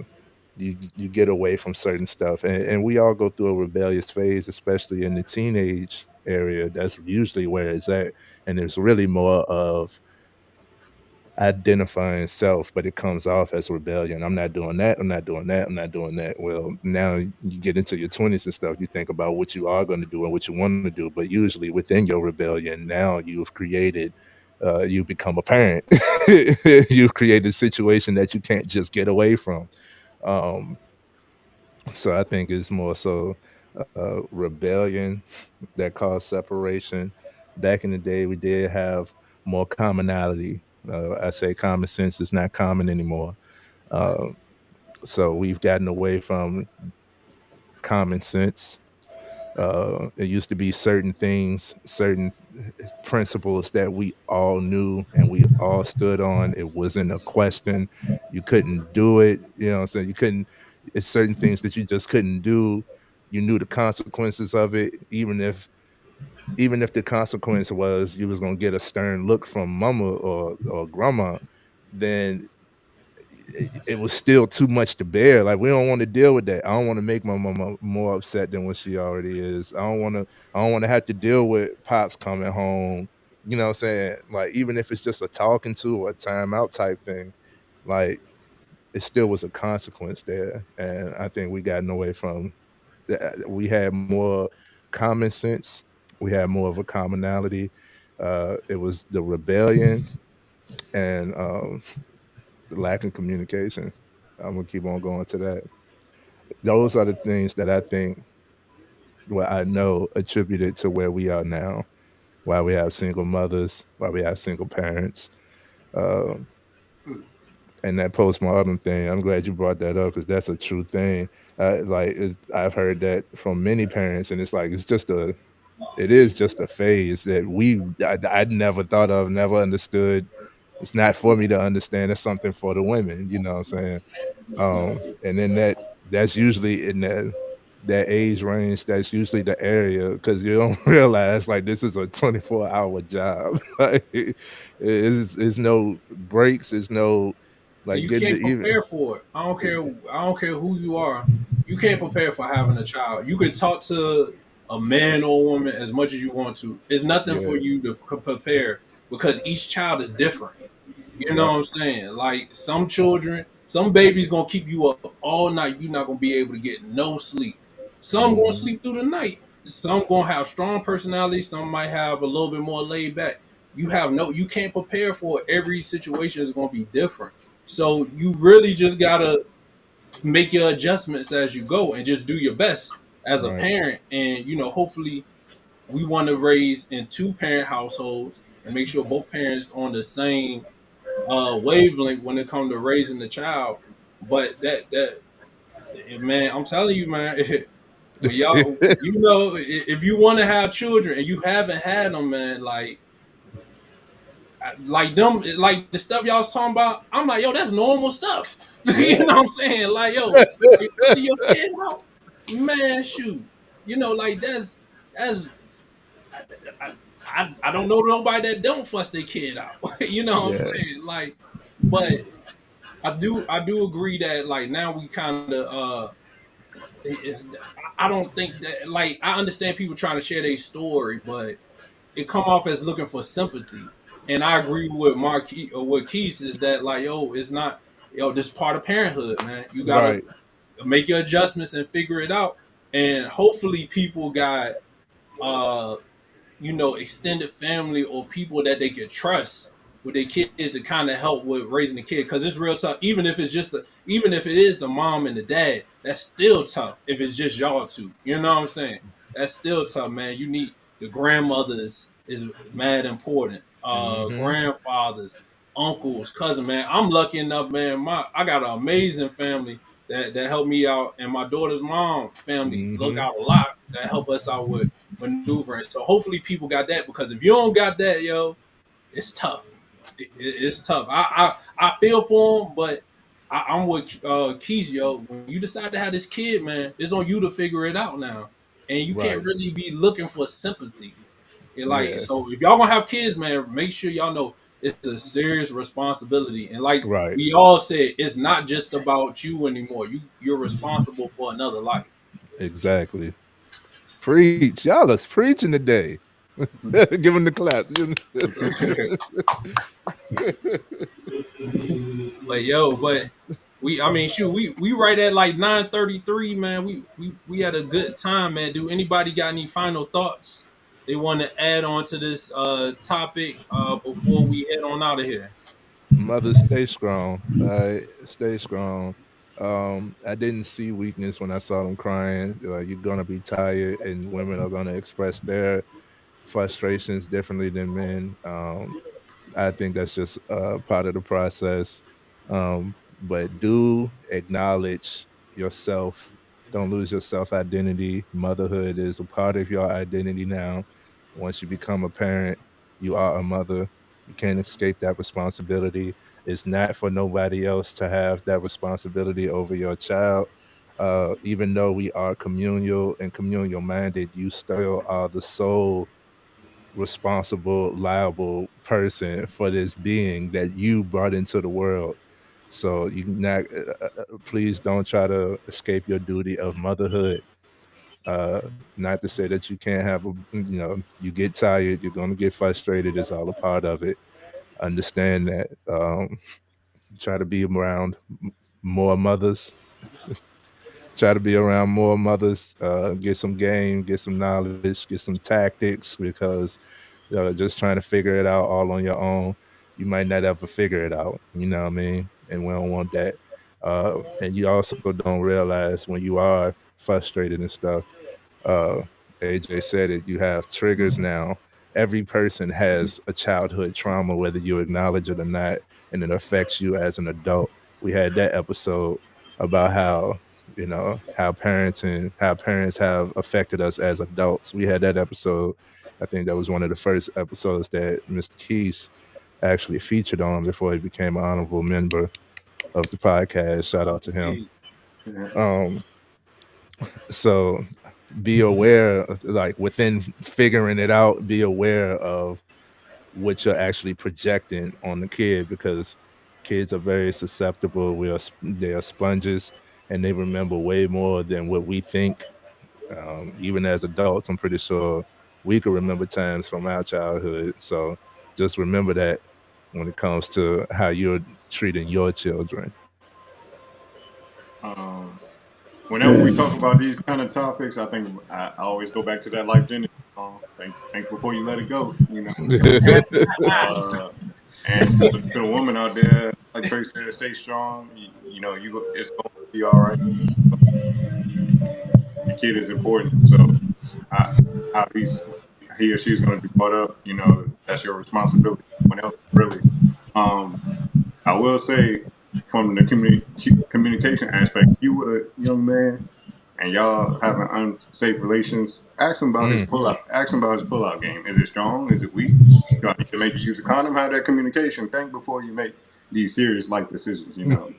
you get away from certain stuff, and we all go through a rebellious phase, especially in the teenage area. That's usually where it's at, and it's really more of identifying self, but it comes off as rebellion. I'm not doing that. I'm not doing that. I'm not doing that. Well, now you get into your 20s and stuff, you think about what you are going to do and what you want to do, but usually within your rebellion, now you become a parent. You've created a situation that you can't just get away from. um so I think it's more so rebellion that caused separation. Back in the day, we did have more commonality. I say common sense is not common anymore. Uh, so we've gotten away from common sense. It used to be certain things, certain principles that we all knew and we all stood on. It wasn't a question. You couldn't do it. You know what I'm saying? You couldn't, it's certain things that you just couldn't do. You knew the consequences of it, even if the consequence was you was gonna get a stern look from mama or grandma, then it was still too much to bear. Like we don't want to deal with that. I don't want to make my mama more upset than what she already is. I don't want to have to deal with pops coming home. You know what I'm saying? Like even if it's just a talking to or a timeout type thing, like it still was a consequence there. And I think we gotten away from that. We had more common sense. We had more of a commonality. It was the rebellion and the lack of communication. I'm gonna keep on going to that. Those are the things that I think, what I know attributed to where we are now. Why we have single mothers, why we have single parents, uh, and that postmortem thing. I'm glad you brought that up because that's a true thing. I've heard that from many parents, and it's like it is just a phase that I'd never thought of, never understood. It's not for me to understand. It's something for the women. You know what I'm saying? And then that's usually in that age range. That's usually the area because you don't realize like this is a 24-hour job. Like it's no breaks. It's no And like you getting to can't even. prepare for it. I don't care. I don't care who you are. You can't prepare for having a child. You can talk to a man or a woman as much as you want to. It's nothing for Yeah. you to prepare because each child is different. You know Yep. what I'm saying? Like some children, some babies gonna keep you up all night. You're not gonna be able to get no sleep. Some gonna Hmm. sleep through the night. Some gonna have strong personality. Some might have a little bit more laid back. You can't prepare for it. Every situation is gonna be different. So you really just gotta make your adjustments as you go and just do your best as a Right. parent. And hopefully we want to raise in two parent households and make sure both parents on the same wavelength when it comes to raising the child. But man, I'm telling you, man, when y'all, if you want to have children and you haven't had them, man, like them, like the stuff y'all was talking about, I'm like, yo, that's normal stuff. You Yeah. know what I'm saying? Like, yo, you cussing your kid out, man, shoot. Like that's I don't know nobody that don't fuss their kid out. You know what I'm Yeah. saying? Like, but I do agree that like now we kind of I don't think that like I understand people trying to share their story, but it come off as looking for sympathy. And I agree with Marquis or with Keith is that like it's not this part of parenthood, man. You gotta Right. make your adjustments and figure it out. And hopefully people got uh extended family or people that they could trust with their kids to kind of help with raising the kid because it's real tough. Even if it is the mom and the dad, that's still tough. If it's just y'all two, you know what I'm saying? That's still tough, man. You need the grandmothers is mad important. Hmm. Grandfathers, uncles, cousin, man. I'm lucky enough, man. I got an amazing family that helped me out, and my daughter's mom family look Hmm. out a lot that help us out with maneuvering. So hopefully people got that because if you don't got that, yo, it's tough. It's tough. I feel for them, but I'm with Keys, yo. When you decide to have this kid, man, it's on you to figure it out now, and you can't Right. really be looking for sympathy. Yeah. So if y'all gonna have kids, man, make sure y'all know it's a serious responsibility. And like Right. we all said, it's not just about you anymore. You're responsible for another life. Exactly. Preach. Y'all is preaching today. Give him the claps. But I mean, shoot, we right at like 9:33, man. We had a good time, man. Do anybody got any final thoughts they want to add on to this topic before we head on out of here? Mothers, stay strong. Stay strong. I didn't see weakness when I saw them crying. You're gonna be tired, and women are gonna express their frustrations differently than men. I think that's just part of the process. But do acknowledge yourself. Don't lose your self identity. Motherhood is a part of your identity now. Once you become a parent, you are a mother. You can't escape that responsibility. It's not for nobody else to have that responsibility over your child. Even though we are communal and communal minded, you still are the sole responsible, liable person for this being that you brought into the world. So you not please don't try to escape your duty of motherhood. Not to say that you can't have a you get tired, you're gonna get frustrated. It's all a part of it. Understand that. Try to be around more mothers. Try to be around more mothers. Get some game, get some knowledge, get some tactics because just trying to figure it out all on your own, you might not ever figure it out. You know what I mean? And we don't want that. And you also don't realize when you are frustrated and stuff. Uh, AJ said it. You have triggers now. Every person has a childhood trauma, whether you acknowledge it or not, and it affects you as an adult. We had that episode about how how parents have affected us as adults. We had that episode. I think that was one of the first episodes that Mr. Keys actually featured on before he became an honorable member of the podcast. Shout out to him. Um, so be aware of, like, within figuring it out, be aware of what you're actually projecting on the kid, because kids are very susceptible. They are sponges, and they remember way more than what we think. Even as adults, I'm pretty sure we can remember times from our childhood. So just remember that when it comes to how you're treating your children. Whenever we talk about these kind of topics, I think I always go back to that Life Genesis song. Think before you let it go. You know what I'm saying? And to the woman out there, like Trey said, stay strong. It's going to be all right. The kid is important, so how, how he or she's going to be brought up, that's your responsibility. No one else, really. Um, I will say, from the communication aspect, if you with a young man and y'all having unsafe relations, ask him about his pullout. Ask him about his pullout game. Is it strong? Is it weak? Do I need to make you use a condom? Have that communication. Think before you make these serious life decisions. You know.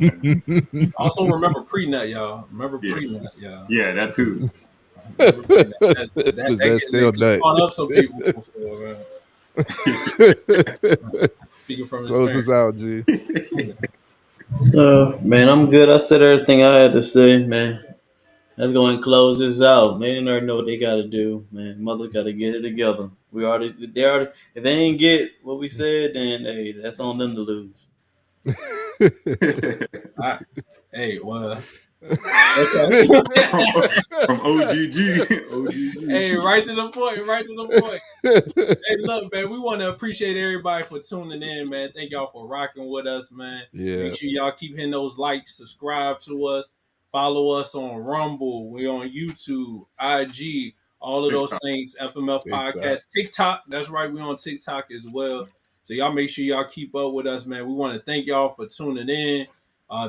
Also remember pre-nut, y'all. Remember Yeah. pre-nut, y'all. Yeah, that too. Remember pre-nut. That still nut. caught up some people before, man. Speaking from Close experience. this out, G. Man, I'm good. I said everything I had to say, man. Let's go and close this out. Man, they already know what they gotta do, man. Mother gotta get it together. If they ain't get what we said, then hey, that's on them to lose. Hey, well. From OGG. Hey, right to the point. Right to the point. Hey, look, man, we want to appreciate everybody for tuning in, man. Thank y'all for rocking with us, man. Yeah. Make sure y'all keep hitting those likes, subscribe to us, follow us on Rumble, we're on YouTube, IG, all of those things, FMF Podcast, TikTok. That's right, we're on TikTok as well. So y'all make sure y'all keep up with us, man. We want to thank y'all for tuning in.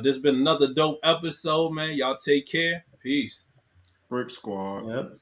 This has been another dope episode, man. Y'all take care. Peace. Brick Squad. Yep.